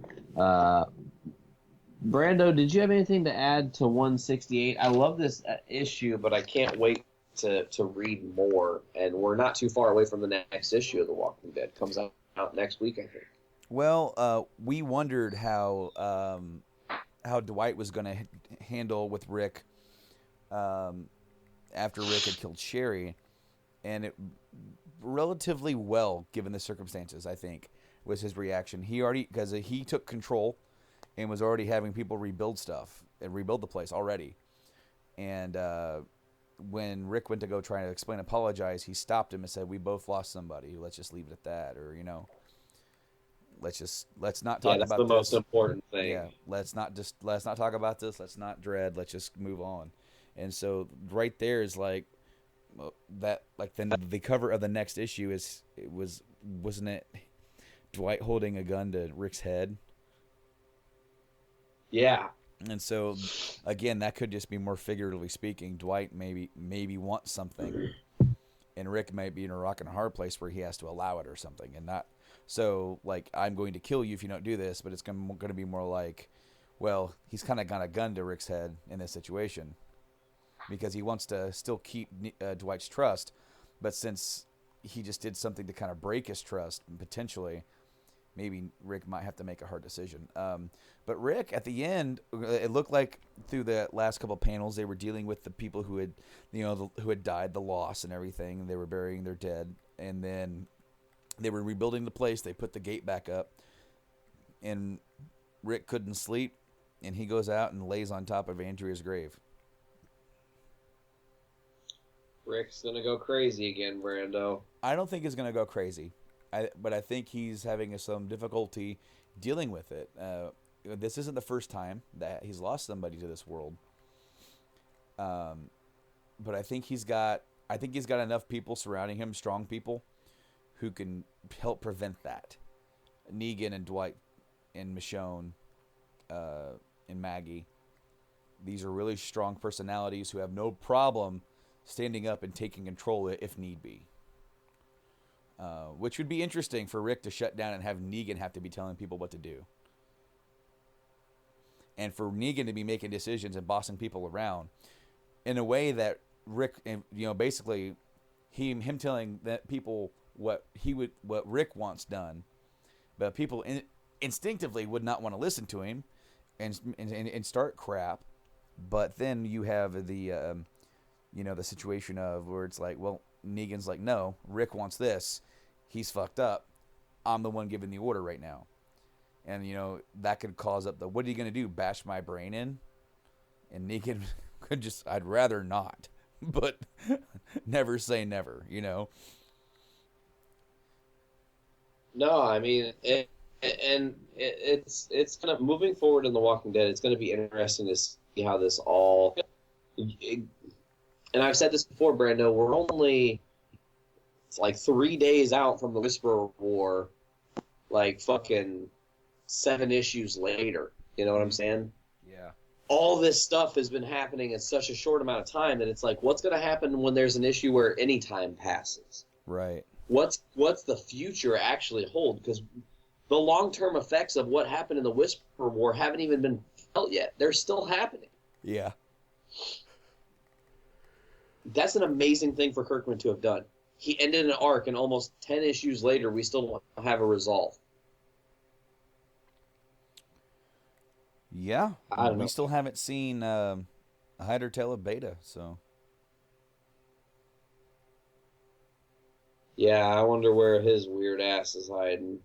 Speaker 3: Brando, did you have anything to add to 168? I love this issue, but I can't wait to read more. And we're not too far away from the next issue of The Walking Dead. Comes out next week, I think.
Speaker 1: Well, we wondered how Dwight was going to handle with Rick after Rick had killed Sherry, and it relatively well, given the circumstances, I think, was his reaction. Because he took control and was already having people rebuild stuff and rebuild the place already. And when Rick went to go try to explain, apologize, he stopped him and said, "We both lost somebody. Let's just leave it at that," or let's not talk about this.
Speaker 3: That's the most important thing.
Speaker 1: Yeah, let's not talk about this. Let's not dread. Let's just move on. And so right there is like that. Like the cover of the next issue wasn't it Dwight holding a gun to Rick's head?
Speaker 3: Yeah.
Speaker 1: And so, again, that could just be more figuratively speaking. Dwight maybe wants something, and Rick might be in a rock and a hard place where he has to allow it or something, and not so like I'm going to kill you if you don't do this. But it's going to be more like, well, he's kind of got a gun to Rick's head in this situation because he wants to still keep Dwight's trust, but since he just did something to kind of break his trust potentially, maybe Rick might have to make a hard decision. But Rick, at the end, it looked like through the last couple of panels, they were dealing with the people who had, who had died, the loss and everything. They were burying their dead, and then they were rebuilding the place. They put the gate back up, and Rick couldn't sleep, and he goes out and lays on top of Andrea's grave.
Speaker 3: Rick's gonna go crazy again, Brando.
Speaker 1: I don't think he's gonna go crazy, but I think he's having some difficulty dealing with it. This isn't the first time that he's lost somebody to this world. But I think he's got enough people surrounding him, strong people, who can help prevent that. Negan and Dwight and Michonne and Maggie. These are really strong personalities who have no problem standing up and taking control if need be. Which would be interesting for Rick to shut down and have Negan have to be telling people what to do. And for Negan to be making decisions and bossing people around in a way that Rick, basically him telling that people what Rick wants done, but people instinctively would not want to listen to him and start crap. But then you have the the situation of where it's like, well, Negan's like, no, Rick wants this. He's fucked up. I'm the one giving the order right now. And, that could cause up what are you going to do? Bash my brain in? And Negan could just, I'd rather not. But never say never,
Speaker 3: No, I mean, it's kind of moving forward in The Walking Dead. It's going to be interesting to see how this all. And I've said this before, Brando. We're only like 3 days out from the Whisperer War, like fucking 7 issues later. You know what I'm saying?
Speaker 1: Yeah.
Speaker 3: All this stuff has been happening in such a short amount of time that it's like, what's going to happen when there's an issue where any time passes?
Speaker 1: Right.
Speaker 3: What's the future actually hold? Because the long-term effects of what happened in the Whisperer War haven't even been felt yet. They're still happening.
Speaker 1: Yeah.
Speaker 3: That's an amazing thing for Kirkman to have done. He ended an arc, and almost 10 issues later, we still don't have a resolve.
Speaker 1: Yeah.
Speaker 3: I don't know.
Speaker 1: We still haven't seen a hide or tail of Beta, so.
Speaker 3: Yeah, I wonder where his weird ass is hiding.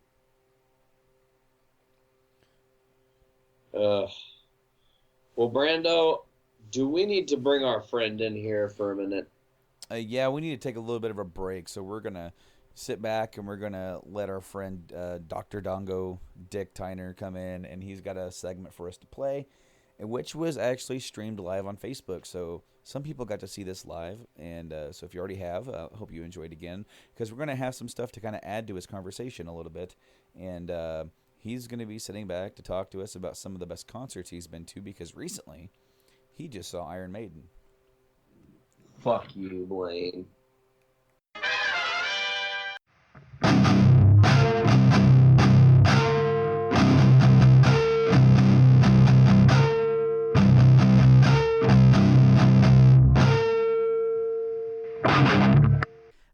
Speaker 3: Well, Brando, do we need to bring our friend in here for a minute?
Speaker 1: Yeah, we need to take a little bit of a break, so we're going to sit back and we're going to let our friend Dr. Dongo Dick Tyner come in, and he's got a segment for us to play, which was actually streamed live on Facebook. So some people got to see this live, and so if you already have, I hope you enjoyed again, because we're going to have some stuff to kind of add to his conversation a little bit, and he's going to be sitting back to talk to us about some of the best concerts he's been to, because recently he just saw Iron Maiden.
Speaker 3: Fuck you, Blaine.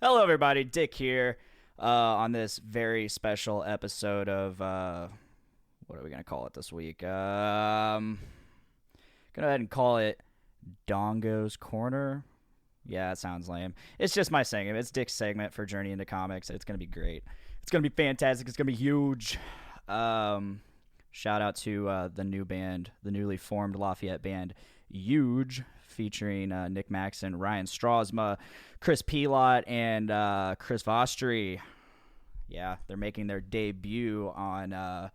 Speaker 6: Hello, everybody. Dick here on this very special episode of what are we gonna call it this week? Gonna go ahead and call it Dongo's Corner. Yeah, it sounds lame. It's just my segment. It's Dick's segment for Journey into Comics. It's gonna be great. It's gonna be fantastic. It's gonna be huge. Shout out to the new band, the newly formed Lafayette band, Huge, featuring Nick Maxon, Ryan Strasma, Chris Pelot, and Chris Vostri. Yeah, they're making their debut on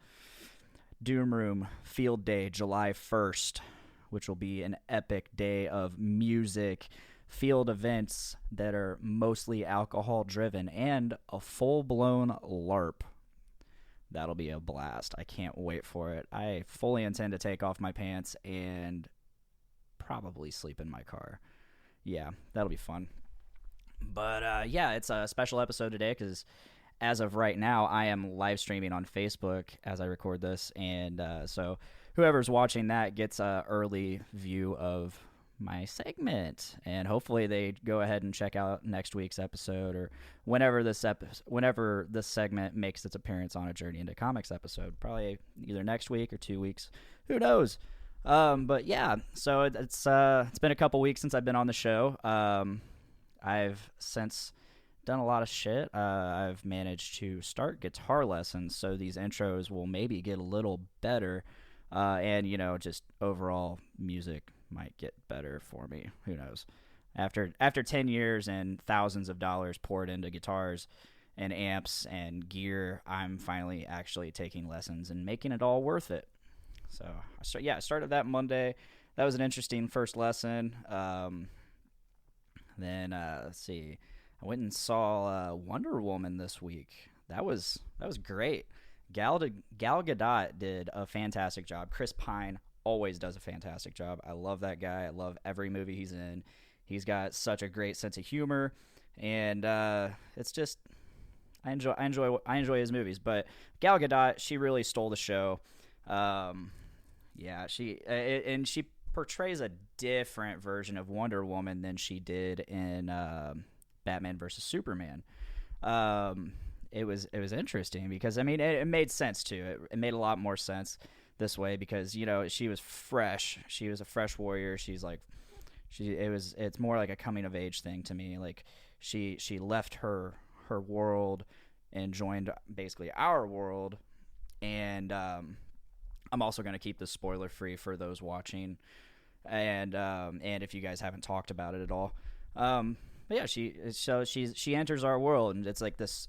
Speaker 6: Doom Room Field Day, July 1st, which will be an epic day of music, field events that are mostly alcohol-driven, and a full-blown LARP. That'll be a blast. I can't wait for it. I fully intend to take off my pants and probably sleep in my car. Yeah, that'll be fun. But yeah, it's a special episode today because as of right now, I am live streaming on Facebook as I record this, and so whoever's watching that gets an early view of my segment, and hopefully they go ahead and check out next week's episode or whenever this segment makes its appearance on a Journey into Comics episode, probably either next week or 2 weeks, who knows. But yeah, so it's been a couple weeks since I've been on the show. I've since done a lot of shit. I've managed to start guitar lessons, so these intros will maybe get a little better, and just overall music might get better for me. Who knows? After 10 years and thousands of dollars poured into guitars and amps and gear, I'm finally actually taking lessons and making it all worth it. So I started that Monday. That was an interesting first lesson. Then let's see, I went and saw Wonder Woman this week. That was great. Gal Gadot did a fantastic job. Chris Pine always does a fantastic job. I love that guy. I love every movie he's in. He's got such a great sense of humor, and it's just I enjoy his movies. But Gal Gadot, she really stole the show. She portrays a different version of Wonder Woman than she did in Batman versus Superman. It was interesting because it made sense too. It made a lot more sense this way because she was fresh. She was a fresh warrior. It's more like a coming of age thing to me. Like she left her world and joined basically our world. And I'm also going to keep this spoiler free for those watching. And if you guys haven't talked about it at all, but yeah, she enters our world, and it's like this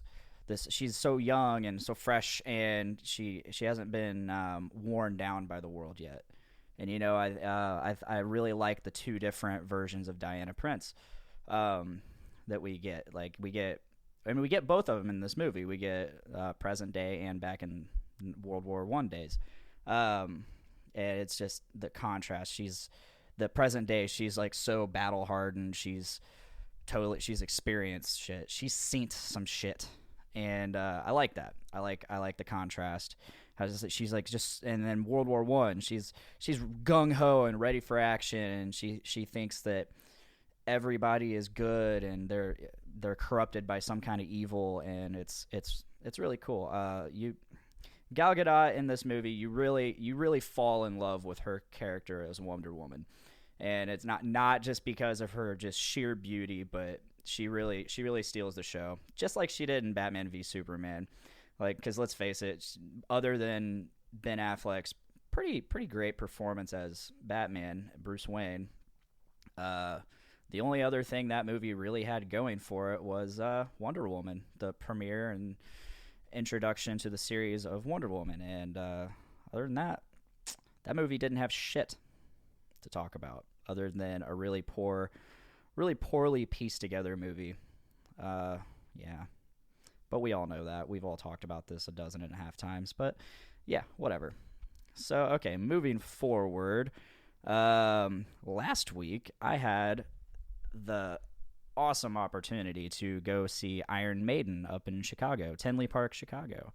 Speaker 6: she's so young and so fresh, and she hasn't been worn down by the world yet. And I really like the two different versions of Diana Prince that we get. Like we get both of them in this movie. We get present day and back in World War I days. And it's just the contrast. She's the present day. She's like so battle hardened. She's experienced shit. She's seen some shit, and I like that. I like the contrast. She's like just, and then World War I. She's gung ho and ready for action, and she thinks that everybody is good and they're corrupted by some kind of evil, and it's really cool. Gal Gadot in this movie, you really fall in love with her character as Wonder Woman, and it's not just because of her just sheer beauty, but she really steals the show, just like she did in Batman v Superman. Like, because let's face it, other than Ben Affleck's pretty great performance as Batman, Bruce Wayne, the only other thing that movie really had going for it was Wonder Woman, the premiere and introduction to the series of Wonder Woman. And other than that movie didn't have shit to talk about other than a really poorly pieced together movie. Yeah. But we all know that. We've all talked about this 12.5 times. But yeah, whatever. So, okay, moving forward. Last week, I had the awesome opportunity to go see Iron Maiden up in Chicago, Tinley Park, Chicago.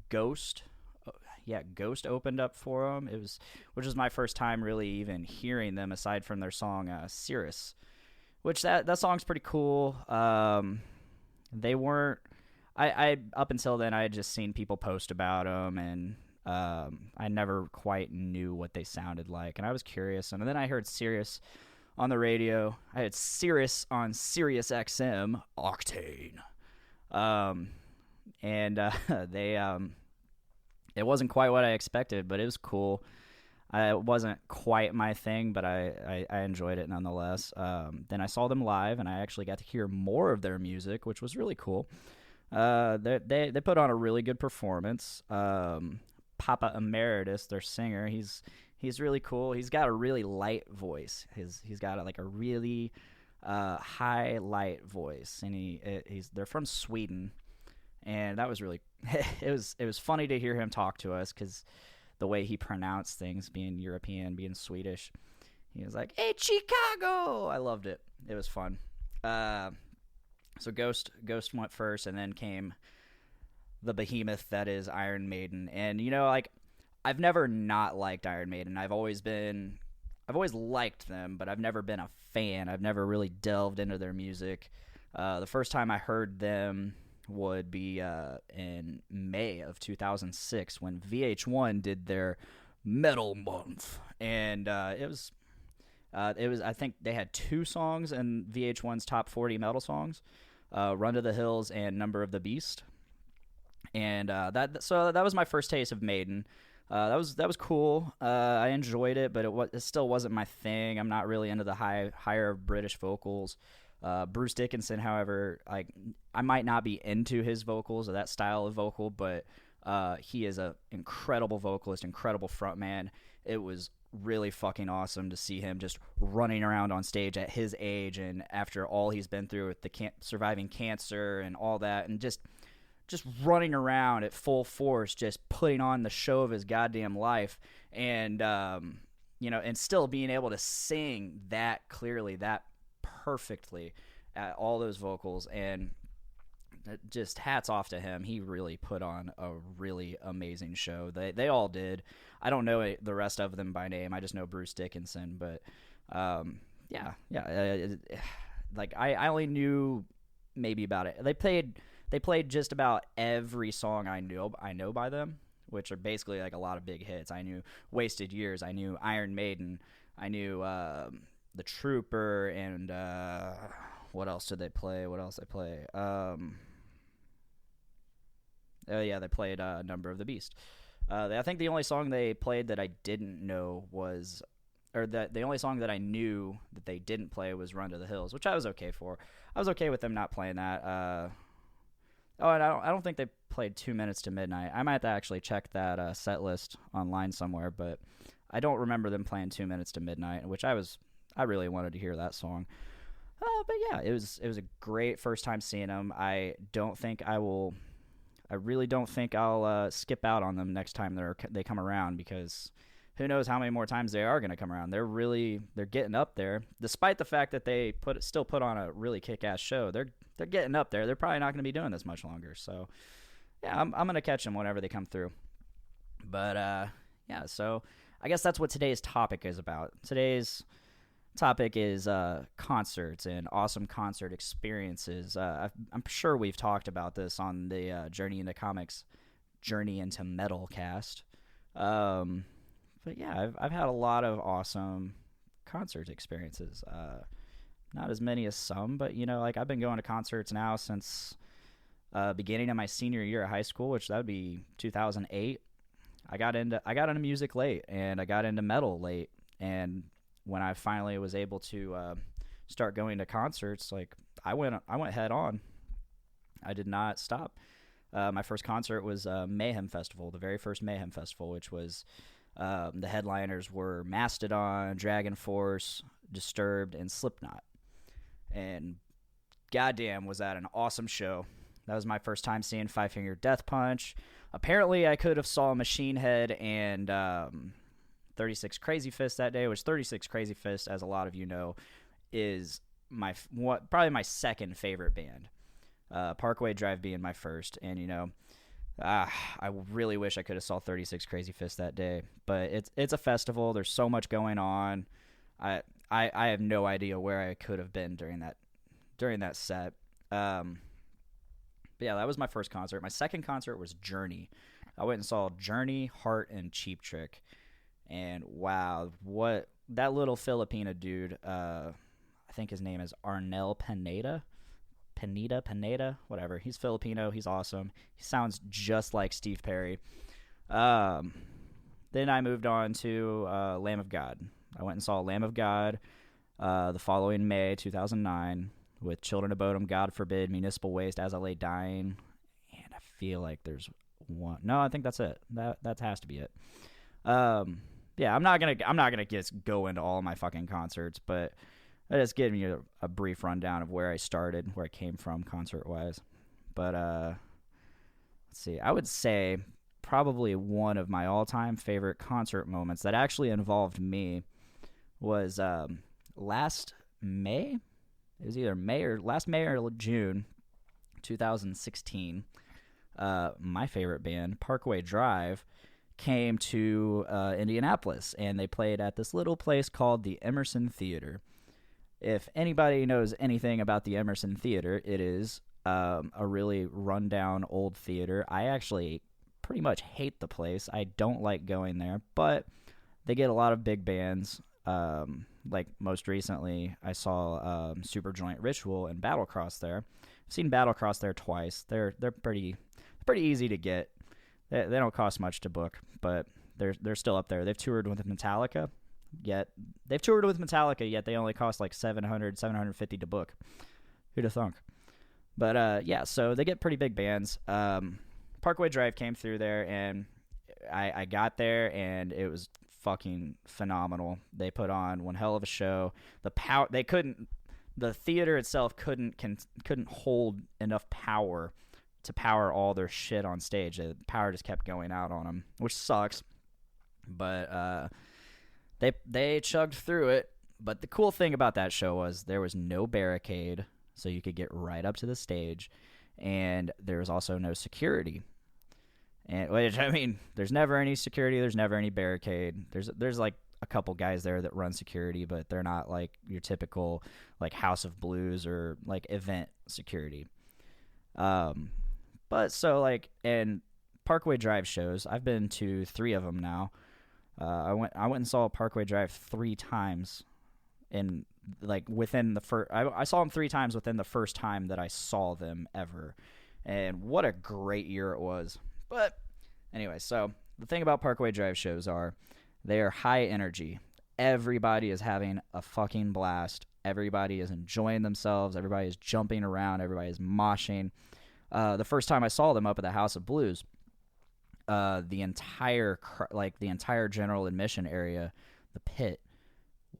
Speaker 6: Ghost opened up for them. Which was my first time really even hearing them aside from their song Cirrus, which that song's pretty cool. They weren't. I up until then I had just seen people post about them, and I never quite knew what they sounded like, and I was curious. And then I heard Cirrus on the radio. I had Cirrus on Sirius XM Octane, and they it wasn't quite what I expected, but it was cool. It wasn't quite my thing, but I enjoyed it nonetheless. Then I saw them live, and I actually got to hear more of their music, which was really cool. They put on a really good performance. Papa Emeritus, their singer, he's really cool. He's got a really light voice. He's got a really high light voice, and they're from Sweden, and that was really it was funny to hear him talk to us because the way he pronounced things, being European, being Swedish, he was like, "Hey, Chicago!" I loved it. It was fun. So Ghost went first, and then came the behemoth that is Iron Maiden. And like, I've never not liked Iron Maiden. I've always liked them, but I've never been a fan. I've never really delved into their music. The first time I heard them would be in May of 2006 when VH1 did their Metal Month, and it was I think they had 2 songs in VH1's top 40 metal songs, Run to the Hills and Number of the Beast. And that was my first taste of Maiden. That was cool. I enjoyed it, but it still wasn't my thing. I'm not really into the higher British vocals. Bruce Dickinson, however, I might not be into his vocals or that style of vocal, but he is an incredible vocalist, incredible frontman. It was really fucking awesome to see him just running around on stage at his age and after all he's been through with the surviving cancer and all that, and just running around at full force, just putting on the show of his goddamn life, and and still being able to sing that clearly, that perfectly, at all those vocals. And just hats off to him. He really put on a really amazing show. They all did. I don't know the rest of them by name. I just know Bruce Dickinson. But I only knew maybe about it. They played just about every song I know by them, which are basically like a lot of big hits. I knew Wasted Years. I knew Iron Maiden. I knew The Trooper, and what else did they play? They played Number of the Beast. I think the only song they played that I didn't know was, or that the only song that I knew that they didn't play was Run to the Hills, which I was okay for. I was okay with them not playing that. And I don't think they played 2 Minutes to Midnight. I might have to actually check that set list online somewhere, but I don't remember them playing 2 Minutes to Midnight, which I really wanted to hear that song. But yeah, it was a great first time seeing them. I really don't think I'll skip out on them next time they come around, because who knows how many more times they are going to come around. They're getting up there, despite the fact that they still put on a really kick-ass show. They're getting up there. They're probably not going to be doing this much longer. So yeah, I'm going to catch them whenever they come through. But so I guess that's what today's topic is about. Today's topic is concerts and awesome concert experiences. I'm sure we've talked about this on the Journey into Metal cast. But yeah, I've had a lot of awesome concert experiences. Not as many as some, but I've been going to concerts now since beginning of my senior year of high school, which that would be 2008. I got into music late, and I got into metal late, and when I finally was able to start going to concerts, I went head on. I did not stop. My first concert was Mayhem Festival, the very first Mayhem Festival, which was the headliners were Mastodon, Dragon Force, Disturbed, and Slipknot. And goddamn, was that an awesome show. That was my first time seeing Five Finger Death Punch. Apparently, I could have saw Machine Head and 36 Crazy Fist that day, which 36 Crazy Fist, as a lot of you know, is probably my second favorite band. Parkway Drive being my first, and I really wish I could have saw 36 Crazy Fist that day, but it's a festival. There's so much going on. I have no idea where I could have been during that set. But yeah, that was my first concert. My second concert was Journey. I went and saw Journey, Heart, and Cheap Trick. And wow, what that little Filipino dude, I think his name is Arnel Pineda, whatever. He's Filipino. He's awesome. He sounds just like Steve Perry. Then I moved on to Lamb of God. I went and saw Lamb of God the following May 2009 with Children of Bodom, God Forbid, Municipal Waste, As I Lay Dying, and I feel like there's one. No, I think that's it. That has to be it. Yeah, I'm not gonna just go into all my fucking concerts, but I just giving you a brief rundown of where I started, where I came from concert wise. But let's see. I would say probably one of my all-time favorite concert moments that actually involved me was last May. it was either last May or June 2016. My favorite band, Parkway Drive, came to Indianapolis, and they played at this little place called the Emerson Theater. If anybody knows anything about the Emerson Theater, it is a really rundown old theater. I actually pretty much hate the place. I don't like going there, but they get a lot of big bands. Like most recently, I saw Superjoint Ritual and Battlecross there. I've seen Battlecross there twice. They're pretty easy to get. They don't cost much to book, but they're still up there. They've toured with Metallica, yet they only cost like $750 to book. Who'd have thunk? But yeah, so they get pretty big bands. Parkway Drive came through there, and I got there, and it was fucking phenomenal. They put on one hell of a show. The theater itself couldn't hold enough power to power all their shit on stage. The power just kept going out on them, which sucks. But they chugged through it. But the cool thing about that show was there was no barricade, so you could get right up to the stage, and there was also no security. And which, I mean, there's never any security. There's never any barricade. There's like a couple guys there that run security, but they're not like your typical like House of Blues or like event security. But so like in Parkway Drive shows, I've been to 3 of them now. I went and saw Parkway Drive 3 times in like within the first. I saw them 3 times within the first time that I saw them ever, and what a great year it was. But anyway, so the thing about Parkway Drive shows are they are high energy. Everybody is having a fucking blast. Everybody is enjoying themselves. Everybody is jumping around. Everybody is moshing. The first time I saw them up at the House of Blues, the entire general admission area, the pit,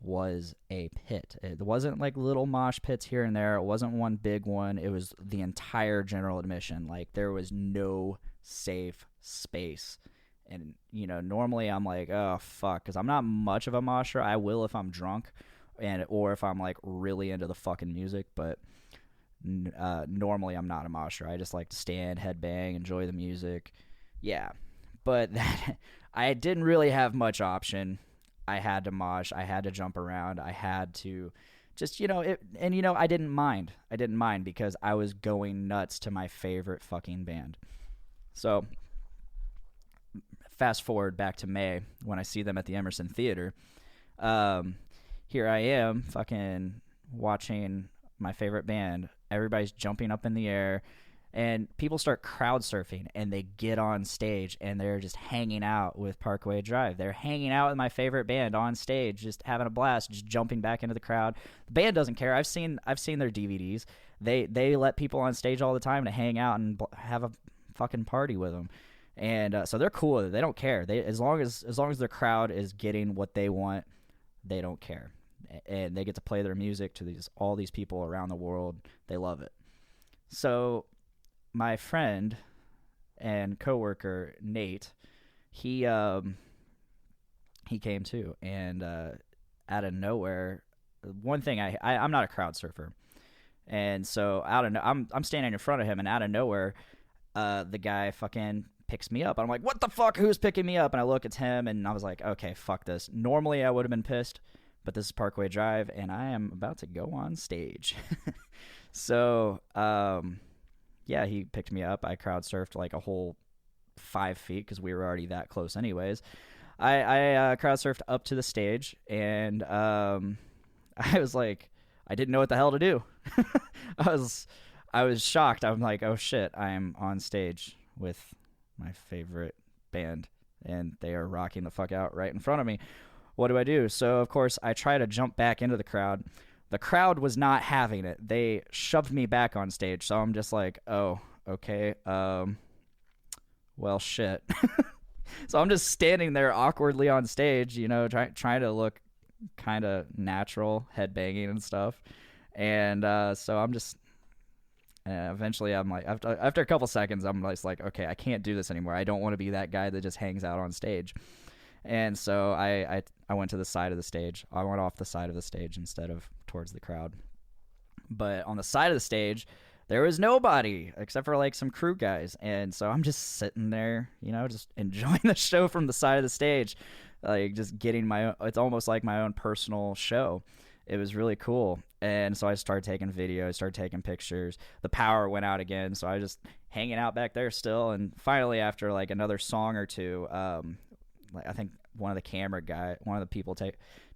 Speaker 6: was a pit. It wasn't like little mosh pits here and there. It wasn't one big one. It was the entire general admission. Like there was no safe space. And, you know, normally I'm like, oh, fuck, because I'm not much of a mosher. I will if I'm drunk or if I'm, like, really into the fucking music. But normally I'm not a mosher. I just like to stand, headbang, enjoy the music. Yeah. But I didn't really have much option. I had to mosh. I had to jump around. I had to just, you know, I didn't mind. I didn't mind because I was going nuts to my favorite fucking band. So fast forward back to May when I see them at the Emerson Theater. Here I am fucking watching my favorite band. Everybody's jumping up in the air, and people start crowd surfing, and they get on stage, and they're just hanging out with Parkway Drive. They're hanging out with my favorite band on stage, just having a blast, just jumping back into the crowd. The band doesn't care. I've seen their DVDs. They let people on stage all the time to hang out and have a fucking party with them. And so they're cool with it. They don't care. As long as their crowd is getting what they want, they don't care. And they get to play their music to all these people around the world. They love it. So my friend and coworker Nate, he came too, and out of nowhere, one thing I'm not a crowd surfer, and so I'm standing in front of him, and out of nowhere, the guy fucking picks me up. I'm like, what the fuck? Who's picking me up? And I look, it's him, and I was like, okay, fuck this. Normally I would have been pissed, but this is Parkway Drive, and I am about to go on stage. So, yeah, he picked me up. I crowd surfed like a whole 5 feet because we were already that close anyways. I crowd surfed up to the stage, and I was like, I didn't know what the hell to do. I was shocked. I'm like, oh shit, I'm on stage with my favorite band, and they are rocking the fuck out right in front of me. What do I do? So, of course, I try to jump back into the crowd. The crowd was not having it. They shoved me back on stage, so I'm just like, oh, okay, well, shit. So I'm just standing there awkwardly on stage, you know, trying to look kind of natural, headbanging and stuff. And so I'm just... eventually, I'm like, after a couple seconds, I'm just like, okay, I can't do this anymore. I don't want to be that guy that just hangs out on stage. And so I went to the side of the stage. I went off the side of the stage instead of towards the crowd. But on the side of the stage, there was nobody except for like some crew guys. And so I'm just sitting there, just enjoying the show from the side of the stage, like just getting my own, it's almost like my own personal show. It was really cool. And so I started taking videos, started taking pictures. The power went out again, so I was just hanging out back there still. And finally, after like another song or two, I think one of the people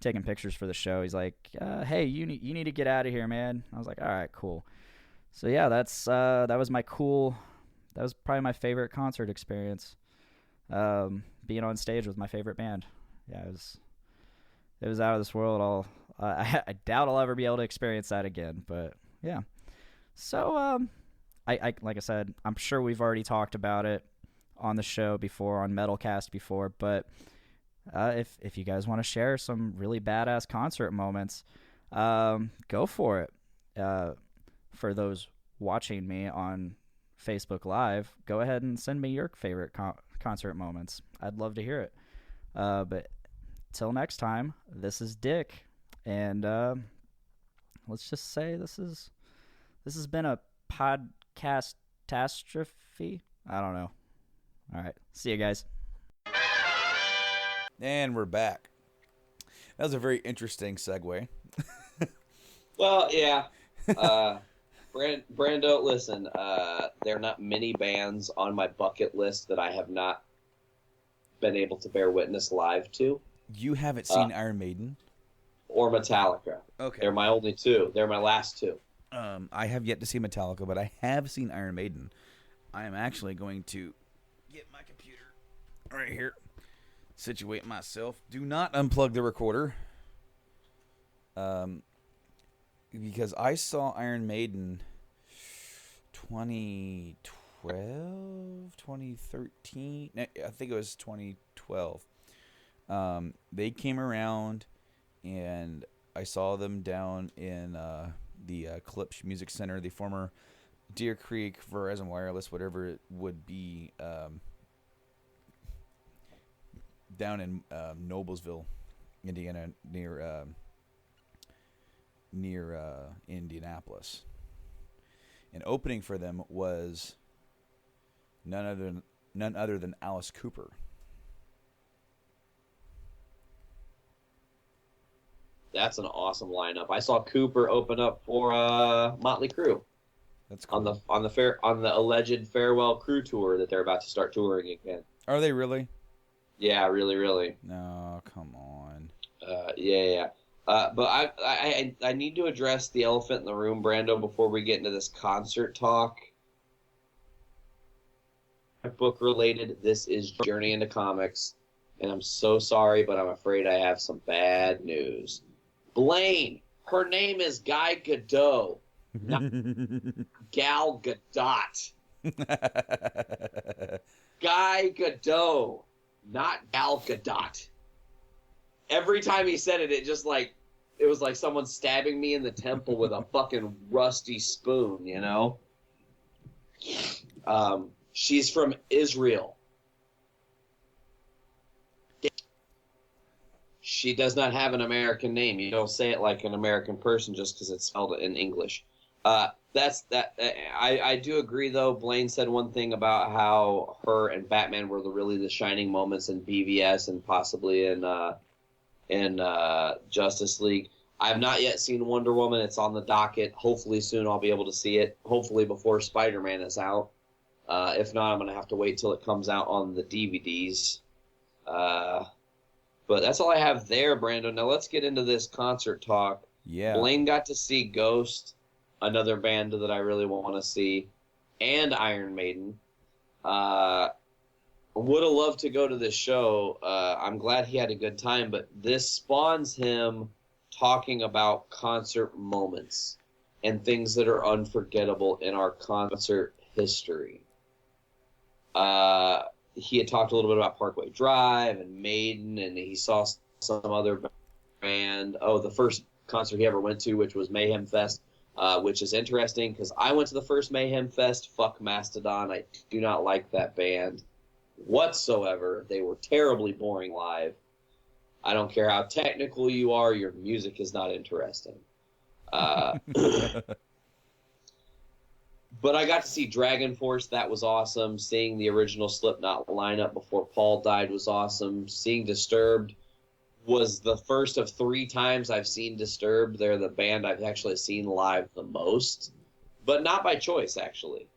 Speaker 6: taking pictures for the show, he's like, "Hey, you need to get out of here, man." I was like, "All right, cool." So yeah, that was probably my favorite concert experience. Being on stage with my favorite band. Yeah, it was out of this world. I doubt I'll ever be able to experience that again, but yeah. So I like I said, I'm sure we've already talked about it on the show before, on Metalcast before, but if you guys want to share some really badass concert moments, go for it. For those watching me on Facebook Live, go ahead and send me your favorite concert moments. I'd love to hear it. But till next time, this is Dick, and let's just say this has been a podcast catastrophe. I don't know. All right, see you guys.
Speaker 1: And we're back. That was a very interesting segue.
Speaker 3: Well, yeah. Brando, listen, there are not many bands on my bucket list that I have not been able to bear witness live to.
Speaker 1: You haven't seen Iron Maiden?
Speaker 3: Or Metallica.
Speaker 1: Okay.
Speaker 3: They're my only two. They're my last two.
Speaker 1: I have yet to see Metallica, but I have seen Iron Maiden. I am actually going to get my computer right here, situate myself. Do not unplug the recorder. Because I saw Iron Maiden 2012, 2013. I think it was 2012. They came around, and I saw them down in the Klipsch Music Center, the former Deer Creek Verizon Wireless, whatever it would be, down in Noblesville, Indiana, near Indianapolis. And opening for them was none other than Alice Cooper.
Speaker 3: That's an awesome lineup. I saw Cooper open up for Motley Crue.
Speaker 1: That's cool.
Speaker 3: on the alleged farewell Crue tour that they're about to start touring again.
Speaker 1: Are they really?
Speaker 3: Yeah, really, really.
Speaker 1: No, come on.
Speaker 3: Yeah. But I need to address the elephant in the room, Brando, before we get into this concert talk. Book related. This is Journey into Comics, and I'm so sorry, but I'm afraid I have some bad news. Blaine, her name is Guy Gadot, not Gal Gadot. Guy Gadot, not Gal Gadot. Every time he said it, it was like someone stabbing me in the temple with a fucking rusty spoon, you know? She's from Israel. She does not have an American name. You don't say it like an American person just because it's spelled in English. That's that. I do agree, though. Blaine said one thing about how her and Batman were really the shining moments in BVS and possibly in Justice League. I have not yet seen Wonder Woman. It's on the docket. Hopefully soon I'll be able to see it. Hopefully before Spider-Man is out. If not, I'm going to have to wait till it comes out on the DVDs. But that's all I have there, Brando. Now let's get into this concert talk.
Speaker 1: Yeah.
Speaker 3: Blaine got to see Ghost, another band that I really want to see, and Iron Maiden. Would have loved to go to this show. I'm glad he had a good time, but this spawns him talking about concert moments and things that are unforgettable in our concert history. He had talked a little bit about Parkway Drive and Maiden, and he saw some other band. Oh, the first concert he ever went to, which was Mayhem Fest, which is interesting because I went to the first Mayhem Fest. Fuck Mastodon. I do not like that band whatsoever. They were terribly boring live. I don't care how technical you are, your music is not interesting. Uh, but I got to see Dragon Force. That was awesome. Seeing the original Slipknot lineup before Paul died was awesome. Seeing Disturbed was the first of 3 times I've seen Disturbed. They're the band I've actually seen live the most, but not by choice, actually.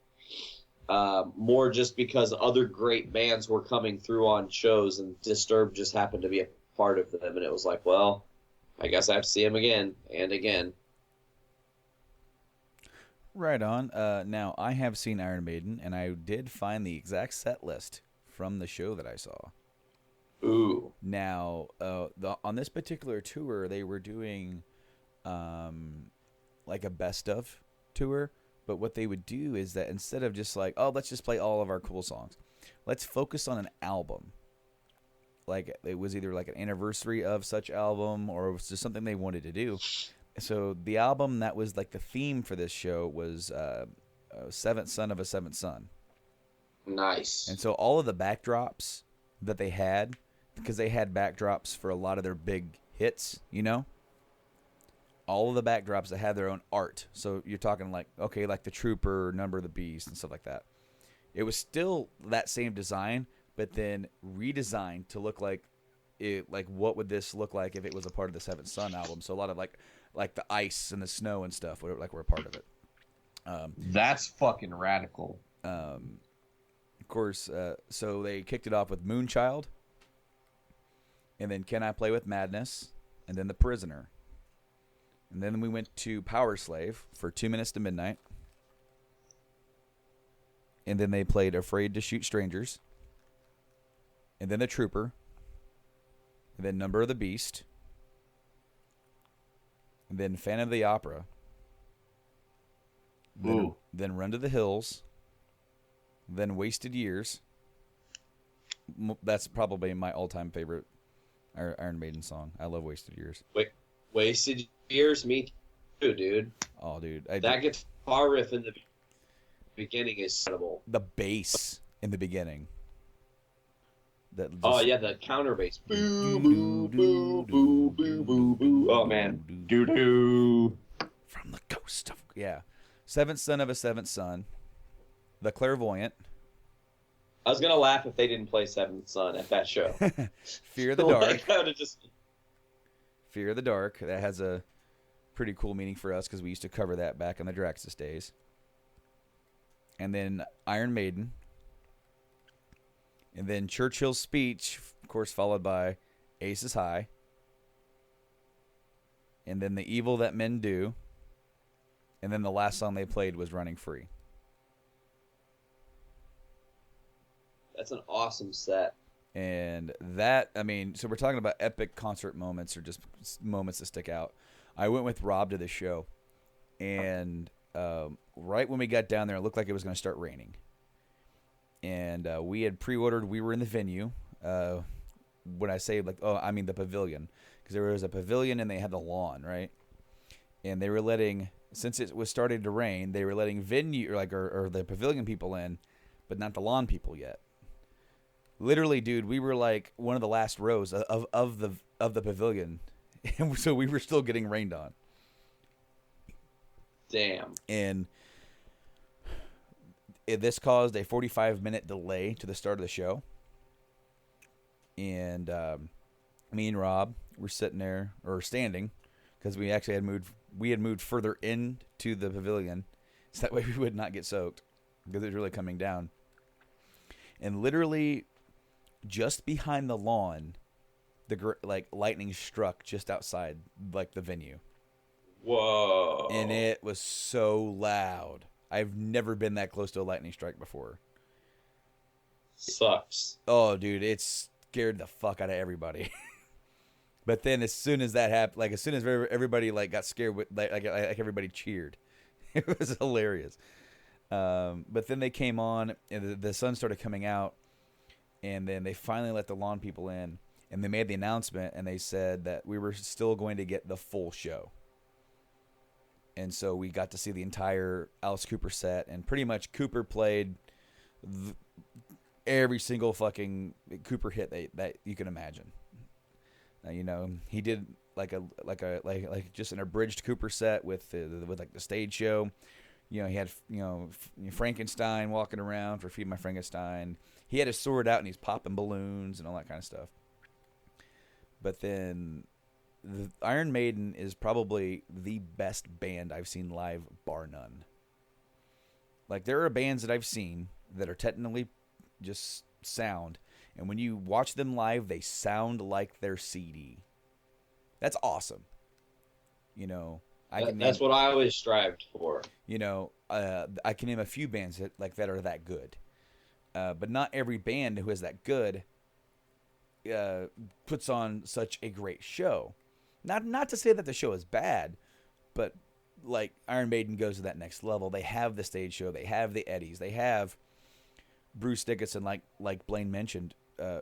Speaker 3: More just because other great bands were coming through on shows, and Disturbed just happened to be a part of them, and it was like, well, I guess I have to see them again and again.
Speaker 1: Right on. Now, I have seen Iron Maiden, and I did find the exact set list from the show that I saw.
Speaker 3: Ooh.
Speaker 1: Now, on this particular tour, they were doing like a best of tour, but what they would do is that instead of just like, oh, let's just play all of our cool songs, let's focus on an album. Like, it was either like an anniversary of such album, or it was just something they wanted to do. So the album that was like the theme for this show was Seventh Son of a Seventh Son.
Speaker 3: Nice.
Speaker 1: And so all of the backdrops that they had, because they had backdrops for a lot of their big hits, you know? All of the backdrops that had their own art. So you're talking like, okay, like the Trooper, Number of the Beast, and stuff like that. It was still that same design, but then redesigned to look like it. Like, what would this look like if it was a part of the Seventh Son album? So a lot of like the ice and the snow and stuff were a part of it.
Speaker 5: That's fucking radical.
Speaker 1: Of course, so they kicked it off with Moonchild, and then Can I Play with Madness, and then The Prisoner. And then we went to Power Slave for 2 Minutes to Midnight. And then they played Afraid to Shoot Strangers. And then The Trooper. And then Number of the Beast. And then Phantom of the Opera. Then Run to the Hills. Then Wasted Years. That's probably my all-time favorite Iron Maiden song. I love Wasted Years.
Speaker 3: Wasted Years, me too, dude.
Speaker 1: Oh, dude.
Speaker 3: That guitar riff in the beginning is incredible.
Speaker 1: The bass in the beginning.
Speaker 3: Oh, yeah, the counter bass. Boo, boo, boo, boo, boo, boo, boo. Oh, man.
Speaker 5: Doo-doo.
Speaker 1: From the Ghost of... Yeah. Seventh Son of a Seventh Son. The Clairvoyant.
Speaker 3: I was going to laugh if they didn't play Seventh Son at that show.
Speaker 1: Fear the Dark.
Speaker 3: Like, I would've just...
Speaker 1: Fear the Dark. That has a pretty cool meaning for us because we used to cover that back in the Draxus days. And then Iron Maiden. And then Churchill's Speech, of course, followed by Aces High. And then The Evil That Men Do. And then the last song they played was Running Free.
Speaker 3: That's an awesome set.
Speaker 1: And that, I mean, so we're talking about epic concert moments or just moments that stick out. I went with Rob to the show. And right when we got down there, it looked like it was going to start raining. And we had pre-ordered, we were in the venue. When I say, like, oh, I mean the pavilion. Because there was a pavilion and they had the lawn, right? And they were letting, since it was starting to rain, they were letting venue, or the pavilion people in, but not the lawn people yet. Literally, dude, we were like one of the last rows of the pavilion. And so we were still getting rained on.
Speaker 3: Damn.
Speaker 1: And this caused a 45-minute delay to the start of the show. And me and Rob were sitting there, or standing, because we actually had moved further into the pavilion, so that way we would not get soaked, because it was really coming down. And literally, just behind the lawn, lightning struck just outside, like, the venue.
Speaker 3: Whoa.
Speaker 1: And it was so loud. I've never been that close to a lightning strike before.
Speaker 3: Sucks.
Speaker 1: Oh, dude, it scared the fuck out of everybody. But then as soon as that happened, like, as soon as everybody, like, got scared, like everybody cheered. It was hilarious. But then they came on, and the sun started coming out, and then they finally let the lawn people in, and they made the announcement, and they said that we were still going to get the full show. And so we got to see the entire Alice Cooper set, and pretty much Cooper played every single fucking Cooper hit that you can imagine. You know, he did like just an abridged Cooper set with like the stage show. You know, he had Frankenstein walking around for Feed My Frankenstein. He had his sword out and he's popping balloons and all that kind of stuff. But then the Iron Maiden is probably the best band I've seen live, bar none. Like, there are bands that I've seen that are technically just sound, and when you watch them live, they sound like they're CD. That's awesome. You know,
Speaker 3: That's what I always strived for.
Speaker 1: You know, I can name a few bands that are that good, but not every band who is that good puts on such a great show. Not to say that the show is bad, but like Iron Maiden goes to that next level. They have the stage show. They have the Eddies. They have Bruce Dickinson, like Blaine mentioned,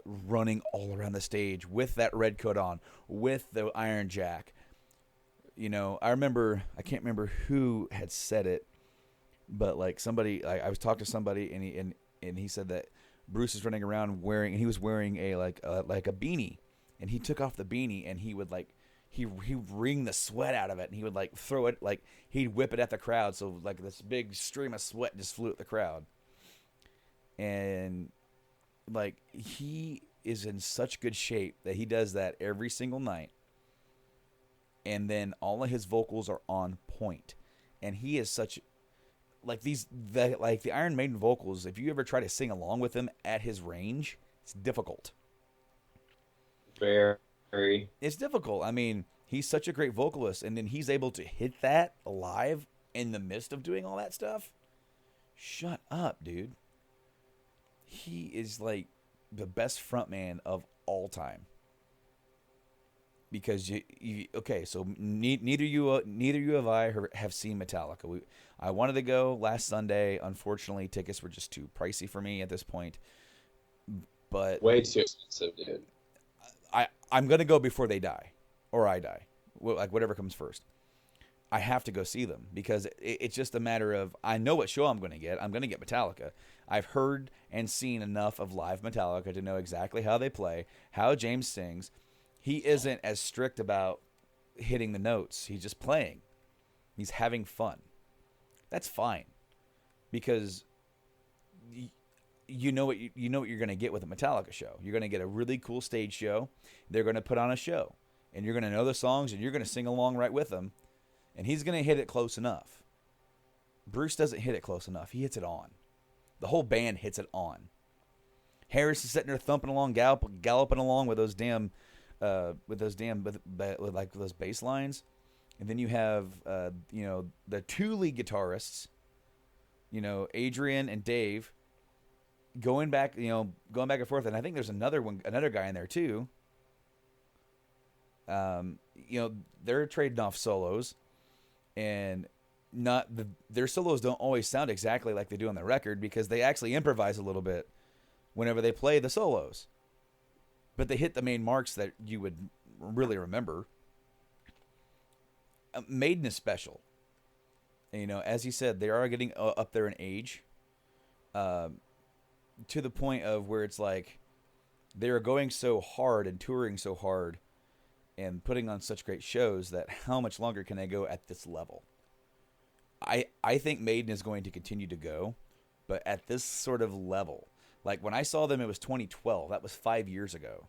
Speaker 1: running all around the stage with that red coat on, with the Iron Jack. You know, I can't remember who had said it, but like somebody, I was talking to somebody and he said that Bruce is running around he was wearing a beanie, and he took off the beanie and he would he'd wring the sweat out of it, and he would like throw it, like he'd whip it at the crowd, so like this big stream of sweat just flew at the crowd. And like, he is in such good shape that he does that every single night. And then all of his vocals are on point. And he is such, like the Iron Maiden vocals, if you ever try to sing along with him at his range, it's difficult.
Speaker 3: Very.
Speaker 1: It's difficult. I mean, he's such a great vocalist, and then he's able to hit that live in the midst of doing all that stuff. Shut up, dude. He is like the best frontman of all time. Because so neither you have I have seen Metallica. I wanted to go last Sunday. Unfortunately, tickets were just too pricey for me at this point. But
Speaker 3: way too expensive, dude.
Speaker 1: I'm gonna go before they die, or I die, like whatever comes first. I have to go see them because it's just a matter of, I know what show I'm going to get. I'm going to get Metallica. I've heard and seen enough of live Metallica to know exactly how they play, how James sings. He isn't as strict about hitting the notes. He's just playing. He's having fun. That's fine, because you know what you're going to get with a Metallica show. You're going to get a really cool stage show. They're going to put on a show, and you're going to know the songs, and you're going to sing along right with them. And he's going to hit it close enough. Bruce doesn't hit it close enough. He hits it on. The whole band hits it on. Harris is sitting there thumping along, galloping along with those with those bass lines. And then you have, the two lead guitarists, Adrian and Dave, going back and forth. And I think there's another guy in there too. They're trading off solos. And their solos don't always sound exactly like they do on the record, because they actually improvise a little bit whenever they play the solos. But they hit the main marks that you would really remember. Maiden is special. And, as you said, they are getting up there in age, to the point of where it's like they are going so hard and touring so hard and putting on such great shows that how much longer can they go at this level? I think Maiden is going to continue to go, but at this sort of level. Like, when I saw them, it was 2012. That was 5 years ago.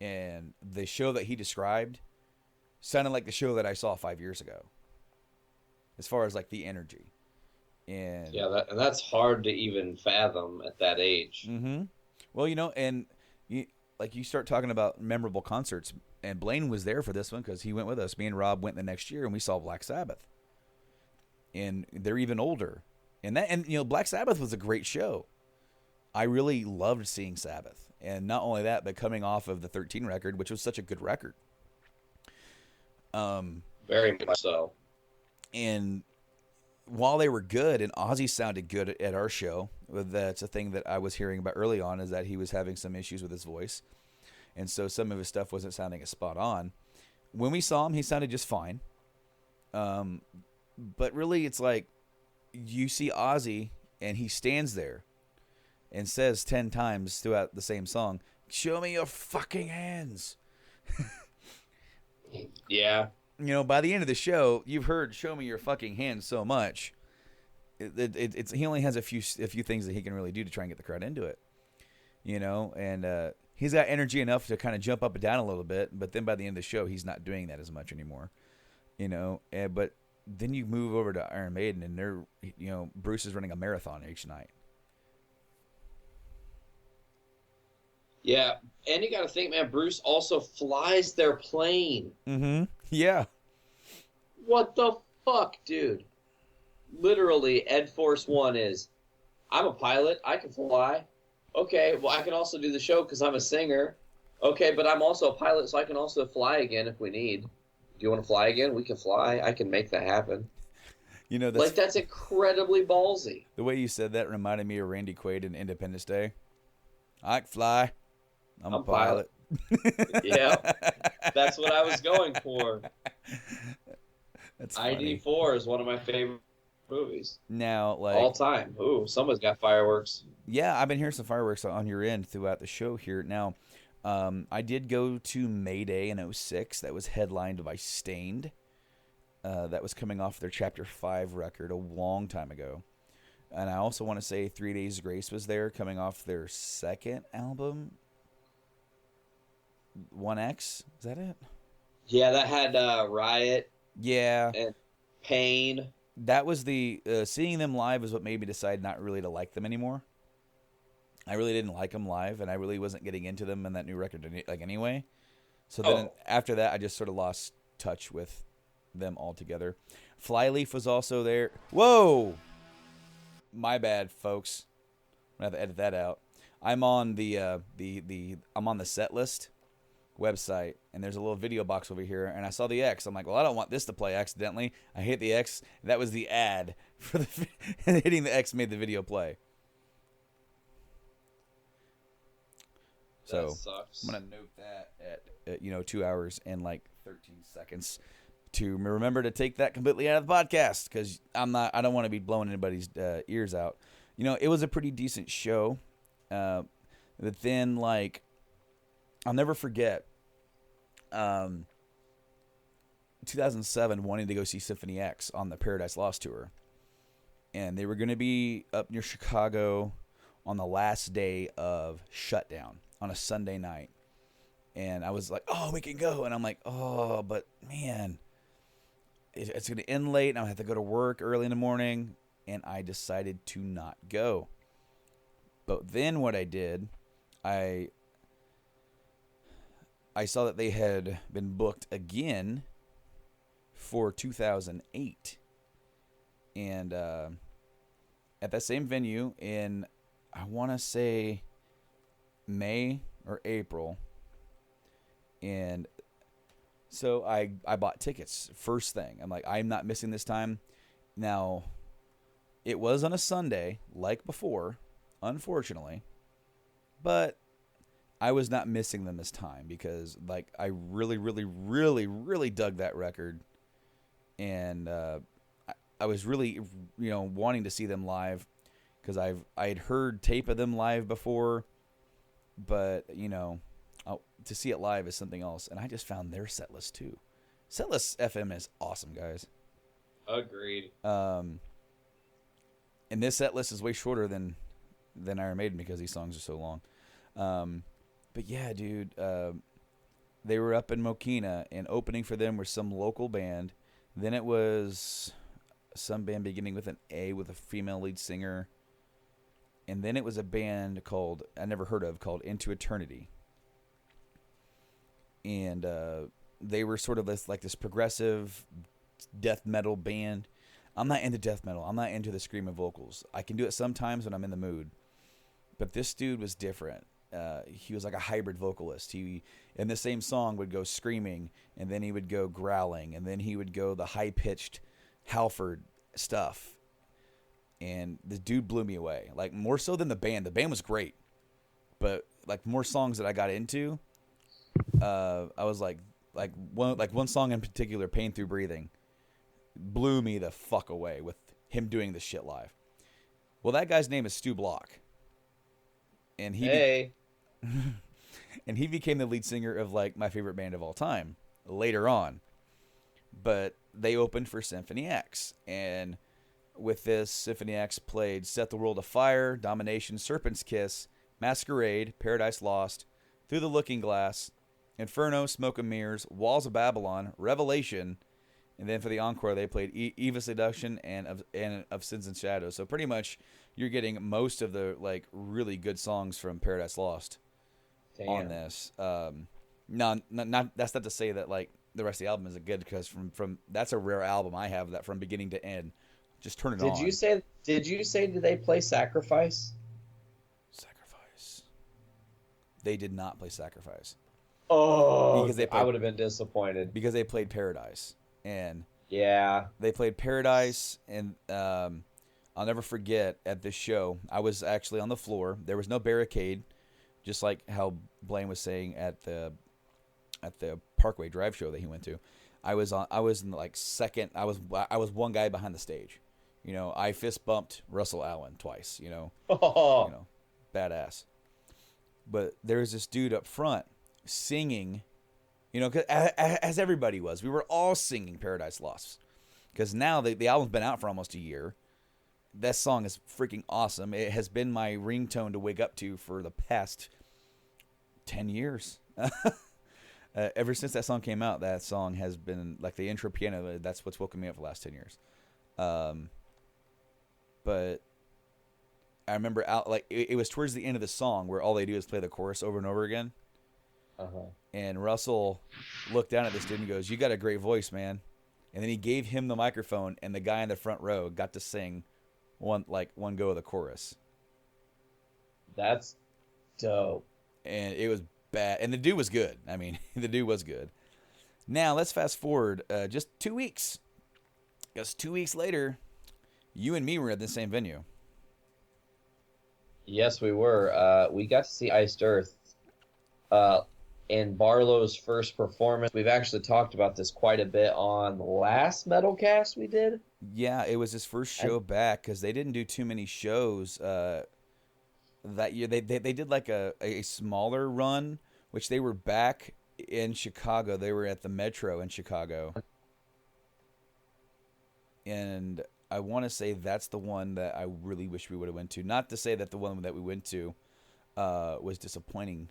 Speaker 1: And the show that he described sounded like the show that I saw 5 years ago, as far as like the energy. And
Speaker 3: yeah, that's hard to even fathom at that age.
Speaker 1: Mm-hmm. Well, you start talking about memorable concerts, and Blaine was there for this one because he went with us. Me and Rob went the next year, and we saw Black Sabbath. And they're even older. And Black Sabbath was a great show. I really loved seeing Sabbath. And not only that, but coming off of the 13 record, which was such a good record.
Speaker 3: Very much so.
Speaker 1: And while they were good, and Ozzy sounded good at our show, that's a thing that I was hearing about early on, is that he was having some issues with his voice. And so some of his stuff wasn't sounding as spot on. When we saw him, he sounded just fine. But really, it's like, you see Ozzy, and he stands there and says 10 times throughout the same song, "Show me your fucking hands."
Speaker 3: Yeah.
Speaker 1: By the end of the show, you've heard "Show Me Your Fucking Hands" so much. He only has a few things that he can really do to try and get the crowd into it. And he's got energy enough to kind of jump up and down a little bit, but then by the end of the show, he's not doing that as much anymore. But then you move over to Iron Maiden, and they're, Bruce is running a marathon each night.
Speaker 3: Yeah, and you got to think, man, Bruce also flies their plane.
Speaker 1: Mm-hmm. Yeah.
Speaker 3: What the fuck, dude? Literally, Ed Force One is, I'm a pilot, I can fly. Okay, well, I can also do the show because I'm a singer. Okay, but I'm also a pilot, so I can also fly again if we need. Do you want to fly again? We can fly. I can make that happen. That's incredibly ballsy.
Speaker 1: The way you said that reminded me of Randy Quaid in Independence Day. I can fly. I'm a pilot.
Speaker 3: Yeah, that's what I was going for.
Speaker 1: That's funny.
Speaker 3: ID4 is one of my favorite movies.
Speaker 1: Now,
Speaker 3: all time. Ooh, someone's got fireworks.
Speaker 1: Yeah, I've been hearing some fireworks on your end throughout the show here. Now, I did go to Mayday in 2006. That was headlined by Stained. That was coming off their Chapter 5 record a long time ago. And I also want to say 3 Days Grace was there, coming off their second album, 1X. Is that it?
Speaker 3: Yeah, that had Riot.
Speaker 1: Yeah.
Speaker 3: And Pain.
Speaker 1: That was the seeing them live is what made me decide not really to like them anymore. I really didn't like them live, and I really wasn't getting into them in that new record anyway. So then after that, I just sort of lost touch with them altogether. Flyleaf was also there. Whoa! My bad, folks. I'm gonna have to edit that out. I'm on the I'm on the set list website, and there's a little video box over here, and I saw the X. I'm like, well, I don't want this to play accidentally. I hit the X. That was the ad for the hitting the X made the video play. So I'm gonna note that at 2 hours and like 13 seconds to remember to take that completely out of the podcast, because I don't want to be blowing anybody's ears out. It was a pretty decent show, but then I'll never forget 2007 wanting to go see Symphony X on the Paradise Lost tour, and they were going to be up near Chicago on the last day of shutdown on a Sunday night. And I was like, oh, we can go. And I'm like, oh, but man, it's going to end late, and I'm going to have to go to work early in the morning. And I decided to not go. But then what I did, I saw that they had been booked again for 2008. And at that same venue in, I want to say, May or April. And so I bought tickets first thing. I'm like, I'm not missing this time. Now, it was on a Sunday, like before, unfortunately. But I was not missing them this time because, I really, really, really, really dug that record. And I was really, wanting to see them live because I had heard tape of them live before. But, to see it live is something else. And I just found their set list, too. Setlist FM is awesome, guys.
Speaker 3: Agreed.
Speaker 1: And this set list is way shorter than Iron Maiden because these songs are so long. But yeah, dude, they were up in Mokina, and opening for them was some local band. Then it was some band beginning with an A with a female lead singer. And then it was a band I never heard of, called Into Eternity. And they were sort of this progressive death metal band. I'm not into death metal. I'm not into the screaming vocals. I can do it sometimes when I'm in the mood. But this dude was different. He was like a hybrid vocalist. He, in the same song, would go screaming, and then he would go growling, and then he would go the high-pitched Halford stuff. And the dude blew me away. More so than the band. The band was great. But, more songs that I got into, I was one song in particular, Pain Through Breathing, blew me the fuck away with him doing this shit live. Well, that guy's name is Stu Block. And he
Speaker 3: and
Speaker 1: he became the lead singer of my favorite band of all time, later on. But they opened for Symphony X, and with this, Symphony X played Set the World Afire, Domination, Serpent's Kiss, Masquerade, Paradise Lost, Through the Looking Glass, Inferno, Smoke and Mirrors, Walls of Babylon, Revelation, and then for the encore they played Eva Seduction and of Sins and Shadows. So pretty much you're getting most of the like really good songs from Paradise Lost on this. No, not that's not to say that like the rest of the album isn't good, because from that's a rare album I have that from beginning to end. Just turn it on.
Speaker 3: Did you say did they play Sacrifice?
Speaker 1: Sacrifice. They did not play Sacrifice.
Speaker 3: Oh,
Speaker 1: because
Speaker 3: I would have been disappointed.
Speaker 1: Because they played Paradise. And
Speaker 3: yeah,
Speaker 1: they played Paradise, and I'll never forget at this show, I was actually on the floor. There was no barricade, just like how Blaine was saying at the Parkway Drive show that he went to. I was in like second. I was one guy behind the stage. You know, I fist bumped Russell Allen twice. You know, badass. But there was this dude up front singing. You know, 'cause as everybody was, we were all singing Paradise Lost. Because now the album's been out for almost a year. That song is freaking awesome. It has been my ringtone to wake up to for the past 10 years. Ever since that song came out, that song has been like the intro piano. That's what's woken me up for the last 10 years. But I remember it was towards the end of the song where all they do is play the chorus over and over again. And Russell looked down at this dude and goes, "You got a great voice, man." And then he gave him the microphone, and the guy in the front row got to sing one go of the chorus.
Speaker 3: That's dope.
Speaker 1: And it was bad. And the dude was good. I mean, the dude was good. Now, let's fast forward just 2 weeks. Because 2 weeks later, you and me were at the same venue.
Speaker 3: Yes, we were. We got to see Iced Earth in Barlow's first performance. We've actually talked about this quite a bit on the last Metalcast we did.
Speaker 1: Yeah, it was his first show back, because they didn't do too many shows that year. They did like a smaller run, which they were back in Chicago. They were at the Metro in Chicago. And I want to say that's the one that I really wish we would have went to. Not to say that the one that we went to was disappointing.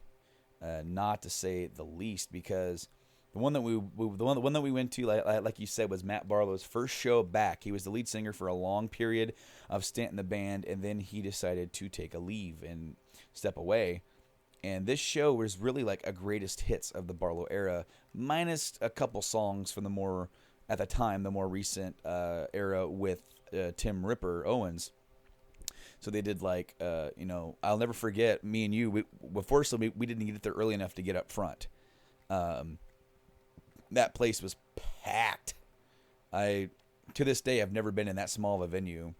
Speaker 1: Not to say the least, because the one that we went to, like you said, was Matt Barlow's first show back. He was the lead singer for a long period of stint in the band, and then he decided to take a leave and step away. And this show was really like a greatest hits of the Barlow era, minus a couple songs from the more recent era with Tim Ripper Owens. So they did like, I'll never forget, me and you, unfortunately, we didn't get there early enough to get up front. That place was packed. To this day, I've never been in that small of a venue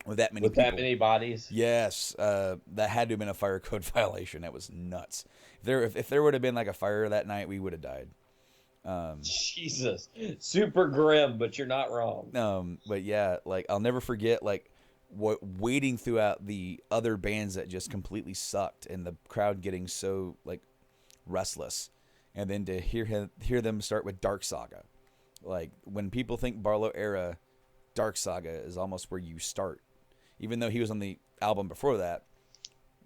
Speaker 1: with that many people.
Speaker 3: That many bodies?
Speaker 1: Yes. That had to have been a fire code violation. That was nuts. If there would have been like a fire that night, we would have died.
Speaker 3: Jesus. Super grim, but you're not wrong.
Speaker 1: But yeah, like I'll never forget waiting throughout the other bands that just completely sucked, and the crowd getting so like restless, and then to hear them start with Dark Saga. Like when people think Barlow era, Dark Saga is almost where you start. Even though he was on the album before that,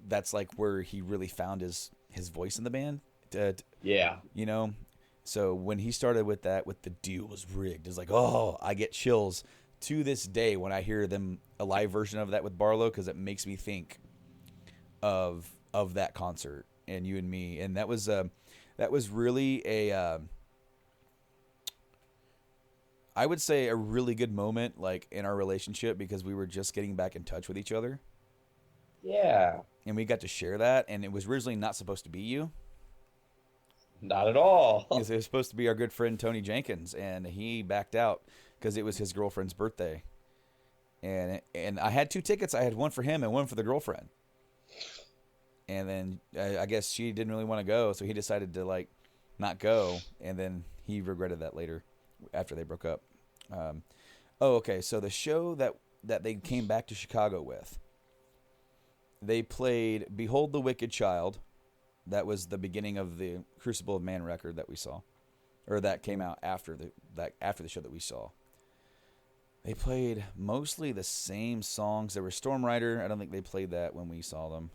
Speaker 1: that's like where he really found his voice in the band.
Speaker 3: Yeah.
Speaker 1: You know? So when he started with that, with The Deal Was Rigged, it's like, oh, I get chills to this day when I hear a live version of that with Barlow, because it makes me think of that concert and You and Me. And that was really I would say a really good moment like in our relationship, because we were just getting back in touch with each other.
Speaker 3: Yeah.
Speaker 1: And we got to share that, and it was originally not supposed to be you.
Speaker 3: Not at all.
Speaker 1: It was supposed to be our good friend Tony Jenkins, and he backed out because it was his girlfriend's birthday. And I had 2 tickets. I had one for him and one for the girlfriend. And then I guess she didn't really want to go, so he decided to like not go, and then he regretted that later after they broke up. Okay. So the show that they came back to Chicago with, they played Behold the Wicked Child. That was the beginning of the Crucible of Man record that we saw. or that came out after the show that we saw. They played mostly the same songs. There was Storm Rider. I don't think they played that when we saw them.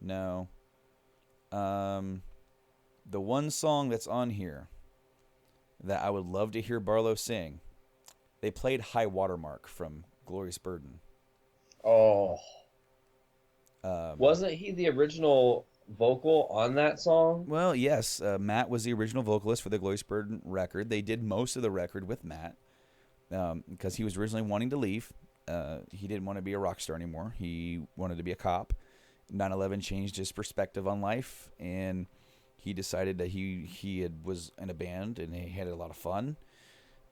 Speaker 1: No. The one song that's on here that I would love to hear Barlow sing, they played High Watermark from Glorious Burden.
Speaker 3: Oh. Wasn't he the original vocal on that song?
Speaker 1: Well, yes. Matt was the original vocalist for the Glorious Burden record. They did most of the record with Matt because he was originally wanting to leave. He didn't want to be a rock star anymore. He wanted to be a cop. 9/11 changed his perspective on life, and he decided that he was in a band and he had a lot of fun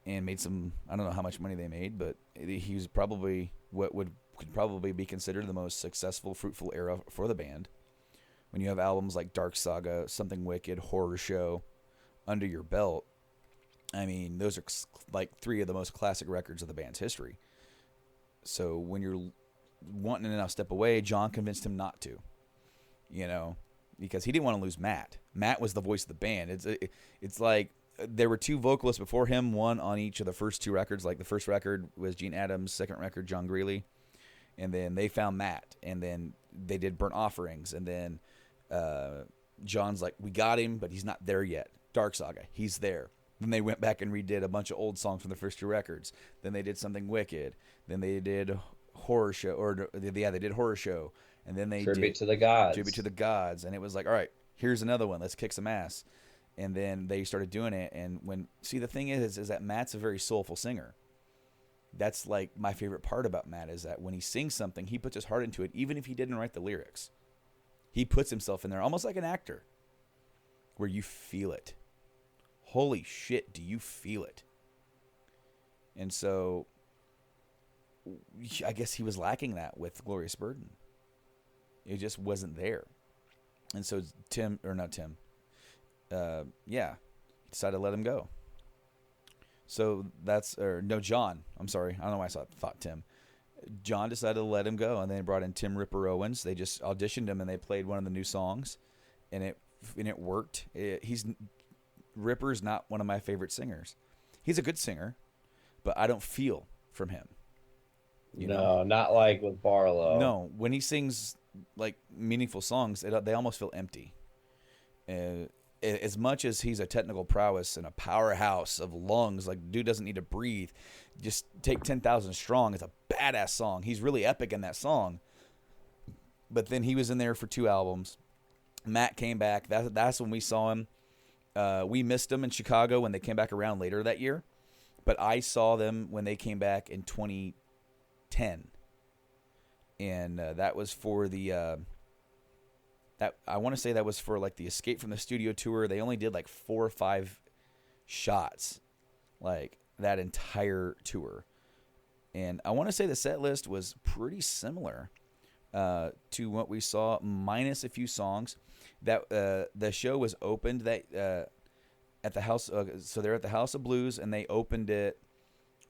Speaker 1: and made some. I don't know how much money they made, but he was probably what could probably be considered the most successful, fruitful era for the band. When you have albums like Dark Saga, Something Wicked, Horror Show under your belt, I mean, those are like three of the most classic records of the band's history. So when you're wanting to now step away, John convinced him not to, because he didn't want to lose Matt. Matt was the voice of the band. It's like there were two vocalists before him, one on each of the first two records. Like the first record was Gene Adams, second record John Greeley, and then they found Matt, and then they did Burnt Offerings, and then John's like, we got him, but he's not there yet. Dark Saga, he's there. Then they went back and redid a bunch of old songs from the first two records. Then they did Something Wicked. Then they did Horror Show, they did Horror Show, and then they
Speaker 3: Tribute
Speaker 1: did
Speaker 3: to the Gods.
Speaker 1: Tribute to the Gods, and it was like, all right, here's another one. Let's kick some ass. And then they started doing it, and the thing is that Matt's a very soulful singer. That's like my favorite part about Matt is that when he sings something, he puts his heart into it, even if he didn't write the lyrics. He puts himself in there, almost like an actor, where you feel it. Holy shit, do you feel it? And so I guess he was lacking that with Glorious Burden. It just wasn't there. And so he decided to let him go. So John. I'm sorry. I don't know why I thought Tim. John decided to let him go, and then they brought in Tim Ripper Owens. They just auditioned him, and they played one of the new songs, and it worked. Ripper's not one of my favorite singers. He's a good singer, but I don't feel from him.
Speaker 3: No, not like with Barlow.
Speaker 1: No, when he sings like meaningful songs, they almost feel empty. As much as he's a technical prowess and a powerhouse of lungs, like dude doesn't need to breathe. Just take 10,000 Strong. It's a badass song. He's really epic in that song. But then he was in there for 2 albums. Matt came back. That's when we saw him. We missed them in Chicago when they came back around later that year. But I saw them when they came back in 2010. And that was for the... I want to say that was for like the Escape from the Studio tour. They only did like 4 or 5 shots, like that entire tour. And I want to say the set list was pretty similar to what we saw, minus a few songs. That the show was opened at the house. So they're at the House of Blues, and they opened it.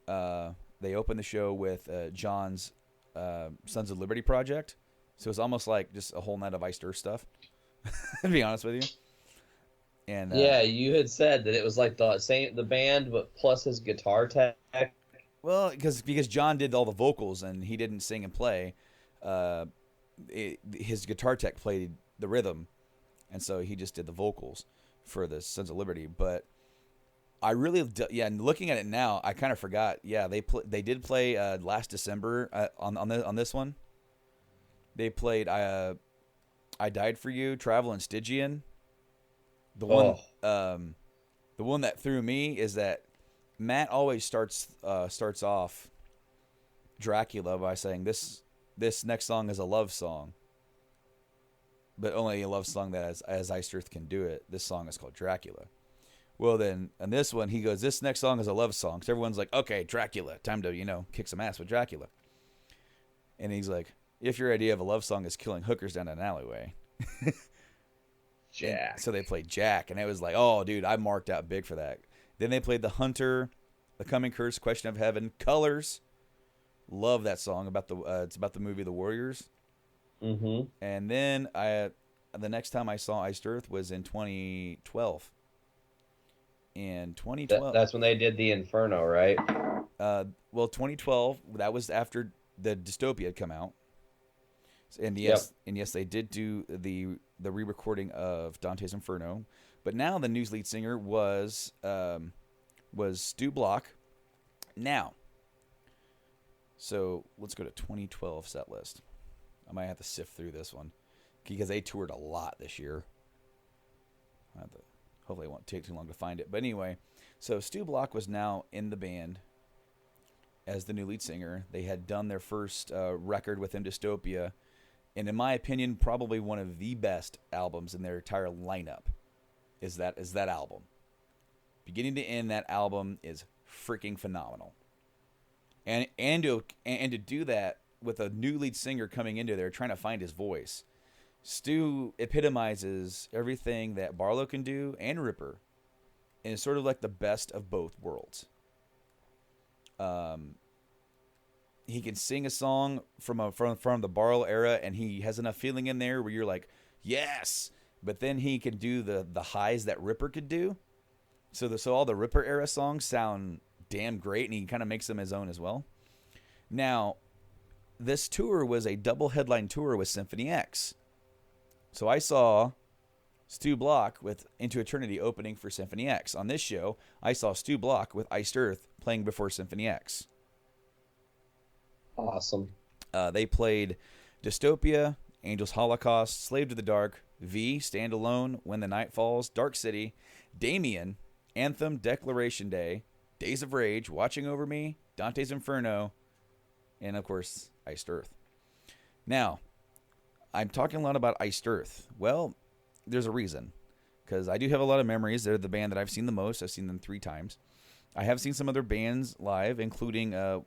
Speaker 1: They opened the show with John's Sons of Liberty project. So it's almost like just a whole night of Iced Earth stuff, to be honest with you. And
Speaker 3: yeah, you had said that it was like the band, but plus his guitar tech.
Speaker 1: Well, because John did all the vocals and he didn't sing and play, his guitar tech played the rhythm, and so he just did the vocals for the Sons of Liberty. But I really, and looking at it now, I kind of forgot. Yeah, they did play last December on this one. They played I Died for You, Travel and Stygian. The one that threw me is that Matt always starts off Dracula by saying this next song is a love song, but only a love song that as Iced Earth can do it. This song is called Dracula. Well, then on this one he goes, this next song is a love song. So everyone's like, okay, Dracula, time to kick some ass with Dracula. And he's like, if your idea of a love song is killing hookers down an alleyway.
Speaker 3: Jack.
Speaker 1: So they played Jack, and it was like, oh, dude, I marked out big for that. Then they played The Hunter, The Coming Curse, Question of Heaven, Colors. Love that song it's about the movie The Warriors.
Speaker 3: Mm-hmm.
Speaker 1: And then the next time I saw Iced Earth was in 2012. In 2012,
Speaker 3: That's when they did the Inferno, right?
Speaker 1: well, 2012, that was after the Dystopia had come out. And yes, they did do the re-recording of Dante's Inferno, but now the new lead singer was Stu Block. Now, so let's go to 2012 set list. I might have to sift through this one because they toured a lot this year. Hopefully it won't take too long to find it. But anyway, so Stu Block was now in the band as the new lead singer. They had done their first record with him, Dystopia, and in my opinion, probably one of the best albums in their entire lineup is that album. Beginning to end, that album is freaking phenomenal. And to do that with a new lead singer coming into there trying to find his voice, Stu epitomizes everything that Barlow can do and Ripper, and is sort of like the best of both worlds. He can sing a song from the Barlow era, and he has enough feeling in there where you're like, yes. But then he can do the highs that Ripper could do. So all the Ripper era songs sound damn great, and he kind of makes them his own as well. Now, this tour was a double headline tour with Symphony X. So I saw Stu Block with Into Eternity opening for Symphony X. On this show, I saw Stu Block with Iced Earth playing before Symphony X.
Speaker 3: Awesome.
Speaker 1: They played Dystopia, Angels Holocaust, Slave to the Dark, V, Stand Alone, When the Night Falls, Dark City, Damien, Anthem, Declaration Day, Days of Rage, Watching Over Me, Dante's Inferno, and of course, Iced Earth. Now, I'm talking a lot about Iced Earth. Well, there's a reason, because I do have a lot of memories. They're the band that I've seen the most. I've seen them 3 times. I have seen some other bands live, including a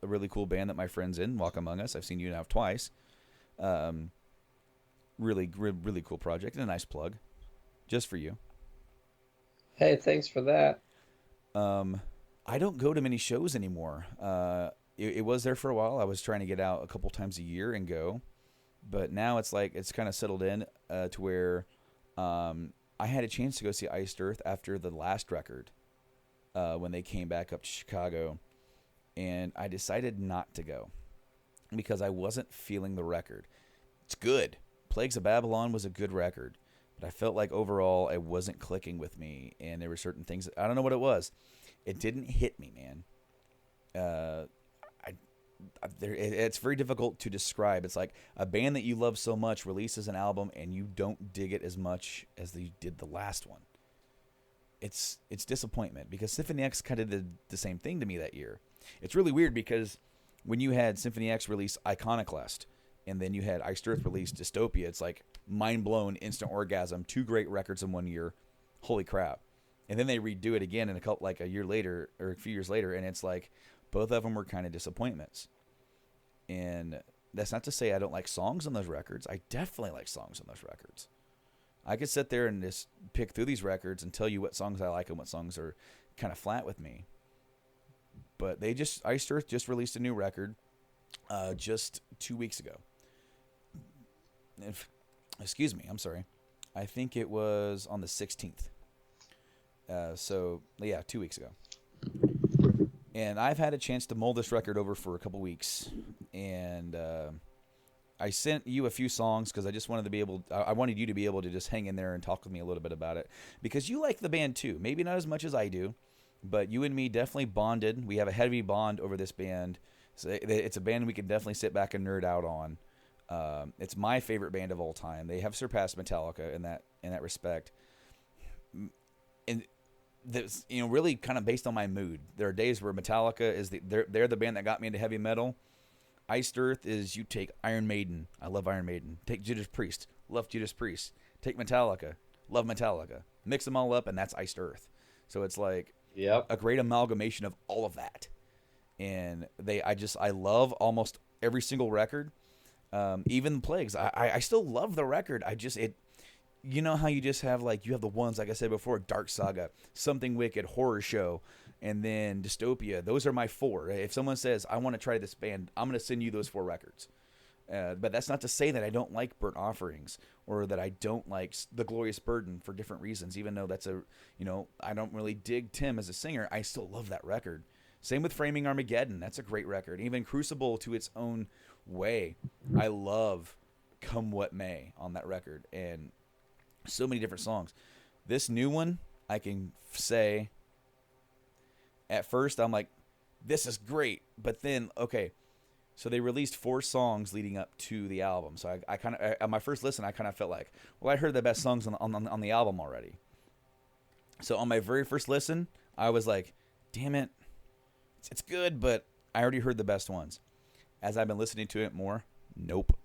Speaker 1: really cool band that my friend's in, Walk Among Us. I've seen you now twice. Really cool project and a nice plug, just for you.
Speaker 3: Hey, thanks for that.
Speaker 1: I don't go to many shows anymore. It was there for a while. I was trying to get out a couple times a year and go, but now it's like it's kind of settled in to where I had a chance to go see Iced Earth after the last record when they came back up to Chicago, and I decided not to go because I wasn't feeling the record. It's good. Plagues of Babylon was a good record, but I felt like overall it wasn't clicking with me, and there were certain things I don't know what it was. It didn't hit me, man. It's very difficult to describe. It's like a band that you love so much releases an album and you don't dig it as much as they did the last one. It's disappointment, because Symphony X kind of did the same thing to me that year. It's really weird because when you had Symphony X release Iconoclast and then you had Iced Earth release Dystopia, it's like mind blown, instant orgasm, 2 great records in 1 year. Holy crap. And then they redo it again in a year later or a few years later, and it's like both of them were kind of disappointments. And that's not to say I don't like songs on those records. I definitely like songs on those records. I could sit there and just pick through these records and tell you what songs I like and what songs are kind of flat with me. But Iced Earth just released a new record just 2 weeks ago. Excuse me, I'm sorry. I think it was on the 16th. So, yeah, 2 weeks ago. And I've had a chance to mull this record over for a couple weeks. And I sent you a few songs because I just wanted to be able... I wanted you to be able to just hang in there and talk with me a little bit about it. Because you like the band too. Maybe not as much as I do. But you and me definitely bonded. We have a heavy bond over this band. So it's a band we can definitely sit back and nerd out on. It's my favorite band of all time. They have surpassed Metallica in that respect. And that's, really kind of based on my mood. There are days where Metallica is they're the band that got me into heavy metal. Iced Earth is, you take Iron Maiden. I love Iron Maiden. Take Judas Priest. Love Judas Priest. Take Metallica. Love Metallica. Mix them all up, and that's Iced Earth. So it's like a great amalgamation of all of that. And I love almost every single record. Even Plagues. I still love the record. You know how you just have you have the ones, like I said before, Dark Saga, Something Wicked, Horror Show, and then Dystopia. Those are my 4. If someone says, I want to try this band, I'm going to send you those 4 records. But that's not to say that I don't like Burnt Offerings or that I don't like The Glorious Burden for different reasons. Even though that's I don't really dig Tim as a singer, I still love that record. Same with Framing Armageddon. That's a great record. Even Crucible to its own way. I love Come What May on that record. And so many different songs. This new one, I can say, at first I'm like, this is great. But then, okay, so they released 4 songs leading up to the album. So I kind of, on my first listen, I kind of felt like, well, I heard the best songs on the album already. So on my very first listen, I was like, damn it, it's good, but I already heard the best ones. As I've been listening to it more, nope.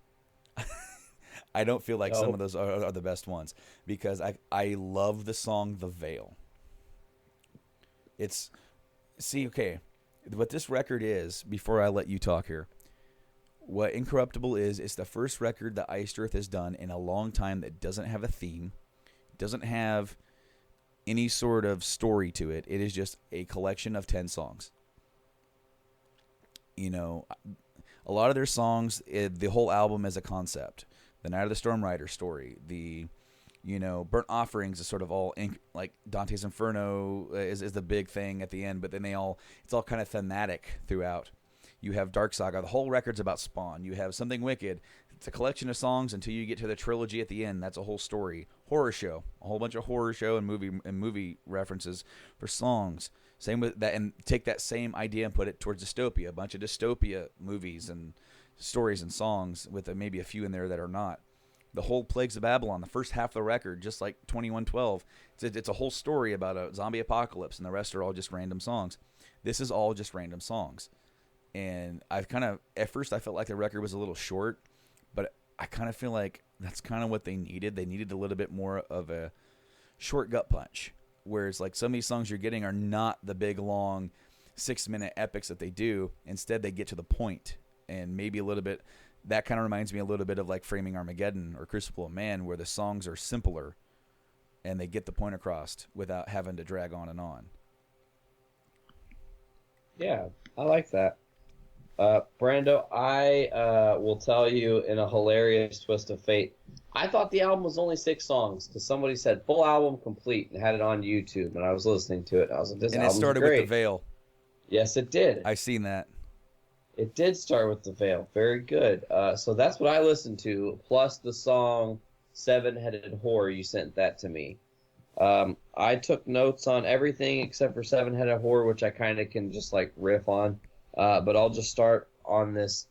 Speaker 1: I don't feel like some of those are the best ones because I love the song The Veil. Okay, what this record is, before I let you talk here, what Incorruptible is, it's the first record that Iced Earth has done in a long time that doesn't have a theme, doesn't have any sort of story to it. It is just a collection of 10 songs. A lot of their songs, the whole album is a concept. The Night of the Storm Rider story, the Burnt Offerings is sort of all like Dante's Inferno is the big thing at the end, but then it's all kind of thematic throughout. You have Dark Saga, the whole record's about Spawn. You have Something Wicked, it's a collection of songs until you get to the trilogy at the end. That's a whole story. Horror Show, a whole bunch of horror show and movie references for songs. Same with that, and take that same idea and put it towards dystopia. A bunch of dystopia movies and stories and songs with maybe a few in there that are not. The whole Plagues of Babylon, the first half of the record, just like 2112, it's a whole story about a zombie apocalypse, and the rest are all just random songs. This is all just random songs. And at first I felt like the record was a little short, but I kind of feel like that's kind of what they needed. They needed a little bit more of a short gut punch. Whereas like some of these songs you're getting are not the big, long 6-minute epics that they do. Instead, they get to the point. And maybe a little bit, that kind of reminds me a little bit of like Framing Armageddon or Crucible of Man, where the songs are simpler and they get the point across without having to drag on and on.
Speaker 3: Yeah, I like that. Brando, I will tell you in a hilarious twist of fate, I thought the album was only 6 songs because somebody said full album complete and had it on YouTube, and I was listening to it. I was like, this album's great. And it started with
Speaker 1: The Veil.
Speaker 3: Yes, it did.
Speaker 1: I seen that.
Speaker 3: It did start with The Veil. Very good. So that's what I listened to, plus the song Seven-Headed Whore. You sent that to me. I took notes on everything except for Seven-Headed Whore, which I kind of can just like riff on. But I'll just start on this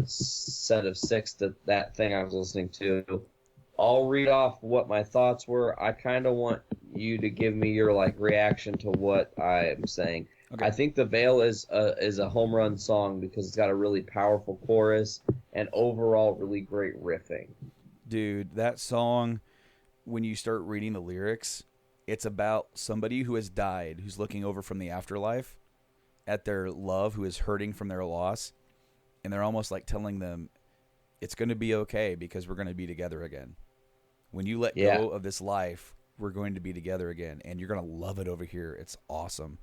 Speaker 3: set of 6 that thing I was listening to. I'll read off what my thoughts were. I kind of want you to give me your like reaction to what I'm saying. Okay. I think The Veil is a home run song because it's got a really powerful chorus and overall really great riffing.
Speaker 1: Dude, that song, when you start reading the lyrics, it's about somebody who has died, who's looking over from the afterlife at their love, who is hurting from their loss, and they're almost like telling them, it's going to be okay because we're going to be together again. When you let go of this life, we're going to be together again, and you're going to love it over here. It's awesome.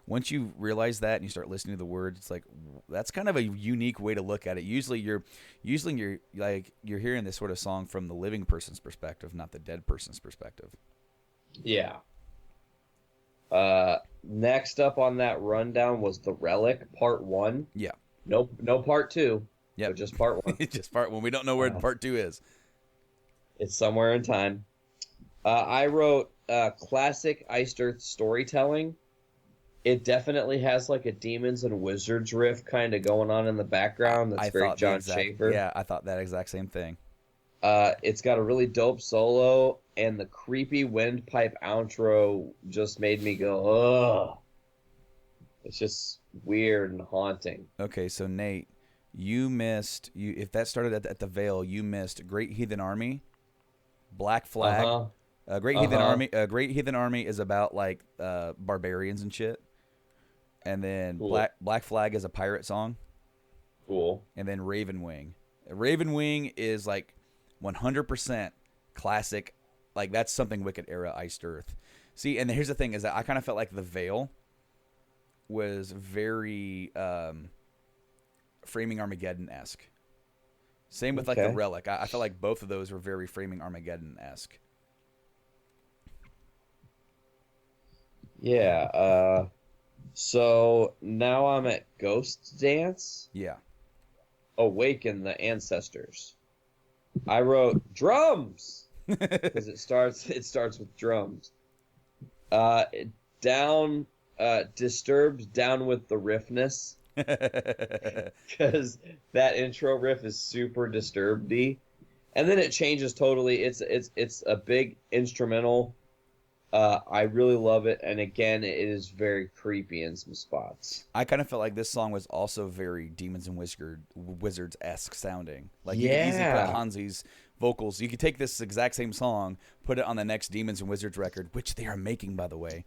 Speaker 1: Once you realize that and you start listening to the words, it's like that's kind of a unique way to look at it. Usually you're hearing this sort of song from the living person's perspective, not the dead person's perspective.
Speaker 3: Yeah. Next up on that rundown was The Relic Part 1.
Speaker 1: Yeah.
Speaker 3: No Part 2.
Speaker 1: Yeah,
Speaker 3: just Part 1.
Speaker 1: Just Part 1. We don't know where Part 2 is.
Speaker 3: It's somewhere in time. I wrote classic Iced Earth storytelling. It definitely has like a Demons and Wizards riff kind of going on in the background. That's very John Schaefer.
Speaker 1: Yeah, I thought that exact same thing.
Speaker 3: It's got a really dope solo, and the creepy windpipe outro just made me go, ugh. It's just weird and haunting.
Speaker 1: Okay, so Nate, you missed. If that started at the Veil, you missed Great Heathen Army, Black Flag. Great Heathen Army is about like barbarians and shit. And then cool. Black Flag is a pirate song.
Speaker 3: Cool.
Speaker 1: And then Raven Wing. Raven Wing is like 100% classic. Like that's Something Wicked era Iced Earth. See, and here's the thing is that I kind of felt like The Veil was very Framing Armageddon-esque. Same with like the
Speaker 3: Okay.
Speaker 1: Relic. I felt like both of those were very Framing Armageddon-esque.
Speaker 3: Yeah. So now I'm at Ghost Dance.
Speaker 1: Yeah.
Speaker 3: Awaken the Ancestors. I wrote drums because it starts with drums. Uh, down, Disturbed down with the riffness because that intro riff is super Disturbedy, and then it changes totally. It's a big instrumental. I really love it, and again, it is very creepy in some spots.
Speaker 1: I kind of felt like this song was also very Demons and Wizards-esque sounding. Like you
Speaker 3: Yeah.
Speaker 1: could easily put Hansi's vocals. You could take this exact same song, put it on the next Demons and Wizards record, which they are making, by the way.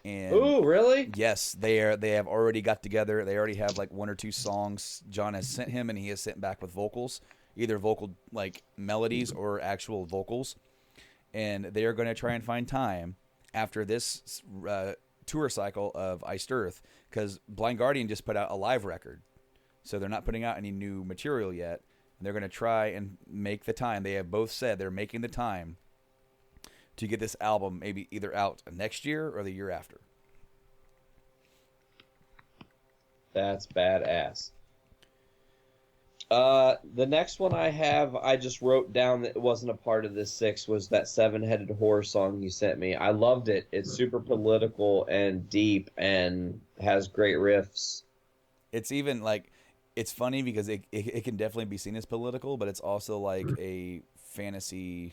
Speaker 1: And
Speaker 3: Ooh, really?
Speaker 1: yes, they have already got together. They already have like 1 or 2 songs John has sent him, and he has sent back with vocals, either vocal like melodies or actual vocals. And they are going to try and find time after this tour cycle of Iced Earth, because Blind Guardian just put out a live record, so they're not putting out any new material yet. And they're going to try and make the time. They have both said they're making the time to get this album maybe either out next year or the year after.
Speaker 3: That's badass. The next one I have, I just wrote down that it wasn't a part of this 6, was that 7-Headed Horror song you sent me. I loved it. It's super political and deep and has great riffs.
Speaker 1: It's even like, it's funny because it can definitely be seen as political, but it's also like a fantasy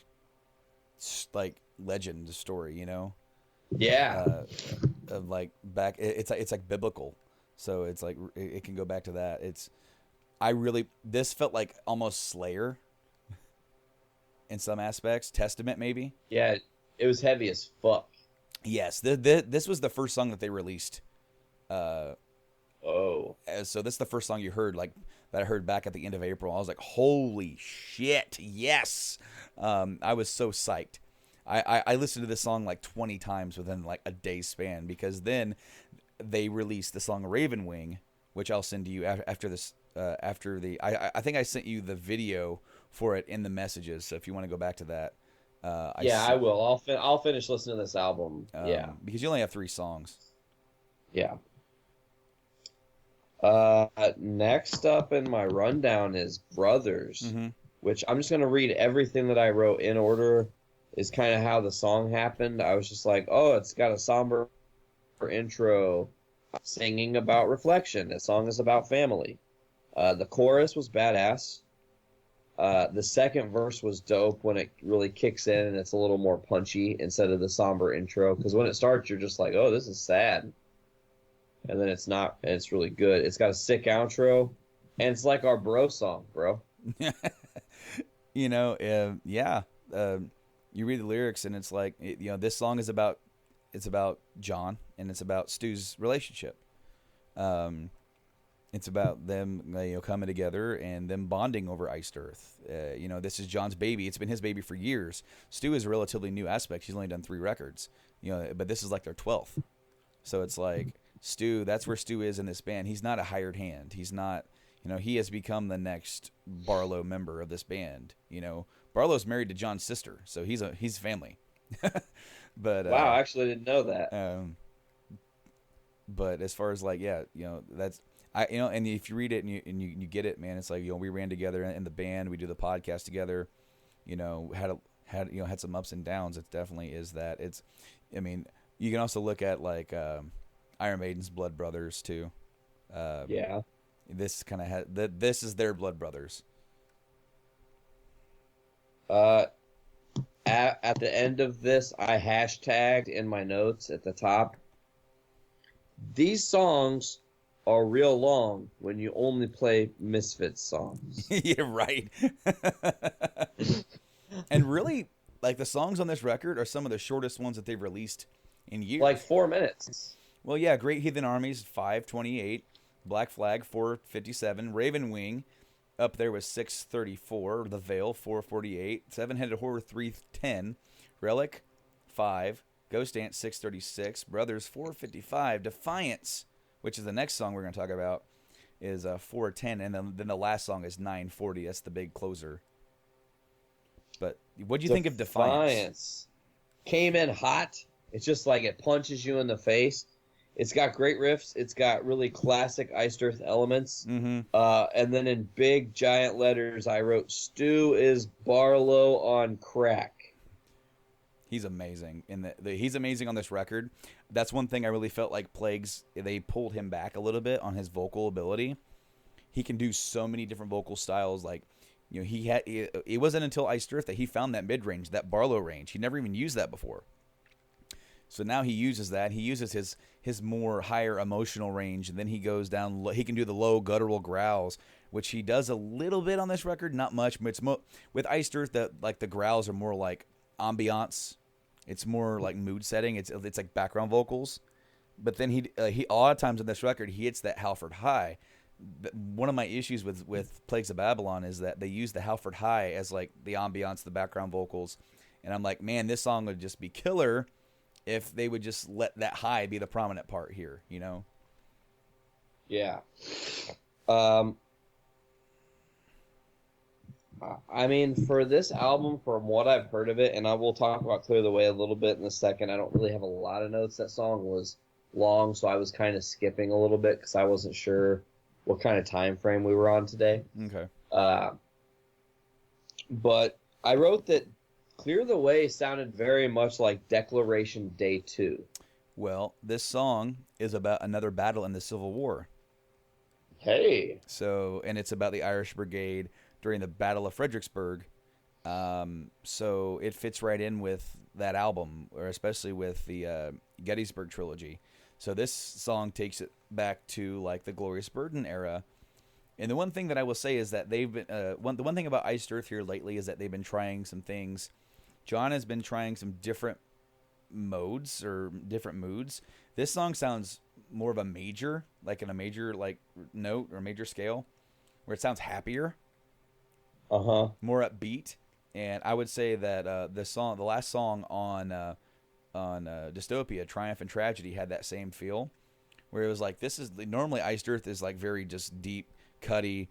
Speaker 1: like legend story, you know?
Speaker 3: Yeah.
Speaker 1: Of like back, it's like biblical, so it's like it can go back to that. This felt like almost Slayer in some aspects, Testament maybe.
Speaker 3: Yeah, it was heavy as fuck.
Speaker 1: Yes, this was the first song that they released.
Speaker 3: Oh.
Speaker 1: So this is the first song you heard, like that I heard back at the end of April. I was like, holy shit, yes! I was so psyched. I listened to this song like 20 times within like a day's span, because then they released the song Raven Wing, which I'll send to you after this. I think I sent you the video for it in the messages. So if you want to go back to that,
Speaker 3: I will. I'll finish listening to this album. Yeah,
Speaker 1: because you only have 3 songs.
Speaker 3: yeah. Next up in my rundown is Brothers,
Speaker 1: Mm-hmm.
Speaker 3: which I'm just gonna read everything that I wrote in order. Is kind of how the song happened. I was just like, oh, it's got a somber intro, singing about reflection. The song is about family. The chorus was badass. The second verse was dope when it really kicks in and it's a little more punchy instead of the somber intro. Because when it starts, you're just like, oh, this is sad. And then it's not, and it's really good. It's got a sick outro, and it's like our bro song, bro.
Speaker 1: You know, you read the lyrics and it's like, this song is about, John, and it's about Stu's relationship. It's about them, coming together and them bonding over Iced Earth. This is John's baby. It's been his baby for years. Stu is a relatively new aspect. She's only done 3 records, but this is like their 12th. So it's like Stu, that's where Stu is in this band. He's not a hired hand. He's not, he has become the next Barlow member of this band. Barlow's married to John's sister, so he's family. But
Speaker 3: Wow, I actually didn't know that.
Speaker 1: But as far as like, that's and if you read it and you get it, man, it's like, we ran together in the band, we do the podcast together, had some ups and downs. It definitely is that. You can also look at like Iron Maiden's Blood Brothers too.
Speaker 3: Yeah.
Speaker 1: This kind of this is their Blood Brothers.
Speaker 3: At the end of this, I hashtagged in my notes at the top. These songs are real long when you only play Misfits songs.
Speaker 1: Yeah, right. And really, like, the songs on this record are some of the shortest ones that they've released in years.
Speaker 3: Like 4 minutes.
Speaker 1: Well, yeah, Great Heathen Armies 5:28, Black Flag 4:57, Raven Wing up there was 6:34, The Veil 4:48, 7-Headed Horror 3:10, Relic 5, Ghost Dance 6:36, Brothers 4:55, Defiance, which is the next song we're going to talk about, is 4:10, and then the last song is 9:40. That's the big closer. But what do you think of Defiance?
Speaker 3: Came in hot. It's just like it punches you in the face. It's got great riffs. It's got really classic Iced Earth elements.
Speaker 1: Mm-hmm.
Speaker 3: And then in big giant letters, I wrote, "Stu is Barlow on crack."
Speaker 1: He's amazing. He's amazing on this record. That's one thing I really felt like Plagues, they pulled him back a little bit on his vocal ability. He can do so many different vocal styles. Like, you know, it wasn't until Iced Earth that he found that mid range, that Barlow range. He never even used that before. So now he uses that. He uses his more higher emotional range, and then he goes down. He can do the low guttural growls, which he does a little bit on this record, not much. But it's with Iced Earth, like the growls are more like ambiance. It's more like mood setting. It's like background vocals. But then he a lot of times on this record he hits that Halford high. One of my issues with Plagues of Babylon is that they use the Halford high as like the ambiance, the background vocals, and I'm like, man, this song would just be killer if they would just let that high be the prominent part here, you know?
Speaker 3: Yeah. I mean, for this album, from what I've heard of it, and I will talk about Clear the Way a little bit in a second, I don't really have a lot of notes. That song was long, so I was kind of skipping a little bit because I wasn't sure what kind of time frame we were on today.
Speaker 1: Okay.
Speaker 3: But I wrote that Clear the Way sounded very much like Declaration Day 2.
Speaker 1: Well, this song is about another battle in the Civil War.
Speaker 3: Hey.
Speaker 1: So, and it's about the Irish Brigade during the Battle of Fredericksburg. So it fits right in with that album, or especially with the Gettysburg trilogy. So this song takes it back to like the Glorious Burden era. And the one thing that I will say is that they've been the one thing about Iced Earth here lately is that they've been trying some things. John has been trying some different modes or different moods. This song sounds more of a major, like in a major like note or major scale, where it sounds happier, more upbeat. And I would say that the last song on Dystopia, Triumph and Tragedy, had that same feel, where it was like normally Iced Earth is like very just deep, cutty,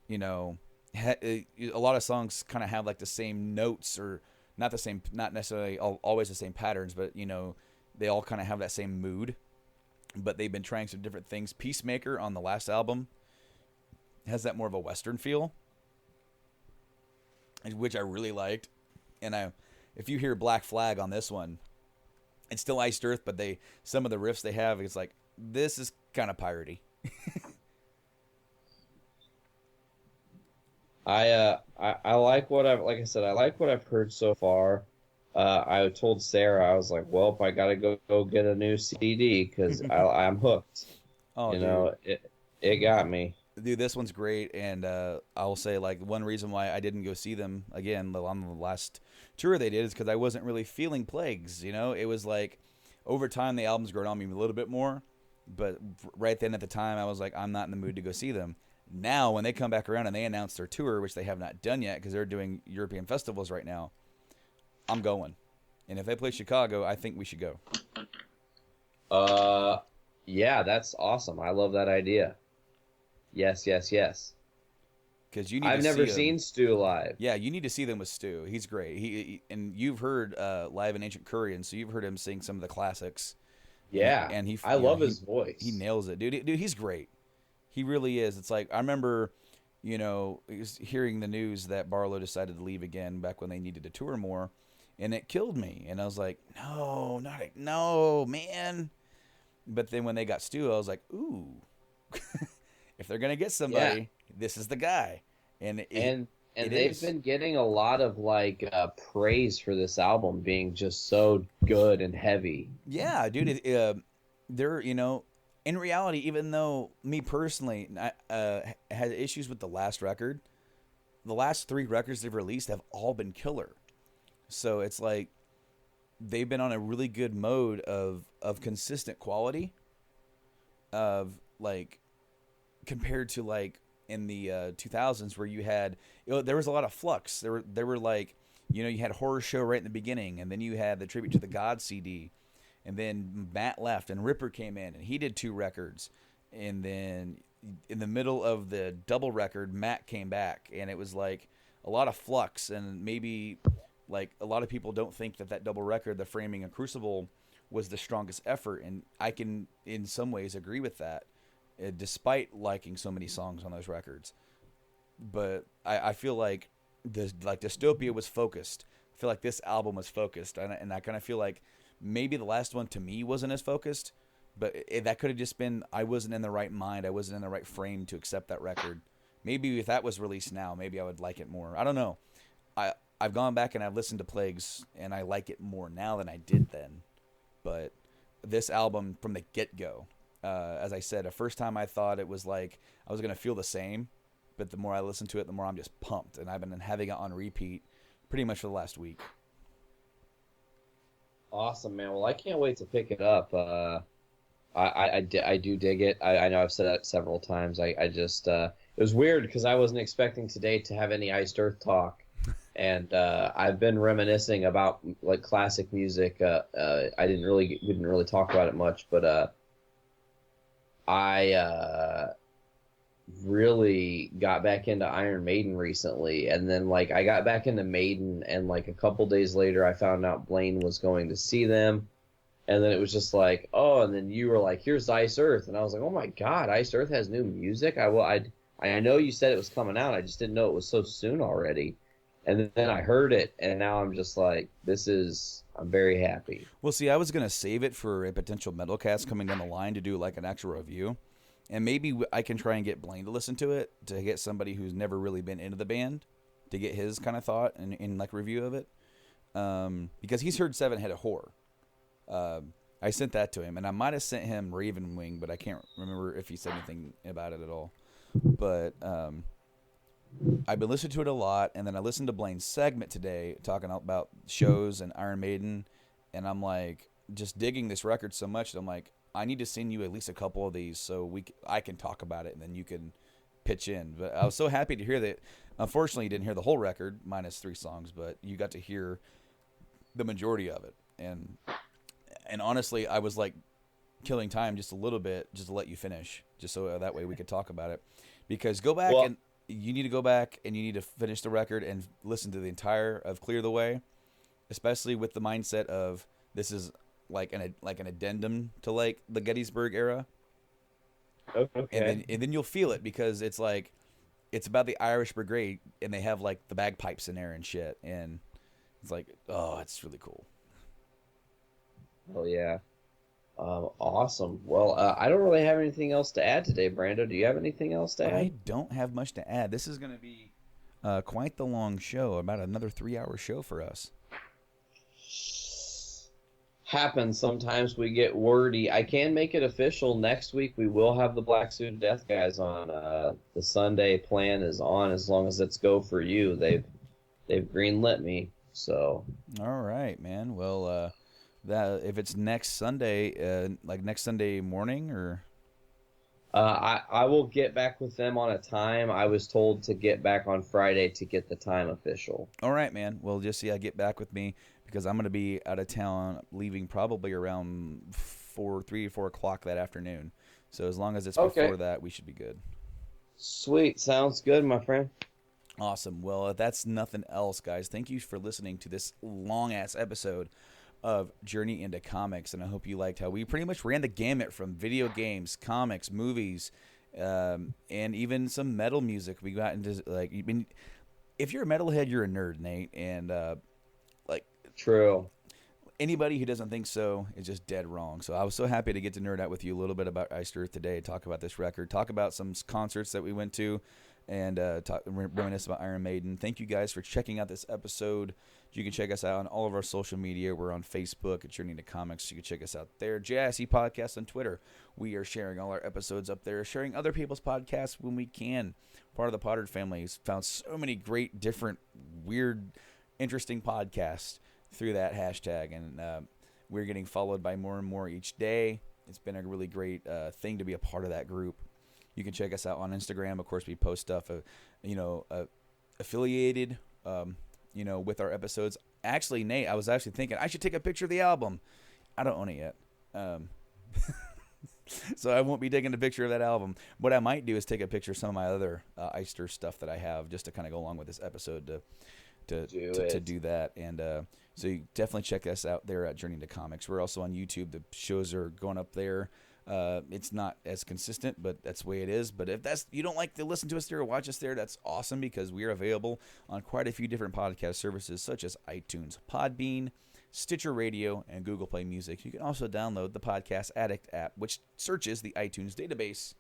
Speaker 1: you know. A lot of songs kind of have like the same notes, or not necessarily always the same patterns, but you know, they all kind of have that same mood. But they've been trying some different things. Peacemaker on the last album has that more of a Western feel, which I really liked. And if you hear Black Flag on this one, it's still Iced Earth, but some of the riffs they have, it's like, this is kind of piratey.
Speaker 3: I like what I like what I've heard so far. I told Sarah, I was like, well, I gotta go get a new CD because I'm hooked.
Speaker 1: Oh,
Speaker 3: you
Speaker 1: dude.
Speaker 3: know, it got me.
Speaker 1: Dude, this one's great, and I will say, like, one reason why I didn't go see them again on the last tour they did is because I wasn't really feeling Plagues, you know? It was like, over time, the album's grown on me a little bit more, but right then at the time, I was like, I'm not in the mood to go see them. Now, when they come back around and they announce their tour, which they have not done yet because they're doing European festivals right now, I'm going. And if they play Chicago, I think we should go.
Speaker 3: Yeah, that's awesome. I love that idea. Yes.
Speaker 1: Because
Speaker 3: I've never seen Stu live.
Speaker 1: Yeah, you need to see them with Stu. He's great. He and you've heard live in Ancient Korean, so you've heard him sing some of the classics.
Speaker 3: Yeah,
Speaker 1: and
Speaker 3: I love his voice.
Speaker 1: He nails it, dude. He's great. He really is. It's like I remember, you know, hearing the news that Barlow decided to leave again back when they needed to tour more, and it killed me. And I was like, no, man. But then when they got Stu, I was like, ooh. If they're gonna get somebody, this is the guy. And
Speaker 3: they've been getting a lot of like praise for this album being just so good and heavy.
Speaker 1: Yeah, dude. They're, you know, in reality, even though me personally I had issues with the last record, the last 3 records they've released have all been killer. So it's like they've been on a really good mode of consistent quality, of like, compared to like in the 2000s where you had, you know, there was a lot of flux. There were like, you know, you had Horror Show right in the beginning, and then you had the Tribute to the God CD, and then Matt left and Ripper came in and he did 2 records, and then in the middle of the double record, Matt came back, and it was like a lot of flux, and maybe like a lot of people don't think that double record, the Framing and Crucible, was the strongest effort, and I can in some ways agree with that, despite liking so many songs on those records. But I feel like Dystopia was focused. I feel like this album was focused, and I kind of feel like maybe the last one to me wasn't as focused, but that could have just been I wasn't in the right mind, I wasn't in the right frame to accept that record. Maybe if that was released now, maybe I would like it more. I don't know. I've gone back and I've listened to Plagues, and I like it more now than I did then. But this album from the get-go, as I said, the first time I thought it was like I was going to feel the same, but the more I listen to it, the more I'm just pumped, and I've been having it on repeat pretty much for the last week.
Speaker 3: Awesome, man. Well, I can't wait to pick it up. I do dig it. I know I've said that several times. I just it was weird because I wasn't expecting today to have any Iced Earth talk, and I've been reminiscing about like classic music. We didn't really talk about it much, but I really got back into Iron Maiden recently, and then like I got back into Maiden, and like a couple days later I found out Blaine was going to see them. And then it was just like, oh, and then you were like, here's Iced Earth. And I was like, oh my God, Iced Earth has new music? I know you said it was coming out. I just didn't know it was so soon already. And then I heard it, and now I'm just like, I'm very happy.
Speaker 1: Well, see, I was going to save it for a potential Metalcast coming down the line to do like an actual review. And maybe I can try and get Blaine to listen to it, to get somebody who's never really been into the band, to get his kind of thought in like review of it. Because he's heard Seven Headed Whore. I sent that to him, and I might have sent him Raven Wing, but I can't remember if he said anything about it at all. But I've been listening to it a lot, and then I listened to Blaine's segment today talking about shows and Iron Maiden, and I'm like just digging this record so much that I'm like, I need to send you at least a couple of these so I can talk about it, and then you can pitch in. But I was so happy to hear that. Unfortunately, you didn't hear the whole record, minus 3 songs, but you got to hear the majority of it. And honestly, I was like killing time just a little bit just to let you finish, just so that way we could talk about it. Because you need to go back and you need to finish the record and listen to the entire of Clear the Way, especially with the mindset of this is like an addendum to like the Gettysburg era.
Speaker 3: Okay.
Speaker 1: And then you'll feel it, because it's like it's about the Irish Brigade, and they have like the bagpipes in there and shit, and it's like, oh, it's really cool.
Speaker 3: Oh, yeah. Awesome. Well, I don't really have anything else to add today, Brando. Do you have anything else to add?
Speaker 1: I don't have much to add. This is going to be quite the long show, about another 3-hour show for us.
Speaker 3: Happens. Sometimes we get wordy. I can make it official. Next week we will have the Black Suit Death guys on. The Sunday plan is on, as long as it's go for you. They've greenlit me. So.
Speaker 1: All right, man. Well, that if it's next Sunday, like next Sunday morning, or
Speaker 3: I will get back with them on a time. I was told to get back on Friday to get the time official.
Speaker 1: all right, man. Well, just get back with me, because I'm going to be out of town, leaving probably around 3 or 4 o'clock that afternoon. So as long as it's before that, we should be good.
Speaker 3: Sweet, sounds good, my friend.
Speaker 1: Awesome. Well, if that's nothing else, guys, thank you for listening to this long ass episode of Journey into Comics, and I hope you liked how we pretty much ran the gamut from video games, comics, movies, and even some metal music. We got into like, if you're a metalhead, you're a nerd, Nate, and
Speaker 3: True.
Speaker 1: Anybody who doesn't think so is just dead wrong. So I was so happy to get to nerd out with you a little bit about Iced Earth today, talk about this record, talk about some concerts that we went to, and reminisce about Iron Maiden. Thank you guys for checking out this episode. You can check us out on all of our social media. We're on Facebook at Journey to Comics. You can check us out there. JIC Podcast on Twitter. We are sharing all our episodes up there, sharing other people's podcasts when we can. Part of the Potter family has found so many great, different, weird, interesting podcasts through that hashtag, and we're getting followed by more and more each day. It's been a really great thing to be a part of that group. You can check us out on Instagram. Of course, we post stuff, affiliated, with our episodes. Actually, Nate, I was actually thinking I should take a picture of the album. I don't own it yet. So I won't be taking a picture of that album. What I might do is take a picture of some of my other Eister stuff that I have, just to kind of go along with this episode to do that. And so you definitely check us out there at Journey to Comics. We're also on YouTube. The shows are going up there. It's not as consistent, but that's the way it is. But if you don't like to listen to us there or watch us there, that's awesome, because we are available on quite a few different podcast services such as iTunes, Podbean, Stitcher Radio, and Google Play Music. You can also download the Podcast Addict app, which searches the iTunes database,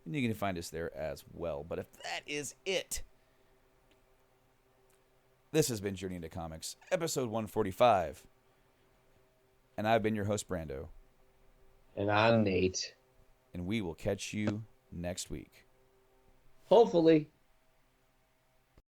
Speaker 1: and you can find us there as well. But if that is it, this has been Journey into Comics, episode 145, and I've been your host, Brando.
Speaker 3: And I'm Nate.
Speaker 1: And we will catch you next week.
Speaker 3: Hopefully.